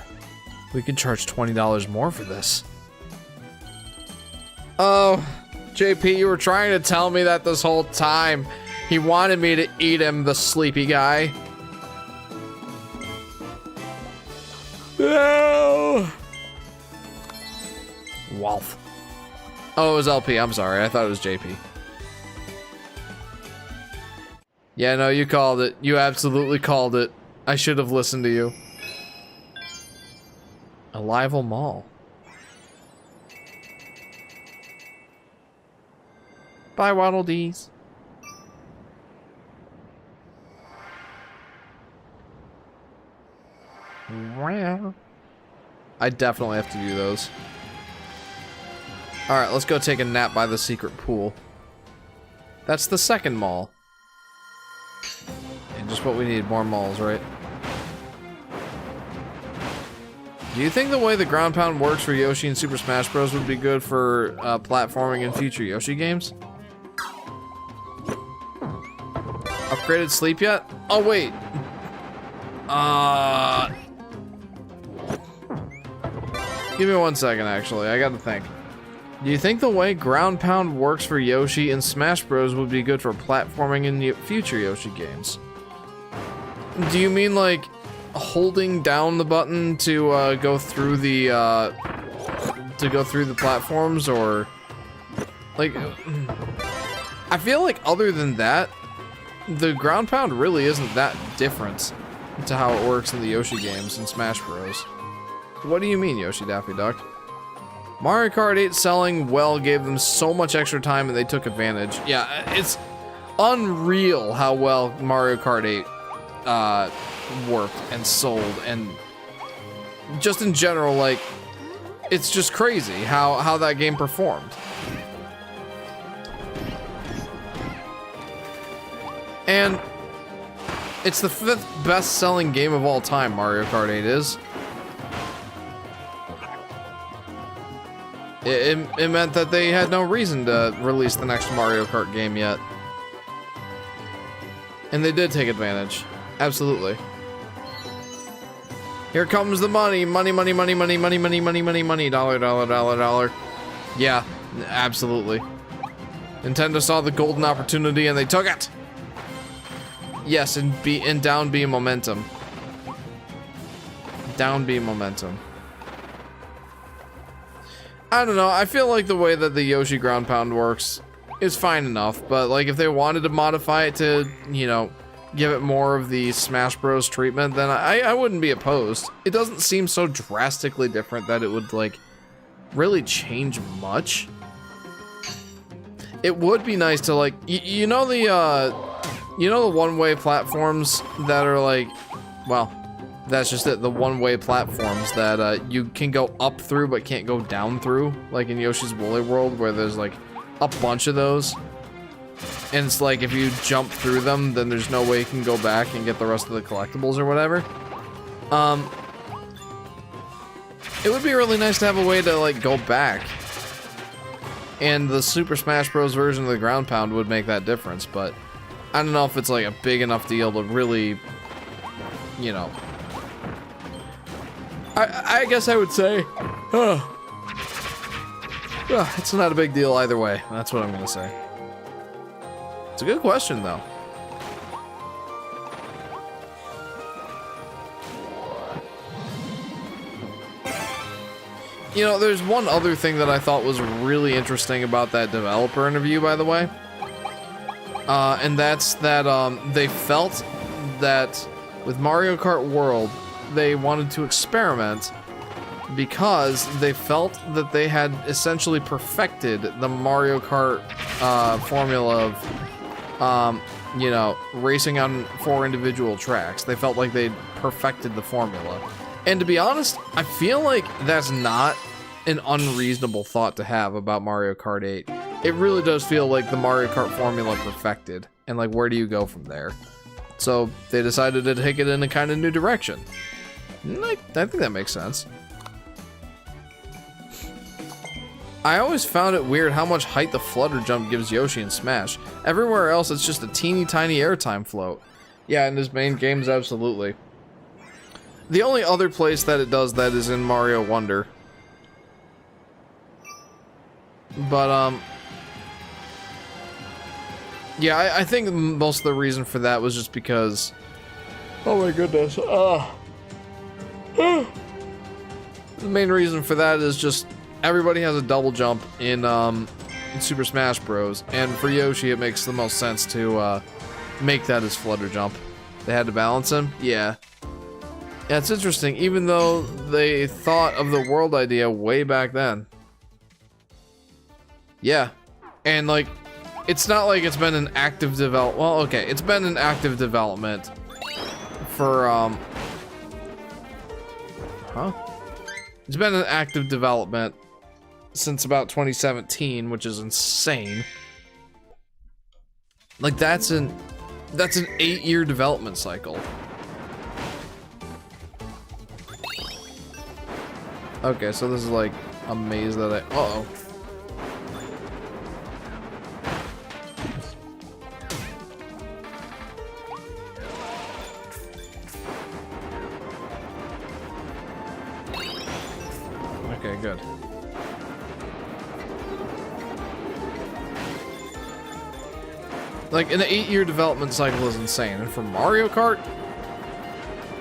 we can charge $20 more for this. Oh, JP, you were trying to tell me that this whole time. He wanted me to eat him, the sleepy guy. No. Wolf. Oh, it was LP. I'm sorry. I thought it was JP. Yeah, no, you called it. You absolutely called it. I should have listened to you. Alival Mall. Bye, Waddle Dees. I definitely have to do those. Alright, let's go take a nap by the secret pool. That's the second mall. And just what we need, more malls, right? Do you think the way the ground pound works for Yoshi in Super Smash Bros. Would be good for platforming in future Yoshi games? Upgraded sleep yet? Oh, wait. Give me 1 second, actually. I gotta think. Do you think the way ground pound works for Yoshi in Smash Bros. Would be good for platforming in future Yoshi games? Do you mean, like, holding down the button to go through the platforms, or like, I feel like other than that, the ground pound really isn't that different to how it works in the Yoshi games in Smash Bros. What do you mean, Yoshi Daffy Duck? Mario Kart 8 selling well gave them so much extra time and they took advantage. Yeah, it's unreal how well Mario Kart 8 worked and sold, and just in general, like, it's just crazy how that game performed. And it's the 5th best-selling game of all time, Mario Kart 8 is. It meant that they had no reason to release the next Mario Kart game yet. And they did take advantage. Absolutely. Here comes the money. Money, money, money, money, money, money, money, money, money. Dollar, dollar, dollar, dollar. Yeah, absolutely. Nintendo saw the golden opportunity and they took it. Yes, and down B momentum. Down B momentum. I don't know. I feel like the way that the Yoshi ground pound works is fine enough, but like if they wanted to modify it to, you know, give it more of the Smash Bros treatment, then I wouldn't be opposed. It doesn't seem so drastically different that it would like really change much. It would be nice to like, you know the one-way platforms that are like, well, that's just it, the one-way platforms that you can go up through but can't go down through, like in Yoshi's Woolly World where there's like a bunch of those. And it's like if you jump through them, then there's no way you can go back and get the rest of the collectibles or whatever. It would be really nice to have a way to like go back. And the Super Smash Bros. Version of the ground pound would make that difference, but I don't know if it's like a big enough deal to really, you know. I guess I would say, it's not a big deal either way. That's what I'm gonna say. It's a good question, though. You know, there's one other thing that I thought was really interesting about that developer interview, by the way. And that's that they felt that with Mario Kart World, they wanted to experiment because they felt that they had essentially perfected the Mario Kart formula of you know, racing on 4 individual tracks. They felt like they'd perfected the formula. And to be honest, I feel like that's not an unreasonable thought to have about Mario Kart 8. It really does feel like the Mario Kart formula perfected. And like, where do you go from there? So they decided to take it in a kind of new direction. And I think that makes sense. I always found it weird how much height the flutter jump gives Yoshi in Smash. Everywhere else, it's just a teeny tiny airtime float. Yeah, in his main games, absolutely. The only other place that it does that is in Mario Wonder. But, yeah, I think most of the reason for that was just because... Oh my goodness. The main reason for that is just... Everybody has a double jump in Super Smash Bros. And for Yoshi, it makes the most sense to make that his flutter jump. They had to balance him? Yeah. Yeah, it's interesting, even though they thought of the world idea way back then. Yeah. And, like, it's not like it's been an active development. Well, okay, it's been an active development for, It's been an active development since about 2017, which is insane. Like, that's an 8-year development cycle. Okay, so this is like a maze that I... Uh-oh. Okay, good. Like, an 8-year development cycle is insane. And for Mario Kart,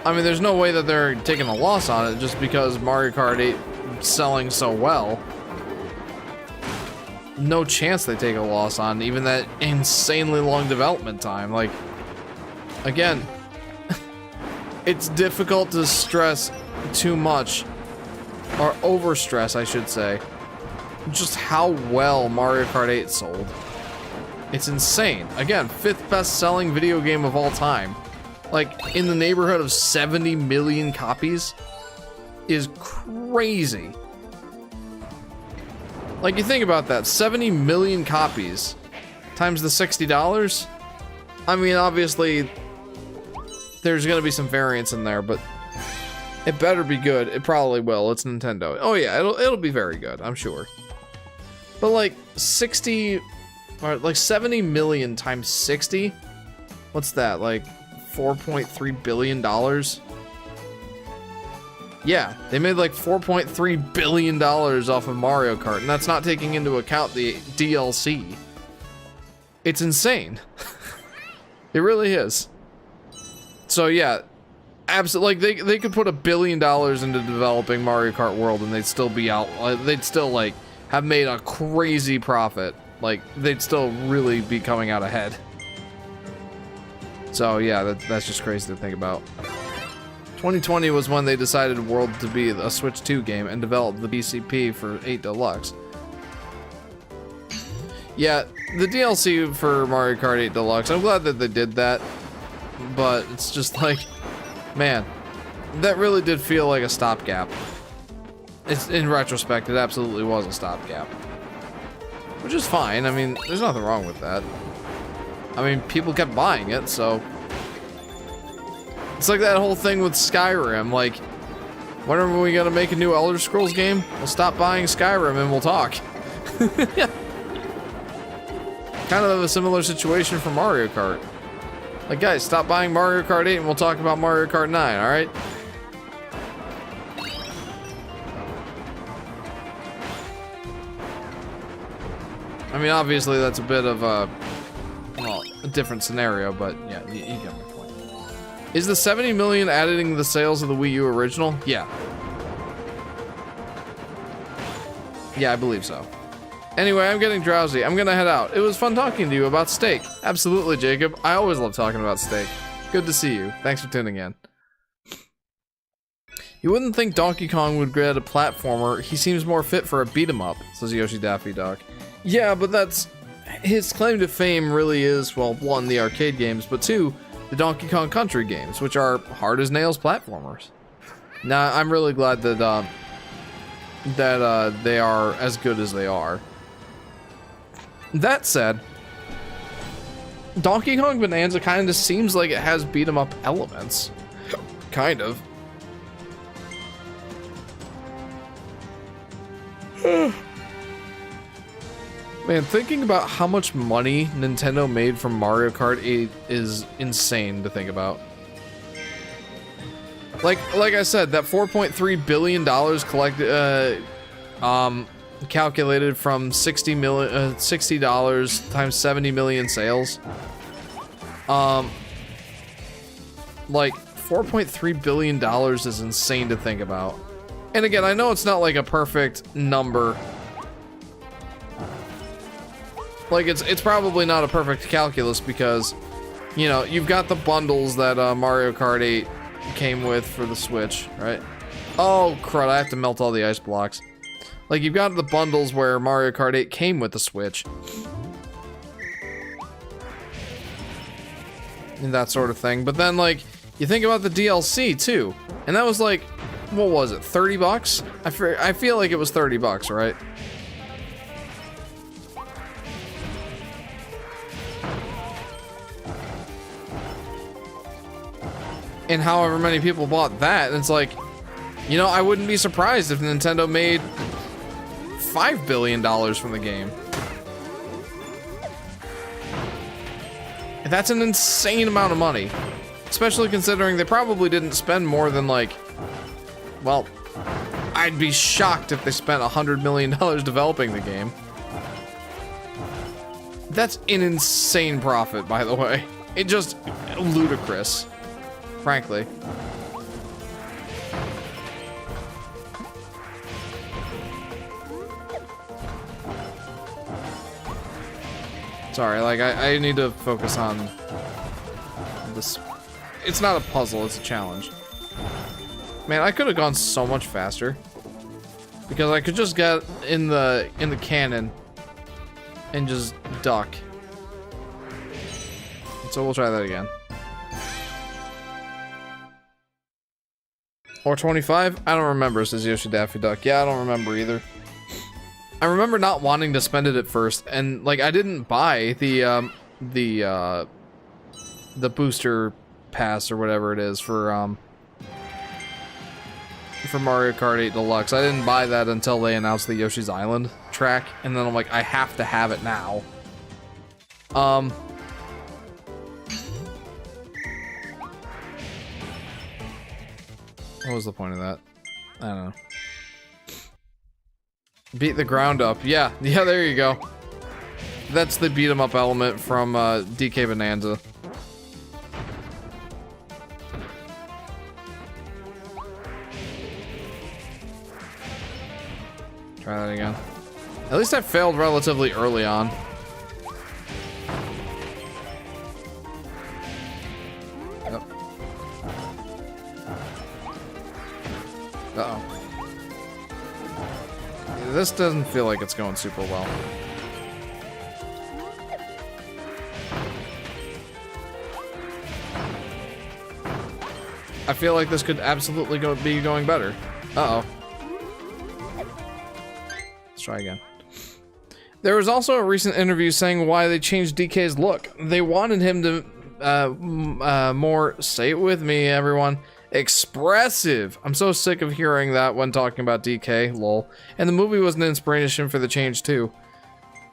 I mean, there's no way that they're taking a loss on it just because Mario Kart 8 is selling so well. No chance they take a loss on even that insanely long development time. Like, again, it's difficult to stress too much, or overstress, I should say, just how well Mario Kart 8 sold. It's insane. Again, 5th best-selling video game of all time. Like, in the neighborhood of 70 million copies is crazy. Like, you think about that, 70 million copies times the $60. I mean, obviously, there's gonna be some variance in there, but it better be good. It probably will. It's Nintendo. Oh yeah, it'll be very good, I'm sure. But like 60, or like 70 million times 60, what's that? Like $4.3 billion? Yeah, they made like $4.3 billion off of Mario Kart, and that's not taking into account the DLC. It's insane. It really is. So yeah, absolutely. Like they could put $1 billion into developing Mario Kart World, and they'd still be out. They'd still like have made a crazy profit. Like they'd still really be coming out ahead. So yeah, that's just crazy to think about. 2020 was when they decided World to be a Switch 2 game and developed the BCP for 8 Deluxe. Yeah, the DLC for Mario Kart 8 Deluxe, I'm glad that they did that, but it's just like, man, that really did feel like a stopgap. It's, in retrospect, it absolutely was a stopgap. Which is fine, I mean, there's nothing wrong with that. I mean, people kept buying it, so... It's like that whole thing with Skyrim, like, when are we gonna make a new Elder Scrolls game? We'll stop buying Skyrim and we'll talk. Kind of a similar situation for Mario Kart. Like, guys, stop buying Mario Kart 8 and we'll talk about Mario Kart 9, alright? I mean, obviously that's a bit of a, well, a different scenario, but yeah, you get my point. Is the 70 million adding the sales of the Wii U original? Yeah. Yeah, I believe so. Anyway, I'm getting drowsy. I'm gonna head out. It was fun talking to you about steak. Absolutely, Jacob. I always love talking about steak. Good to see you. Thanks for tuning in. You wouldn't think Donkey Kong would get a platformer. He seems more fit for a beat-em-up, says Yoshi Daffy Duck. Yeah, but that's... His claim to fame really is, well, one, the arcade games, but two, the Donkey Kong Country games, which are hard-as-nails platformers. Now, I'm really glad that, they are as good as they are. That said, Donkey Kong Bonanza kind of seems like it has beat-em-up elements. Kind of. Man, thinking about how much money Nintendo made from Mario Kart 8 is insane to think about. Like I said, that $4.3 billion collected, calculated from $60 times 70 million sales. Like $4.3 billion is insane to think about. And again, I know it's not like a perfect number. Like it's probably not a perfect calculus because, you know, you've got the bundles that Mario Kart 8 came with for the Switch, right? Oh crud, I have to melt all the ice blocks. Like you've got the bundles where Mario Kart 8 came with the Switch. And that sort of thing. But then like, you think about the DLC too. And that was like, what was it, 30 bucks? I feel like it was 30 bucks, right? And however many people bought that, and it's like, you know, I wouldn't be surprised if Nintendo made $5 billion from the game. That's an insane amount of money. Especially considering they probably didn't spend more than like, well, I'd be shocked if they spent $100 million developing the game. That's an insane profit, by the way. It just ludicrous. Frankly. Sorry, like, I need to focus on this. It's not a puzzle, it's a challenge. Man, I could have gone so much faster. Because I could just get in the cannon and just duck. So we'll try that again. Or 25? I don't remember, says Yoshi Daffy Duck. Yeah, I don't remember either. I remember not wanting to spend it at first, and like I didn't buy the booster pass or whatever it is for Mario Kart 8 Deluxe. I didn't buy that until they announced the Yoshi's Island track, and then I'm like, I have to have it now. What was the point of that? I don't know. Beat the ground up. Yeah, there you go. That's the beat 'em up element from DK Bonanza. Try that again. At least I failed relatively early on. Yep. Uh-oh. This doesn't feel like it's going super well. I feel like this could absolutely be going better. Uh-oh. Let's try again. There was also a recent interview saying why they changed DK's look. They wanted him to more, say it with me, everyone, expressive. I'm so sick of hearing that when talking about DK, lol. And the movie was an inspiration for the change too.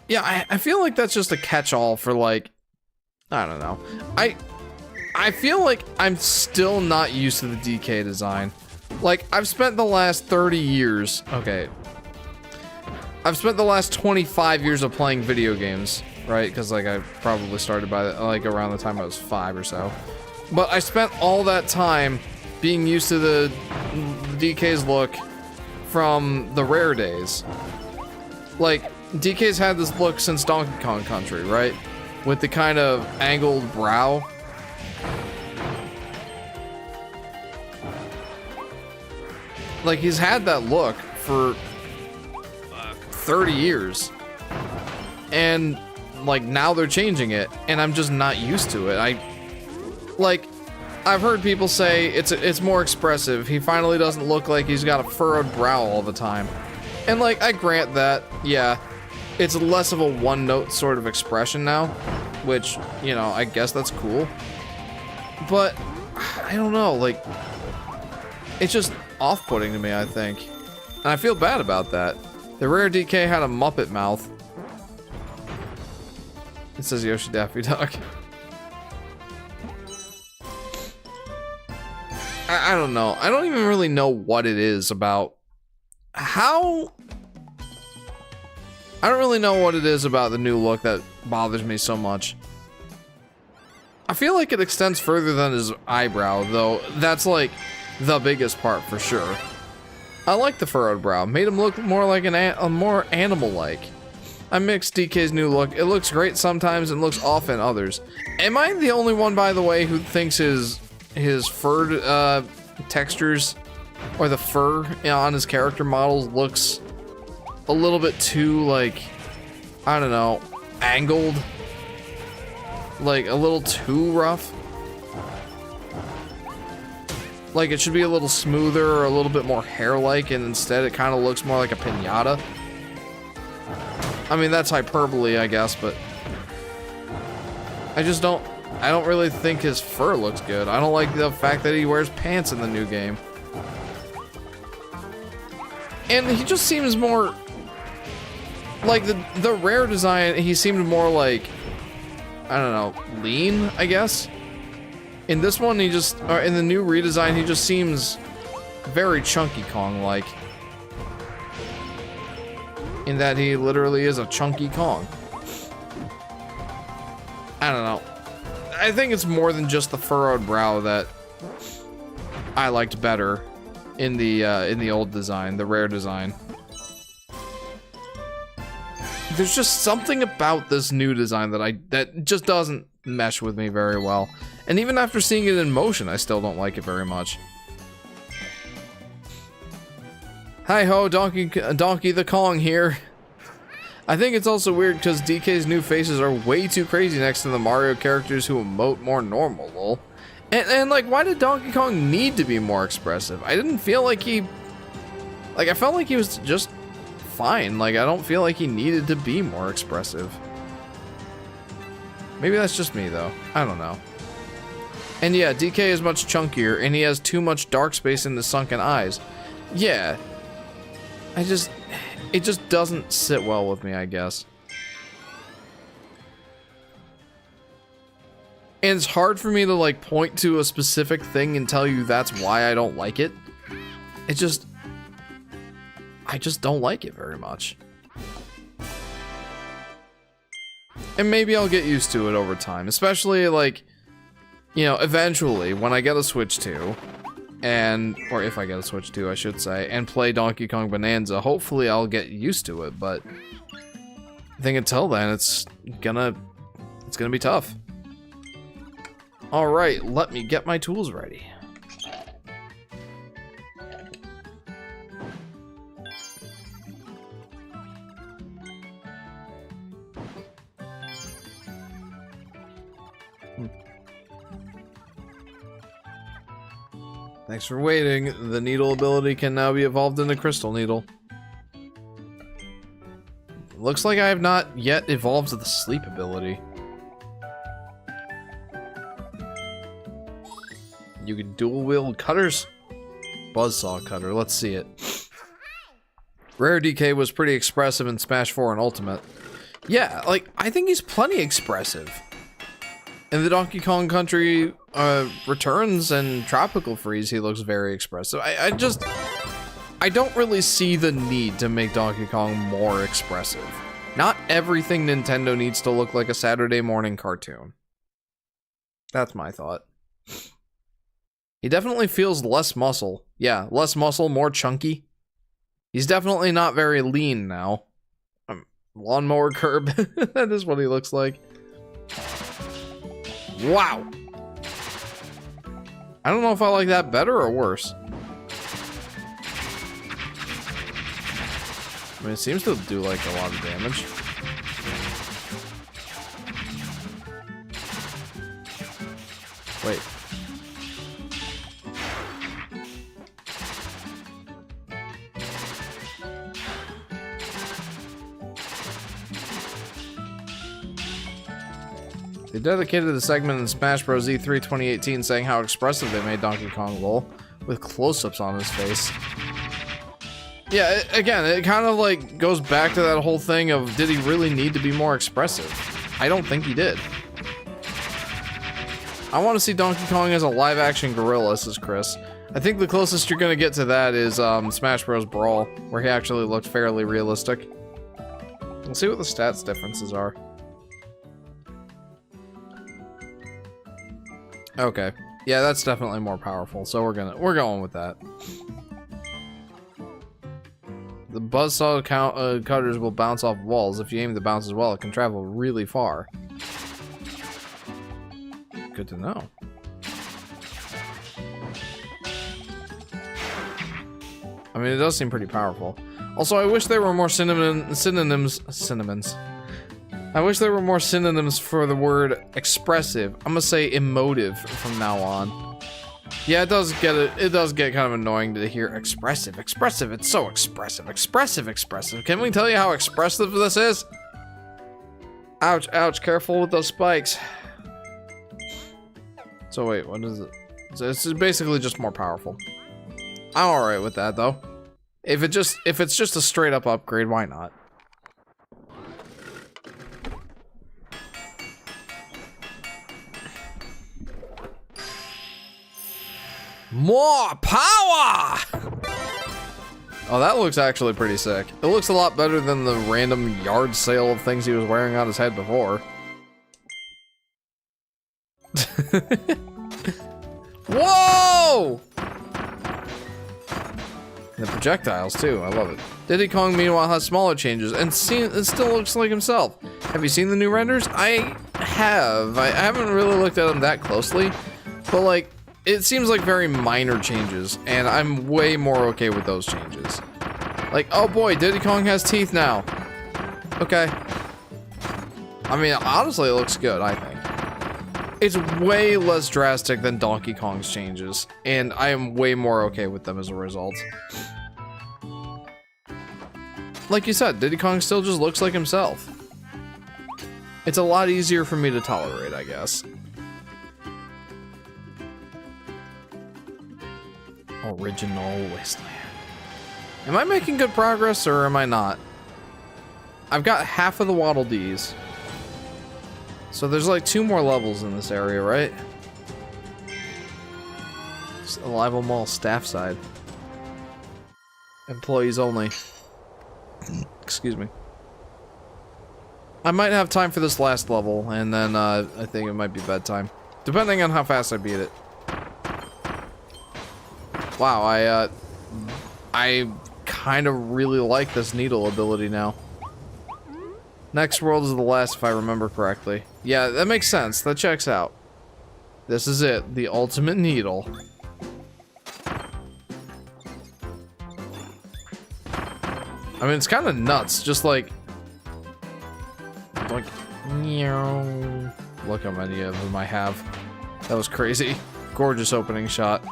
Yeah, I feel like that's just a catch-all for, like, I don't know. I feel like I'm still not used to the DK design. Like, I've spent the last 30 years, okay. I've spent the last 25 years of playing video games, right? Because, like, I probably started by, like, around the time I was 5 or so. But I spent all that time being used to the DK's look from the Rare days. Like, DK's had this look since Donkey Kong Country, right? With the kind of angled brow. Like, he's had that look for 30 years. And, like, now they're changing it, and I'm just not used to it. I've heard people say it's more expressive. He finally doesn't look like he's got a furrowed brow all the time. And, like, I grant that, yeah, it's less of a one-note sort of expression now, which, you know, I guess that's cool. But, I don't know, like, it's just off-putting to me, I think. And I feel bad about that. The Rare DK had a Muppet mouth. It says Yoshi Daffy Duck. I don't know. I don't even really know what it is about how... I don't really know what it is about the new look that bothers me so much. I feel like it extends further than his eyebrow, though. That's like the biggest part for sure. I like the furrowed brow. Made him look more like more animal-like. I mixed DK's new look. It looks great sometimes and looks off in others. Am I the only one, by the way, who thinks his fur textures or the fur on his character models looks a little bit too, like, I don't know, angled? Like, a little too rough? Like, it should be a little smoother or a little bit more hair-like, and instead it kind of looks more like a piñata. I mean, that's hyperbole, I guess, but I don't really think his fur looks good. I don't like the fact that he wears pants in the new game. And he just seems more like the Rare design, he seemed more like, I don't know, lean, I guess. In this one, in the new redesign, he just seems very Chunky Kong-like. In that he literally is a Chunky Kong. I don't know. I think it's more than just the furrowed brow that I liked better in the old design, the Rare design. There's just something about this new design that just doesn't mesh with me very well. And even after seeing it in motion, I still don't like it very much. Hi ho, Donkey the Kong here. I think it's also weird because DK's new faces are way too crazy next to the Mario characters who emote more normal, lol. And like, why did Donkey Kong need to be more expressive? I didn't feel like I felt like he was just fine. Like, I don't feel like he needed to be more expressive. Maybe that's just me, though. I don't know. And yeah, DK is much chunkier, and he has too much dark space in the sunken eyes. Yeah. It just doesn't sit well with me, I guess. And it's hard for me to, like, point to a specific thing and tell you that's why I don't like it. I just don't like it very much. And maybe I'll get used to it over time, especially like, you know, eventually when I get a Switch 2, or if I get a Switch 2, I should say, and play Donkey Kong Bonanza, hopefully I'll get used to it, but I think until then it's gonna be tough. All right, let me get my tools ready. Thanks for waiting. The needle ability can now be evolved into Crystal Needle. Looks like I have not yet evolved to the sleep ability. You can dual wield cutters? Buzzsaw cutter, let's see it. Rare DK was pretty expressive in Smash 4 and Ultimate. Yeah, like, I think he's plenty expressive. In the Donkey Kong Country Returns and Tropical Freeze, he looks very expressive. I don't really see the need to make Donkey Kong more expressive. Not everything Nintendo needs to look like a Saturday morning cartoon. That's my thought. He definitely feels less muscle. Yeah, less muscle, more chunky. He's definitely not very lean now. Lawnmower curb. That is what he looks like. Wow. I don't know if I like that better or worse. I mean, it seems to do like a lot of damage. Wait. They dedicated the segment in Smash Bros. E3 2018 saying how expressive they made Donkey Kong lol, with close-ups on his face. Yeah, again, it kind of like goes back to that whole thing of, did he really need to be more expressive? I don't think he did. I want to see Donkey Kong as a live-action gorilla, says Chris. I think the closest you're gonna get to that is Smash Bros. Brawl, where he actually looked fairly realistic. We'll see what the stats differences are. Okay. Yeah, that's definitely more powerful, so we're going with that. The buzzsaw cutters will bounce off walls. If you aim the bounce as well, it can travel really far. Good to know. I mean, it does seem pretty powerful. Also, I wish there were more synonyms. I wish there were more synonyms for the word expressive. I'm gonna say emotive from now on. Yeah, it does get kind of annoying to hear expressive. Expressive, it's so expressive. Expressive. Can we tell you how expressive this is? Ouch, ouch, careful with those spikes. So wait, what is it? So it's basically just more powerful. I'm alright with that though. If it's just a straight up upgrade, why not? More power! Oh, that looks actually pretty sick. It looks a lot better than the random yard sale of things he was wearing on his head before. Whoa! The projectiles too, I love it. Diddy Kong meanwhile has smaller changes and it still looks like himself. Have you seen the new renders? I have. I haven't really looked at them that closely, but like, it seems like very minor changes, and I'm way more okay with those changes. Like, oh boy, Diddy Kong has teeth now. Okay. I mean, honestly, it looks good, I think. It's way less drastic than Donkey Kong's changes, and I am way more okay with them as a result. Like you said, Diddy Kong still just looks like himself. It's a lot easier for me to tolerate, I guess. Original Wasteland. Am I making good progress or am I not? I've got half of the Waddle Dees. So there's like 2 more levels in this area, right? It's Alive Mall staff side. Employees only. Excuse me. I might have time for this last level, and then I think it might be bedtime. Depending on how fast I beat it. Wow, I kind of really like this needle ability now. Next world is the last, if I remember correctly. Yeah, that makes sense. That checks out. This is it. The ultimate needle. I mean, it's kind of nuts. Just like... Look how many of them I have. That was crazy. Gorgeous opening shot.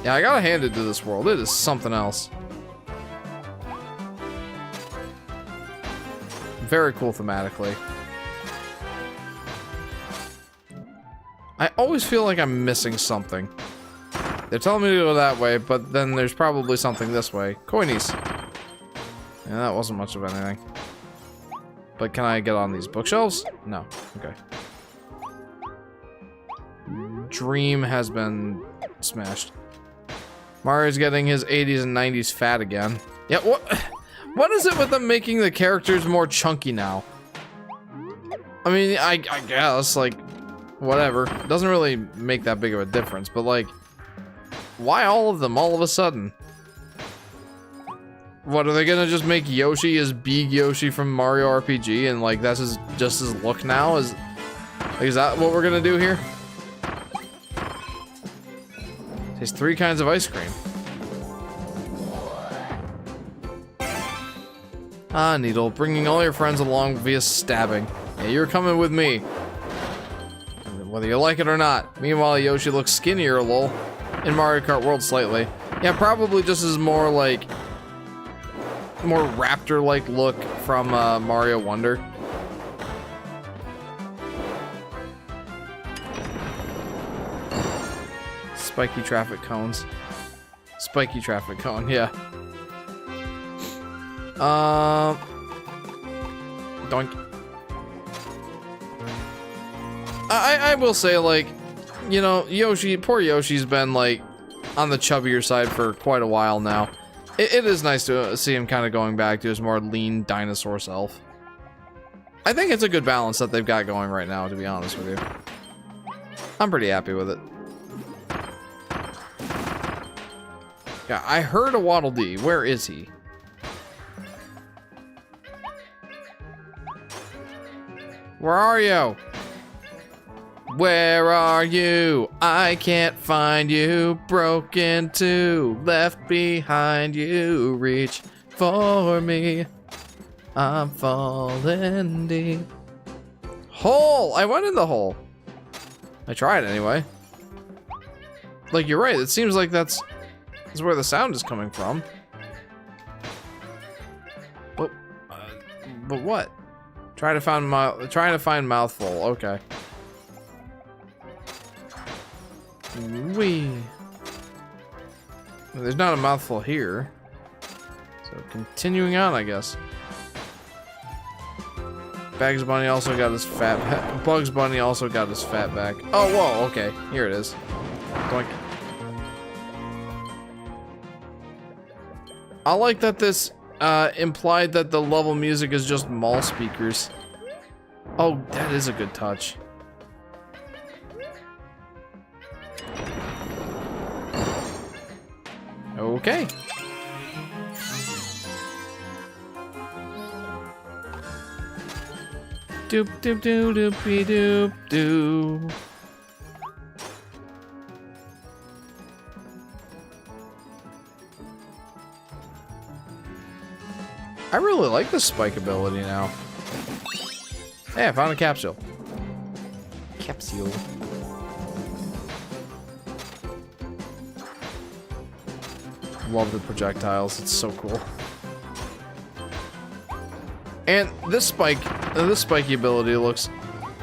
Yeah, I gotta hand it to this world. It is something else. Very cool thematically. I always feel like I'm missing something. They're telling me to go that way, but then there's probably something this way. Coinies. Yeah, that wasn't much of anything. But can I get on these bookshelves? No. Okay. Dream has been smashed. Mario's getting his 80s and 90s fat again. Yeah, what is it with them making the characters more chunky now? I mean, I guess, like, whatever. It doesn't really make that big of a difference, but, like, why all of them all of a sudden? What, are they gonna just make Yoshi as Big Yoshi from Mario RPG and, like, that's just his look now? Is that what we're gonna do here? Tastes 3 kinds of ice cream. Ah, Needle, bringing all your friends along via stabbing. Yeah, you're coming with me. Whether you like it or not. Meanwhile, Yoshi looks skinnier, lol. In Mario Kart World slightly. Yeah, probably just as more like... more raptor-like look from Mario Wonder. Spiky traffic cones. Spiky traffic cone, yeah. Doink. I will say, like, you know, Yoshi, poor Yoshi's been, like, on the chubbier side for quite a while now. It is nice to see him kind of going back to his more lean dinosaur self. I think it's a good balance that they've got going right now, to be honest with you. I'm pretty happy with it. Yeah, I heard a Waddle Dee. Where is he? Where are you? Where are you? I can't find you. Broken too. Left behind you. Reach for me. I'm falling deep. Hole! I went in the hole. I tried anyway. Like, you're right. It seems like that's where the sound is coming from. But what? Trying to find mouthful. Okay. Wee. There's not a mouthful here. So continuing on, I guess. Bugs Bunny also got his fat back. Bugs Bunny also got his fat back. Oh, whoa, okay. Here it is. Doink. I like that this implied that the level music is just mall speakers. Oh, that is a good touch. Okay. Doop doop doop doopy doop doo. I really like this spike ability now. Hey, I found a capsule. Capsule. Love the projectiles, it's so cool. And this spiky ability looks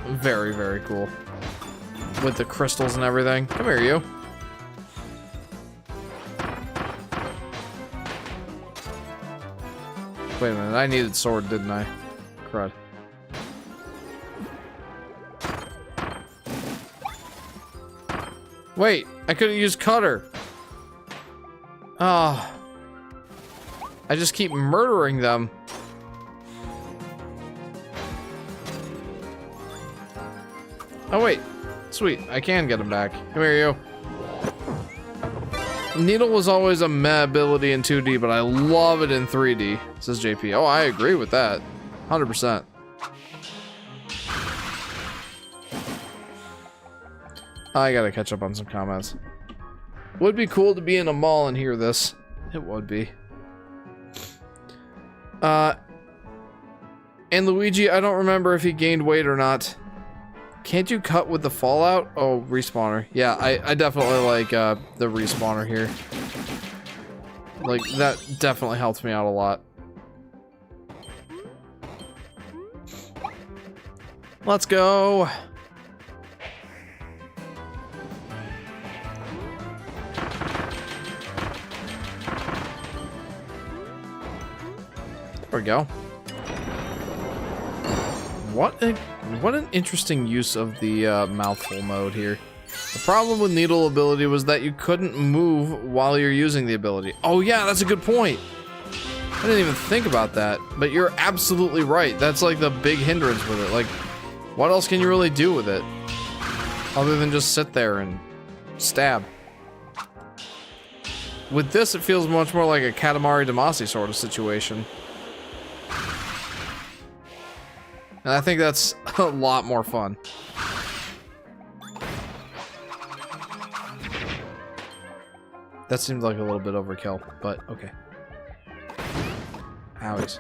very, very cool. With the crystals and everything. Come here, you. Wait a minute, I needed sword, didn't I? Crud. Wait, I could have used cutter. Oh. I just keep murdering them. Oh wait, sweet, I can get him back. Come here, you. Needle was always a meh ability in 2D, but I love it in 3D, says JP. Oh, I agree with that, 100%. I gotta catch up on some comments. Would be cool to be in a mall and hear this. It would be. And Luigi, I don't remember if he gained weight or not. Can't you cut with the fallout? Oh, respawner. Yeah, I definitely like the respawner here. Like, that definitely helps me out a lot. Let's go. There we go. What an interesting use of the mouthful mode here. The problem with needle ability was that you couldn't move while you're using the ability. Oh yeah, that's a good point. I didn't even think about that, but you're absolutely right. That's like the big hindrance with it. Like, what else can you really do with it? Other than just sit there and stab. With this, it feels much more like a Katamari Damacy sort of situation. And I think that's a lot more fun. That seemed like a little bit overkill, but okay. Owies.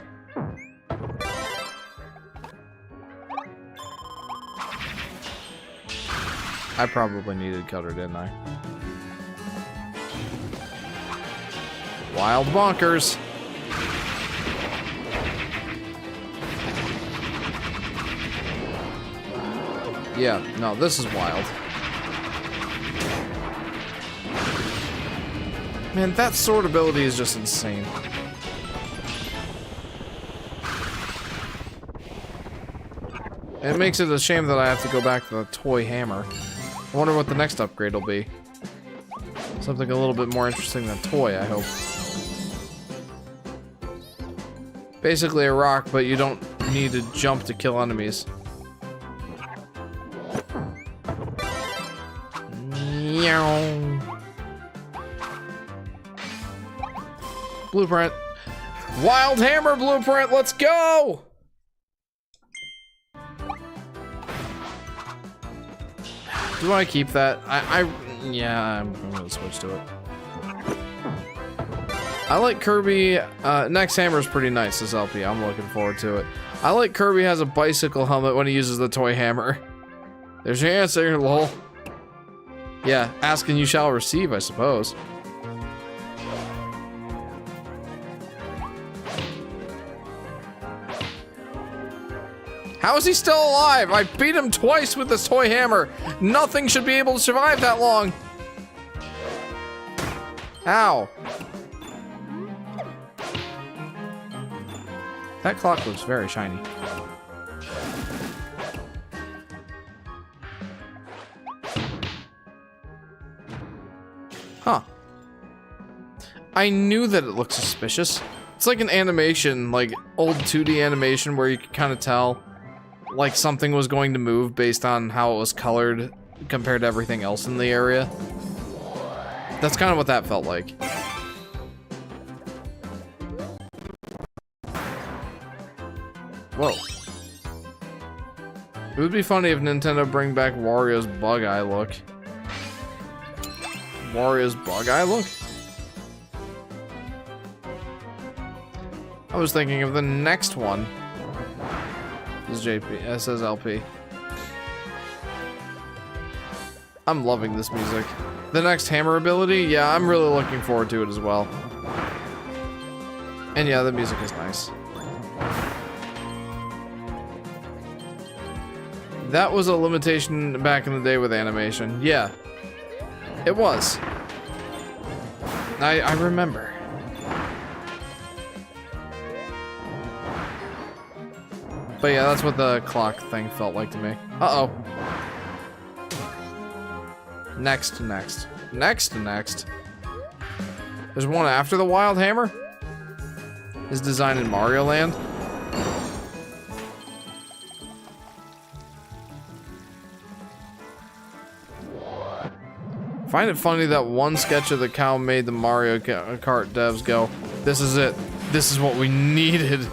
I probably needed cutter, didn't I? Wild bonkers. Yeah, no, this is wild. Man, that sword ability is just insane. It makes it a shame that I have to go back to the toy hammer. I wonder what the next upgrade will be. Something a little bit more interesting than toy, I hope. Basically a rock, but you don't need to jump to kill enemies. Blueprint. Wild hammer blueprint, let's go! Do I keep that? Yeah, I'm gonna switch to it. I like Kirby, next hammer's pretty nice, this LP, I'm looking forward to it. I like Kirby has a bicycle helmet when he uses the toy hammer. There's your answer, lol. Yeah, ask and you shall receive, I suppose. How is he still alive? I beat him twice with this toy hammer. Nothing should be able to survive that long. Ow. That clock looks very shiny. Huh. I knew that it looked suspicious. It's like an animation, like old 2D animation where you can kind of tell like something was going to move based on how it was colored compared to everything else in the area. That's kind of what that felt like. Whoa. It would be funny if Nintendo bring back Wario's bug eye look. Wario's bug eye look? I was thinking of the next one. This is JP. It says LP. I'm loving this music. The next hammer ability, yeah, I'm really looking forward to it as well. And yeah, the music is nice. That was a limitation back in the day with animation. Yeah, it was. I remember. But yeah, that's what the clock thing felt like to me. Uh-oh. Next. There's one after the wild hammer? His design in Mario Land. Find it funny that one sketch of the cow made the Mario Kart devs go, this is it. This is what we needed.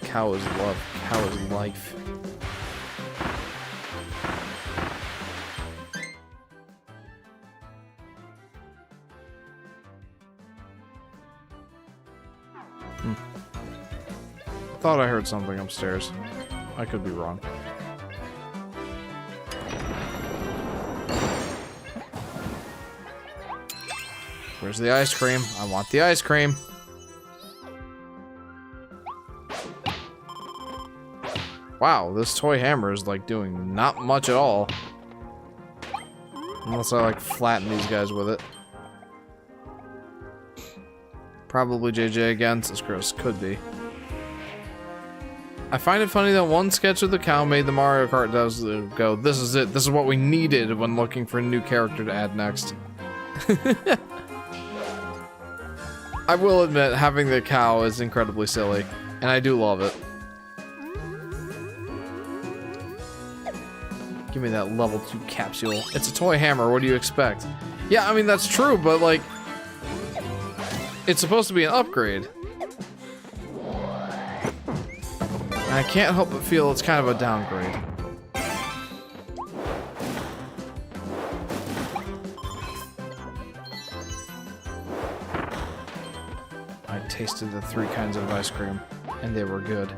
Cow is love. Cow is life. Thought I heard something upstairs. I could be wrong. Where's the ice cream? I want the ice cream. Wow, this toy hammer is like doing not much at all. Unless I like flatten these guys with it. Probably JJ again, since Chris could be. I find it funny that one sketch of the cow made the Mario Kart devs go, this is it, this is what we needed when looking for a new character to add next. I will admit, having the cow is incredibly silly, and I do love it. Give me that level 2 capsule. It's a toy hammer, what do you expect? Yeah, I mean, that's true, but like, it's supposed to be an upgrade. And I can't help but feel it's kind of a downgrade. I tasted the 3 kinds of ice cream, and they were good.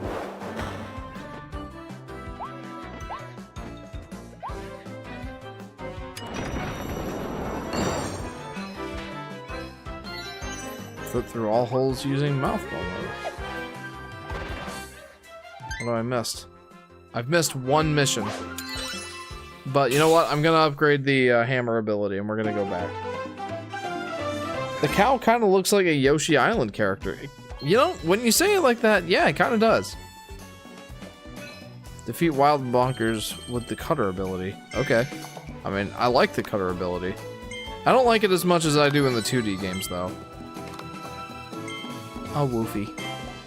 Flip through all holes using mouth ball mode. What have I missed? I've missed one mission. But you know what? I'm gonna upgrade the hammer ability and we're gonna go back. The cow kind of looks like a Yoshi Island character. You know, when you say it like that, yeah, it kind of does. Defeat wild bonkers with the cutter ability. Okay. I mean, I like the cutter ability. I don't like it as much as I do in the 2D games, though. Oh, Woofy.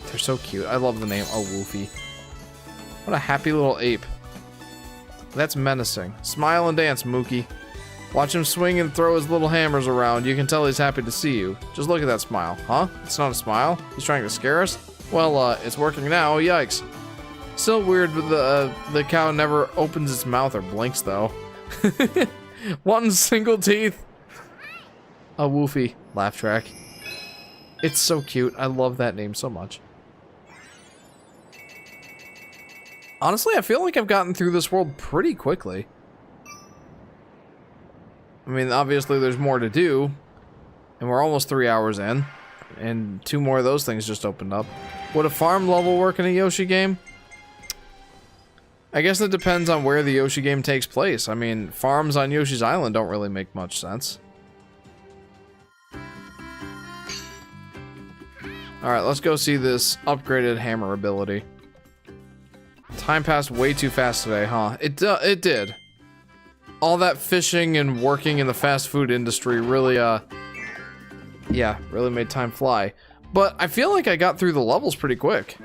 They're so cute. I love the name, Oh, Woofy. What a happy little ape. That's menacing. Smile and dance, Mookie. Watch him swing and throw his little hammers around. You can tell he's happy to see you. Just look at that smile. Huh? It's not a smile? He's trying to scare us? Well, it's working now. Yikes. Still weird, but the cow never opens its mouth or blinks, though. One single teeth. A Woofy. Laugh track. It's so cute. I love that name so much. Honestly, I feel like I've gotten through this world pretty quickly. I mean, obviously there's more to do. And we're almost 3 hours in. And 2 more of those things just opened up. Would a farm level work in a Yoshi game? I guess it depends on where the Yoshi game takes place. I mean, farms on Yoshi's Island don't really make much sense. Alright, let's go see this upgraded hammer ability. Time passed way too fast today, huh? It did. All that fishing and working in the fast food industry really, yeah, really made time fly. But I feel like I got through the levels pretty quick.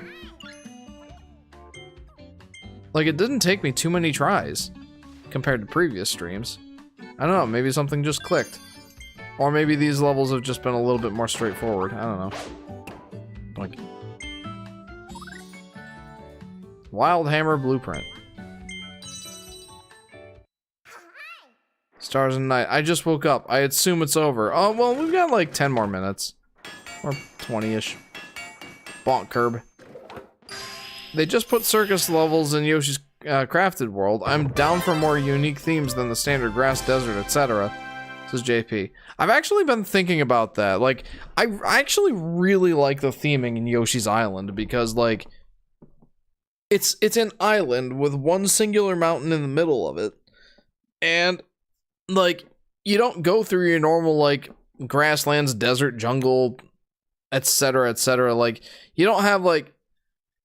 Like, it didn't take me too many tries compared to previous streams. I don't know, maybe something just clicked. Or maybe these levels have just been a little bit more straightforward. I don't know. Like, Wild Hammer Blueprint. Stars and Night. I just woke up. I assume it's over. Oh, well, we've got like 10 more minutes. Or 20-ish. Bonk Curb. They just put circus levels in Yoshi's Crafted World. I'm down for more unique themes than the standard grass, desert, etc. Says JP. I've actually been thinking about that. Like, I actually really like the theming in Yoshi's Island because, like, it's an island with one singular mountain in the middle of it. And, like, you don't go through your normal, like, grasslands, desert, jungle, etc., etc. Like, you don't have, like,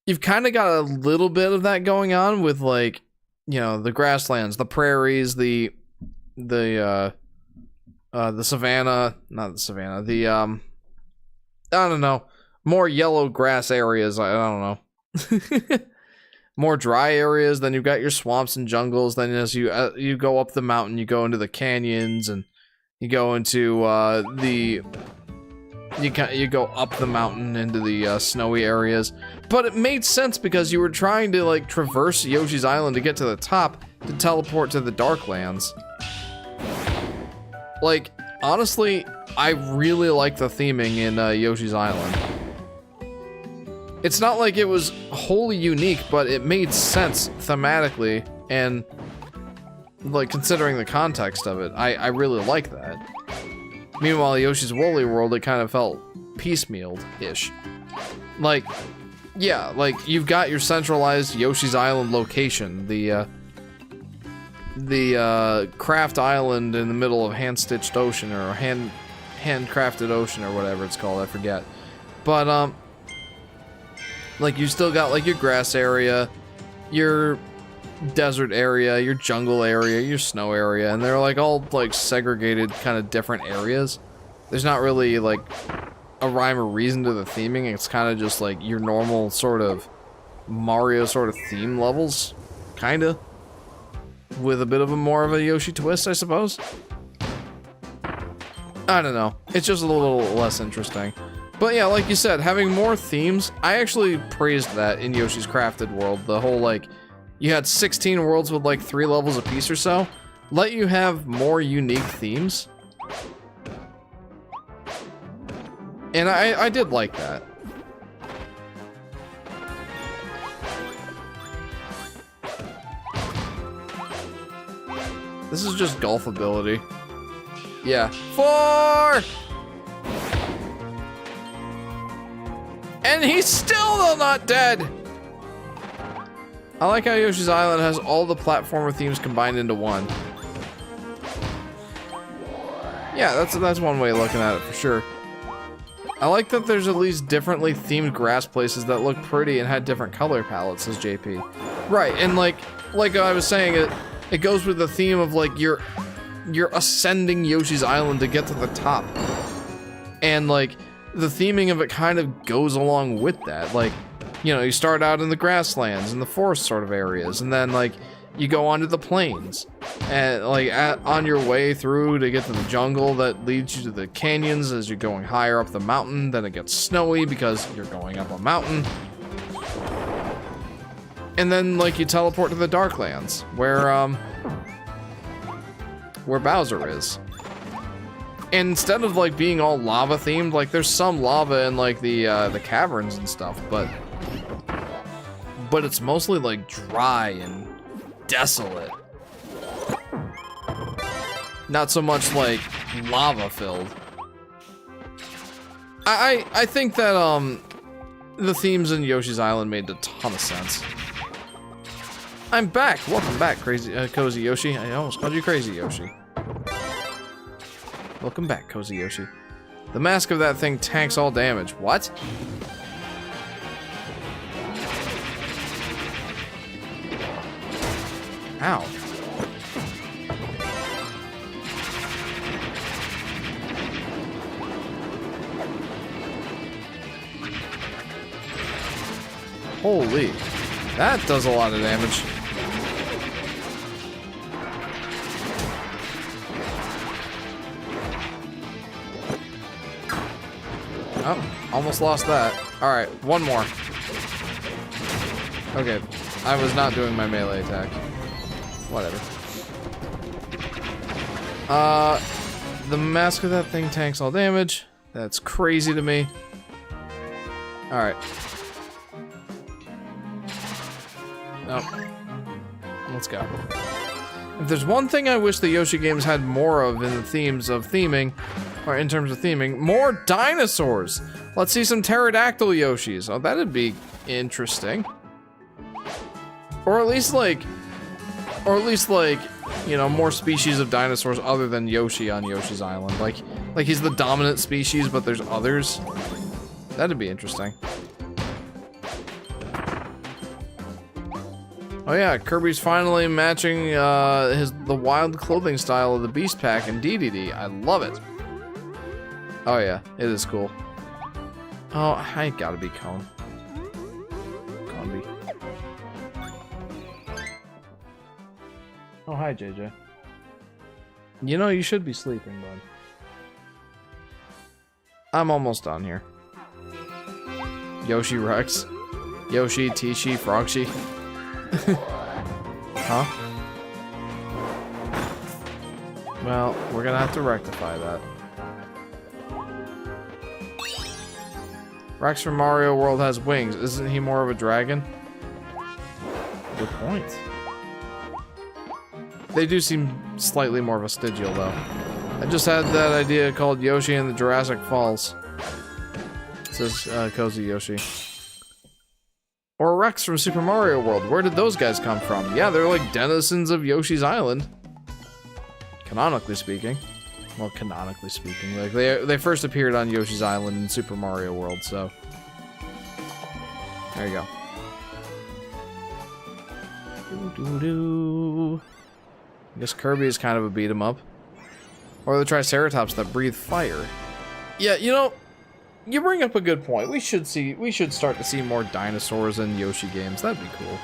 you've kind of got a little bit of that going on with, like, you know, the grasslands, the prairies, the savannah, not the savannah, I don't know, more yellow grass areas. I don't know. More dry areas. Then you've got your swamps and jungles. Then as you go up the mountain, you go into the canyons, and you go into you go up the mountain into the snowy areas. But it made sense because you were trying to like traverse Yoshi's Island to get to the top to teleport to the Darklands. Like, honestly, I really like the theming in Yoshi's Island. It's not like it was wholly unique, but it made sense thematically, and like considering the context of it, I really like that. Meanwhile, Yoshi's Woolly World, it kind of felt piecemealed-ish. Like, yeah, like you've got your centralized Yoshi's Island location, the craft island in the middle of hand-stitched ocean, or handcrafted ocean, or whatever it's called, I forget. But like you still got like your grass area, your desert area, your jungle area, your snow area, and they're like all like segregated kind of different areas. There's not really like a rhyme or reason to the theming. It's kind of just like your normal sort of Mario sort of theme levels, kind of, with a bit of a more of a Yoshi twist, I suppose. I don't know. It's just a little less interesting. But yeah, like you said, having more themes, I actually praised that in Yoshi's Crafted World. The whole, like, you had 16 worlds with, like, 3 levels apiece or so. Let you have more unique themes. And I did like that. This is just golf ability. Yeah. 4! And he's still not dead! I like how Yoshi's Island has all the platformer themes combined into one. Yeah, that's one way of looking at it for sure. I like that there's at least differently themed grass places that look pretty and had different color palettes, says JP. Right, and like I was saying, it goes with the theme of like you're ascending Yoshi's Island to get to the top. And like the theming of it kind of goes along with that. Like, you know, you start out in the grasslands and the forest sort of areas, and then like you go onto the plains, and like on your way through to get to the jungle that leads you to the canyons as you're going higher up the mountain. Then it gets snowy because you're going up a mountain. And then like you teleport to the Darklands where Bowser is. And instead of like being all lava themed, like there's some lava in like the caverns and stuff, but it's mostly like dry and desolate. Not so much like lava filled. I think that the themes in Yoshi's Island made a ton of sense. I'm back. Welcome back, crazy Cozy Yoshi. I almost called you Crazy Yoshi. Welcome back, Cozy Yoshi. The mask of that thing tanks all damage. What? Ow. Holy. That does a lot of damage. Oh, almost lost that. Alright, one more. Okay, I was not doing my melee attack. Whatever. The mask of that thing tanks all damage. That's crazy to me. Alright. Nope. Let's go. If there's one thing I wish the Yoshi games had more of in the themes of theming, or in terms of theming, more dinosaurs! Let's see some pterodactyl Yoshis. Oh, that'd be interesting. Or at least like, you know, more species of dinosaurs other than Yoshi on Yoshi's Island. Like he's the dominant species, but there's others. That'd be interesting. Oh yeah, Kirby's finally matching the wild clothing style of the Beast Pack in DDD. I love it. Oh yeah, it is cool. Oh, I gotta be Cone. Conby. Oh, hi, JJ. You know, you should be sleeping, bud. I'm almost done here. Yoshi Rex. Yoshi, Tishi, Frogshi. Huh? Well, we're gonna have to rectify that. Rex from Mario World has wings. Isn't he more of a dragon? Good point. They do seem slightly more vestigial, though. I just had that idea called Yoshi and the Jurassic Falls. It says Cozy Yoshi. Or Rex from Super Mario World. Where did those guys come from? Yeah, they're like denizens of Yoshi's Island. Canonically speaking. Well, canonically speaking. Like, they first appeared on Yoshi's Island in Super Mario World, so... There you go. Doo-doo-doo. I guess Kirby is kind of a beat-em-up. Or the Triceratops that breathe fire. Yeah, you know, you bring up a good point. We should start to see more dinosaurs in Yoshi games. That'd be cool.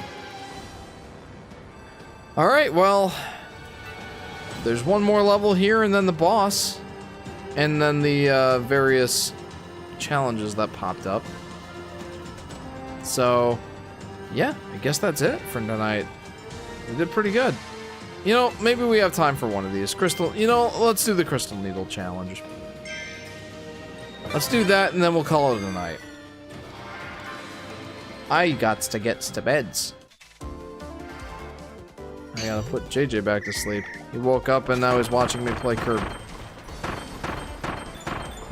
Alright, well... There's one more level here, and then the boss. And then the various challenges that popped up. So, yeah, I guess that's it for tonight. We did pretty good. You know, maybe we have time for one of these. Crystal, you know, let's do the Crystal Needle Challenge. Let's do that, and then we'll call it a night. I gots to get to beds. I gotta put JJ back to sleep. He woke up and now he's watching me play Kirby.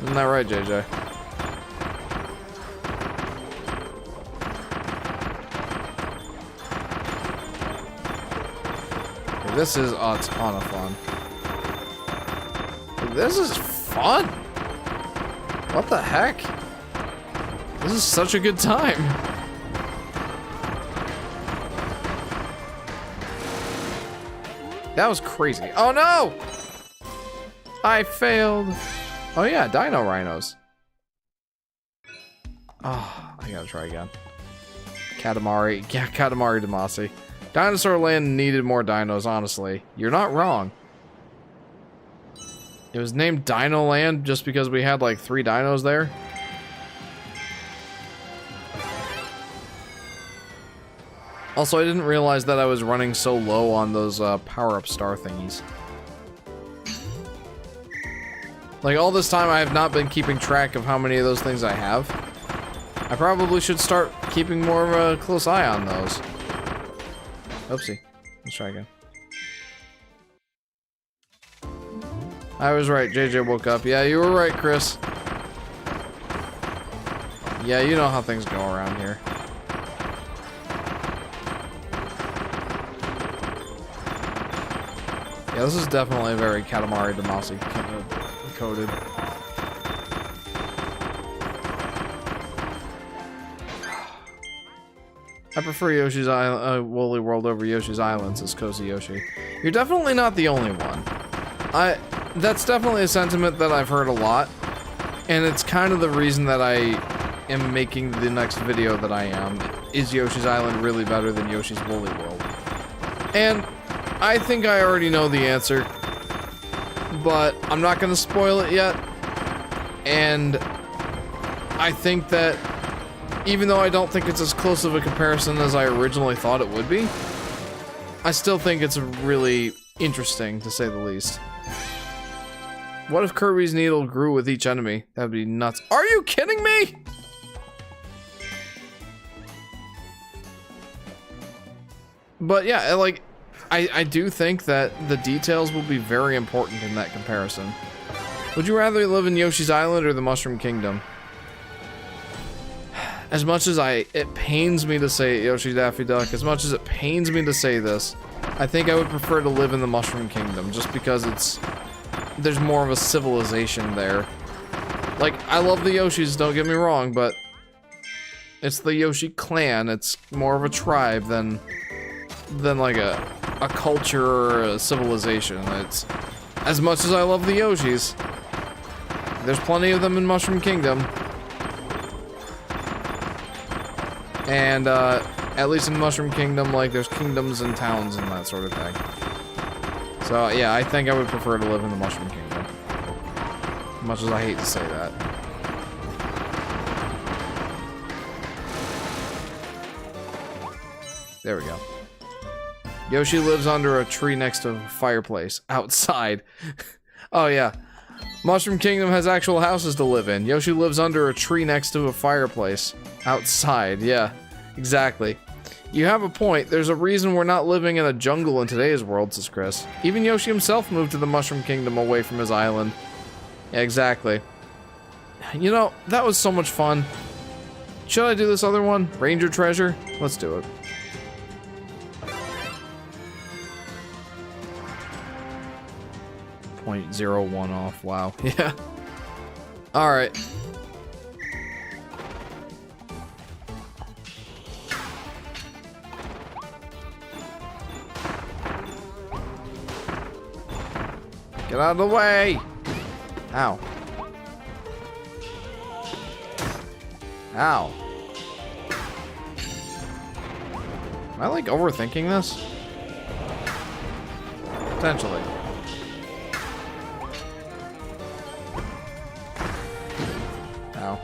Isn't that right, JJ? Okay, this is a ton of fun. This is fun! What the heck? This is such a good time. That was crazy. Oh no! I failed. Oh yeah, Dino Rhinos. Oh, I gotta try again. Katamari. Yeah, Katamari Damacy. Dinosaur Land needed more dinos, honestly. You're not wrong. It was named Dino Land just because we had like 3 dinos there. Also, I didn't realize that I was running so low on those power-up star thingies. Like, all this time I have not been keeping track of how many of those things I have. I probably should start keeping more of a close eye on those. Oopsie. Let's try again. I was right, JJ woke up. Yeah, you were right, Chris. Yeah, you know how things go around here. Yeah, this is definitely very Katamari Damacy coded. I prefer Yoshi's Woolly World over Yoshi's Island, says Cozy Yoshi. You're definitely not the only one. That's definitely a sentiment that I've heard a lot, and it's kind of the reason that I am making the next video that I am. Is Yoshi's Island really better than Yoshi's Woolly World? And I think I already know the answer, but I'm not gonna spoil it yet. And I think that even though I don't think it's as close of a comparison as I originally thought it would be, I still think it's really interesting, to say the least. What if Kirby's needle grew with each enemy? That'd be nuts. Are you kidding me? But yeah, like, I do think that the details will be very important in that comparison. Would you rather live in Yoshi's Island or the Mushroom Kingdom? As much as it pains me to say it, Yoshi Daffy Duck, as much as it pains me to say this, I think I would prefer to live in the Mushroom Kingdom, just because there's more of a civilization there. Like, I love the Yoshis, don't get me wrong, but it's the Yoshi clan. It's more of a tribe than like a culture or a civilization. It's, as much as I love the Yoshis, there's plenty of them in Mushroom Kingdom. And at least in Mushroom Kingdom, like there's kingdoms and towns and that sort of thing. So yeah, I think I would prefer to live in the Mushroom Kingdom. As much as I hate to say that. There we go. Yoshi lives under a tree next to a fireplace. Outside. Oh yeah. Mushroom Kingdom has actual houses to live in. Yoshi lives under a tree next to a fireplace. Outside, yeah. Exactly. You have a point. There's a reason we're not living in a jungle in today's world, says Chris. Even Yoshi himself moved to the Mushroom Kingdom away from his island. Yeah, exactly. You know, that was so much fun. Should I do this other one? Ranger Treasure? Let's do it. .01 off. Wow. Yeah. Alright. Get out of the way! Ow. Ow. Am I like overthinking this? Potentially. Ow.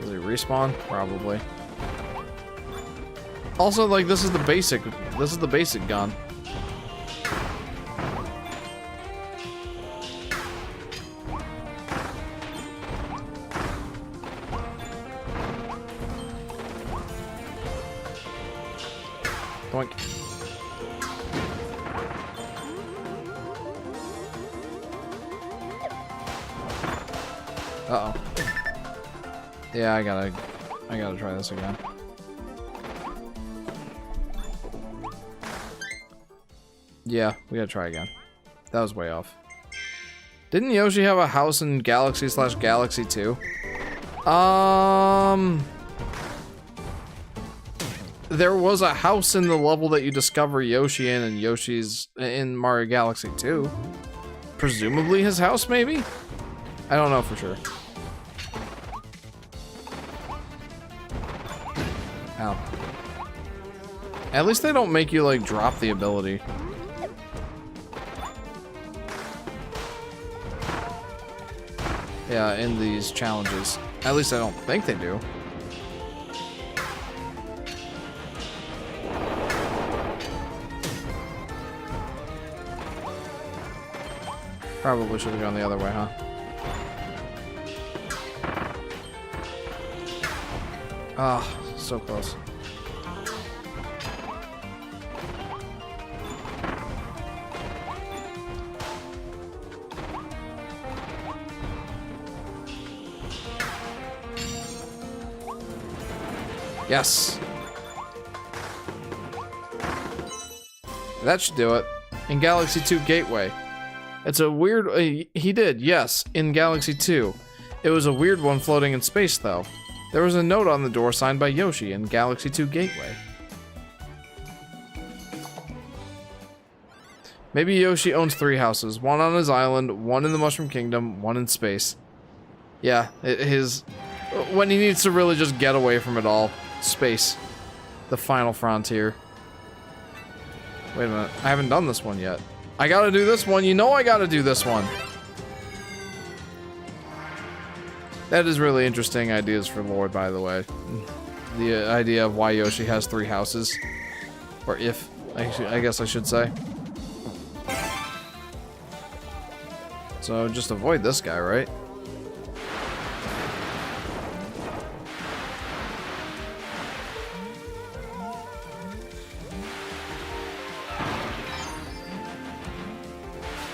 Does he respawn? Probably. Also, like, this is the basic gun. Boink. Uh-oh. Yeah, I gotta try this again. Yeah, we gotta try again. That was way off. Didn't Yoshi have a house in Galaxy/Galaxy 2? There was a house in the level that you discover Yoshi in, and Yoshi's in Mario Galaxy 2. Presumably his house, maybe? I don't know for sure. Ow. At least they don't make you, like, drop the ability. Yeah, in these challenges. At least I don't think they do. Probably should have gone the other way, huh? Ah, so close. Yes. That should do it. In Galaxy 2 Gateway. It's a weird... he did, yes, in Galaxy 2. It was a weird one floating in space, though. There was a note on the door signed by Yoshi in Galaxy 2 Gateway. Maybe Yoshi owns 3 houses. One on his island, one in the Mushroom Kingdom, one in space. Yeah, when he needs to really just get away from it all. Space. The final frontier. Wait a minute. I haven't done this one yet. I gotta do this one. You know I gotta do this one. That is really interesting ideas for Lord, by the way. The idea of why Yoshi has 3 houses. Or if, I guess I should say. So just avoid this guy, right?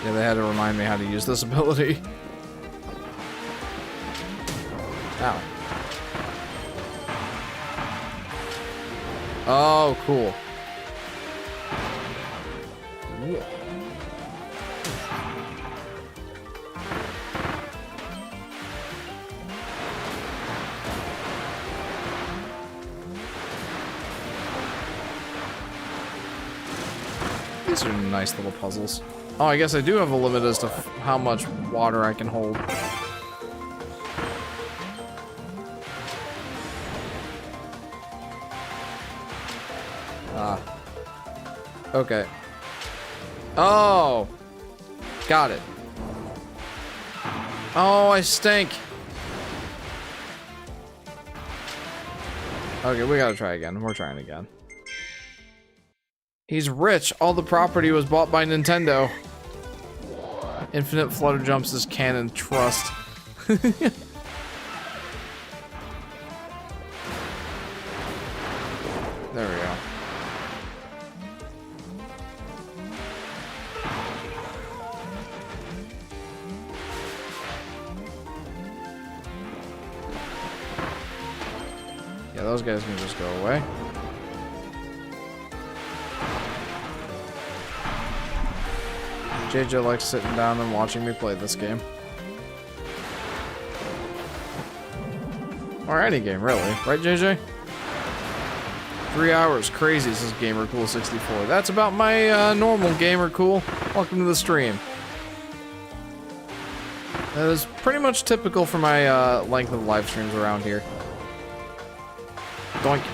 Yeah, they had to remind me how to use this ability. Ow. Oh, cool. Yeah. These are nice little puzzles. Oh, I guess I do have a limit as to how much water I can hold. Ah. Okay. Oh! Got it. Oh, I stink. Okay, we gotta try again. We're trying again. He's rich. All the property was bought by Nintendo. Infinite flutter jumps is canon. Trust. There we go. Yeah, those guys can just go away. JJ likes sitting down and watching me play this game. Or any game, really. Right, JJ? 3 hours. Crazy, says GamerCool64. That's about my normal GamerCool. Welcome to the stream. That is pretty much typical for my length of live streams around here. Doink.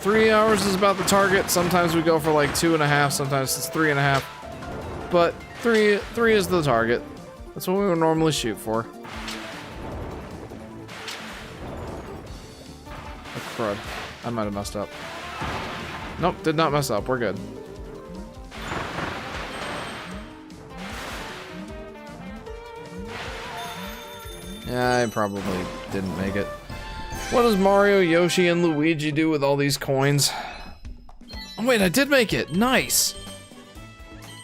3 hours is about the target. Sometimes we go for like 2.5, sometimes it's 3.5. But three is the target. That's what we would normally shoot for. Oh, crud. I might have messed up. Nope, did not mess up. We're good. Yeah, I probably didn't make it. What does Mario, Yoshi, and Luigi do with all these coins? Oh wait, I did make it! Nice!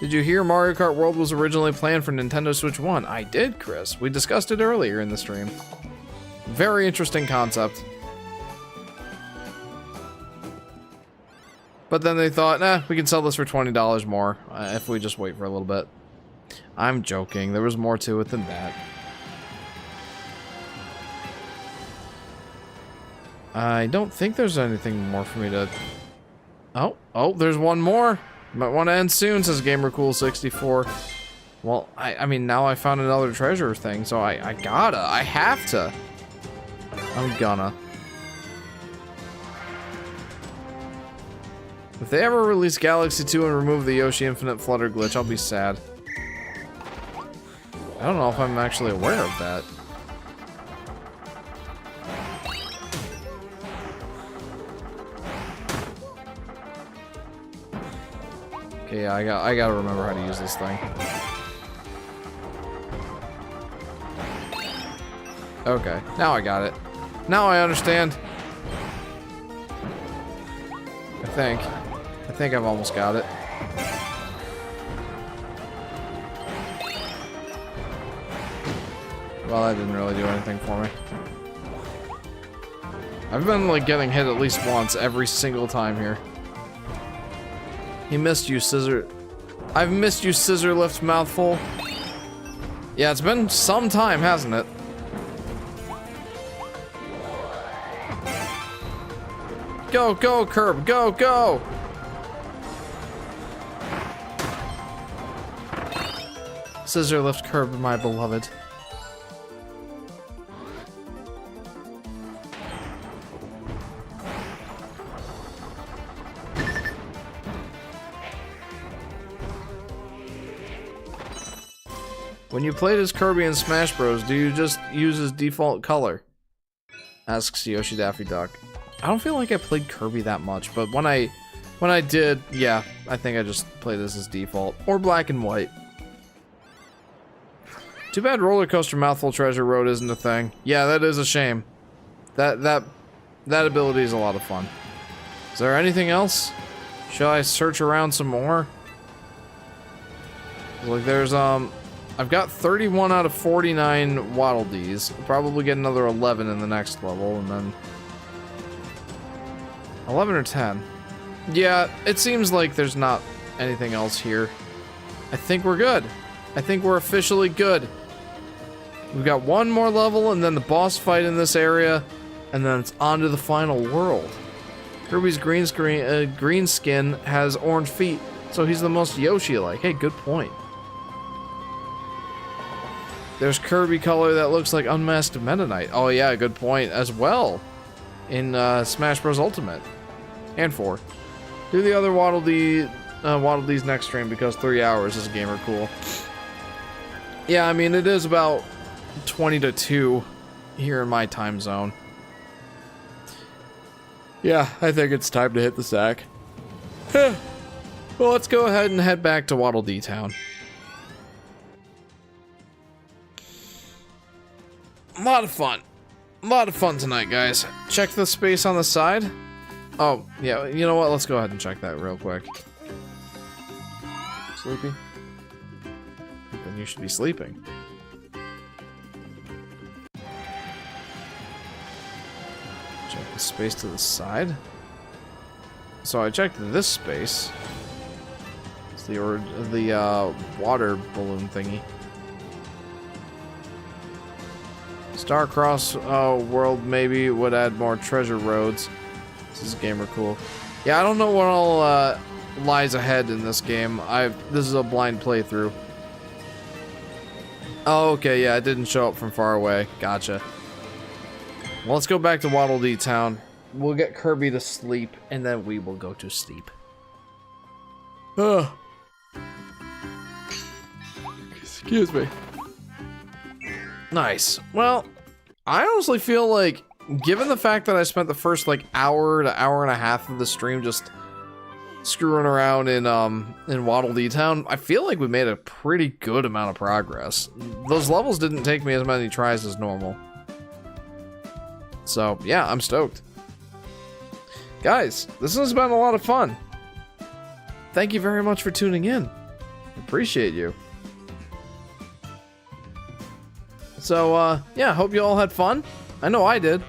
Did you hear Mario Kart World was originally planned for Nintendo Switch 1? I did, Chris. We discussed it earlier in the stream. Very interesting concept. But then they thought, nah, we can sell this for $20 more if we just wait for a little bit. I'm joking. There was more to it than that. I don't think there's anything more for me to... Oh, there's one more. Might want to end soon, says GamerCool64. Well, I mean, now I found another treasure thing, so I have to. I'm gonna. If they ever release Galaxy 2 and remove the Yoshi Infinite Flutter glitch, I'll be sad. I don't know if I'm actually aware of that. Okay, yeah, I gotta remember how to use this thing. Okay, now I got it. Now I understand. I think I've almost got it. Well, that didn't really do anything for me. I've been like getting hit at least once every single time here. He missed you, Scissor. I've missed you, Scissor Lift Mouthful. Yeah, it's been some time, hasn't it? Go, go, Curb, go, go! Scissor Lift Curb, my beloved. When you played as Kirby in Smash Bros, do you just use his default color? Asks Yoshi Daffy Duck. I don't feel like I played Kirby that much, but when I did, yeah, I think I just played as his default. Or black and white. Too bad Roller Coaster Mouthful Treasure Road isn't a thing. Yeah, that is a shame. That ability is a lot of fun. Is there anything else? Shall I search around some more? Like there's I've got 31 out of 49 Waddle Dees. I'll probably get another 11 in the next level, and then 11 or 10. Yeah, it seems like there's not anything else here. I think we're good. I think we're officially good. We've got one more level, and then the boss fight in this area, and then it's on to the final world. Kirby's green skin has orange feet, so he's the most Yoshi-like. Hey, good point. There's Kirby color that looks like unmasked Meta Knight. Oh yeah, good point as well. in Smash Bros. Ultimate. And 4. Do the other Waddle Dee's next stream because 3 hours is gamer cool. Yeah, I mean, it is about 20 to 2 here in my time zone. Yeah, I think it's time to hit the sack. Well, let's go ahead and head back to Waddle Dee Town. A lot of fun. A lot of fun tonight, guys. Check the space on the side. Oh, yeah, you know what? Let's go ahead and check that real quick. Sleepy? Then you should be sleeping. Check the space to the side. So I checked this space. It's the water balloon thingy. Starcross world maybe would add more treasure roads. This is gamer cool. Yeah, I don't know what all lies ahead in this game. This is a blind playthrough. Oh, okay, yeah, it didn't show up from far away. Gotcha. Well, let's go back to Waddle Dee Town. We'll get Kirby to sleep, and then we will go to sleep. Excuse me. Nice. Well, I honestly feel like, given the fact that I spent the first, like, hour to hour and a half of the stream just screwing around in Waddle Dee Town, I feel like we made a pretty good amount of progress. Those levels didn't take me as many tries as normal. So, yeah, I'm stoked. Guys, this has been a lot of fun. Thank you very much for tuning in. Appreciate you. So, yeah, hope you all had fun. I know I did.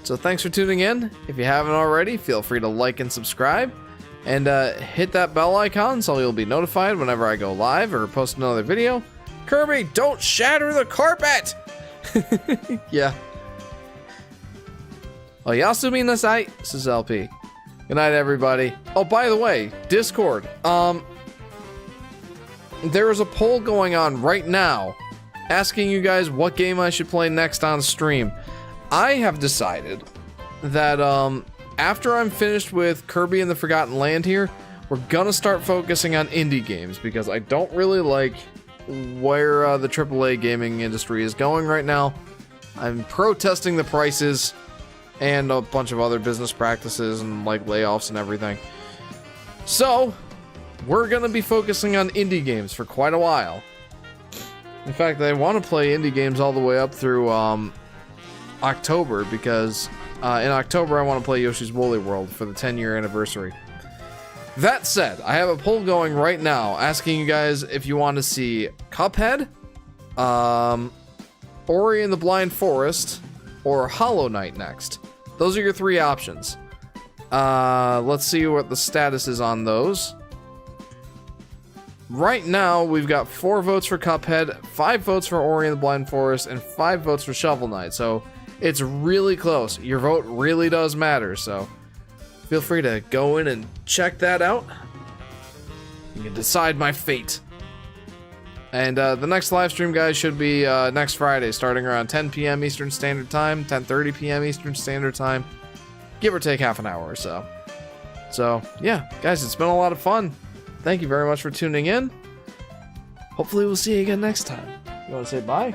So thanks for tuning in. If you haven't already, feel free to like and subscribe. And hit that bell icon so you'll be notified whenever I go live or post another video. Kirby, don't shatter the carpet! Yeah. Oyasumi nasai. This is LP. Good night, everybody. Oh, by the way, Discord. There is a poll going on right now asking you guys what game I should play next on stream. I have decided that after I'm finished with Kirby and the Forgotten Land here, we're gonna start focusing on indie games because I don't really like where the AAA gaming industry is going right now. I'm protesting the prices and a bunch of other business practices and like layoffs and everything. So we're gonna be focusing on indie games for quite a while. In fact, I want to play indie games all the way up through October because in October I want to play Yoshi's Woolly World for the 10-year anniversary. That said, I have a poll going right now asking you guys if you want to see Cuphead, Ori and the Blind Forest, or Hollow Knight next. Those are your 3 options. Let's see what the status is on those. Right now, we've got 4 votes for Cuphead, 5 votes for Ori and the Blind Forest, and 5 votes for Shovel Knight. So it's really close. Your vote really does matter. So feel free to go in and check that out. You can decide my fate. And the next live stream, guys, should be next Friday, starting around 10 p.m. Eastern Standard Time, 10:30 p.m. Eastern Standard Time, give or take half an hour or so. So yeah, guys, it's been a lot of fun. Thank you very much for tuning in. Hopefully we'll see you again next time. You want to say bye?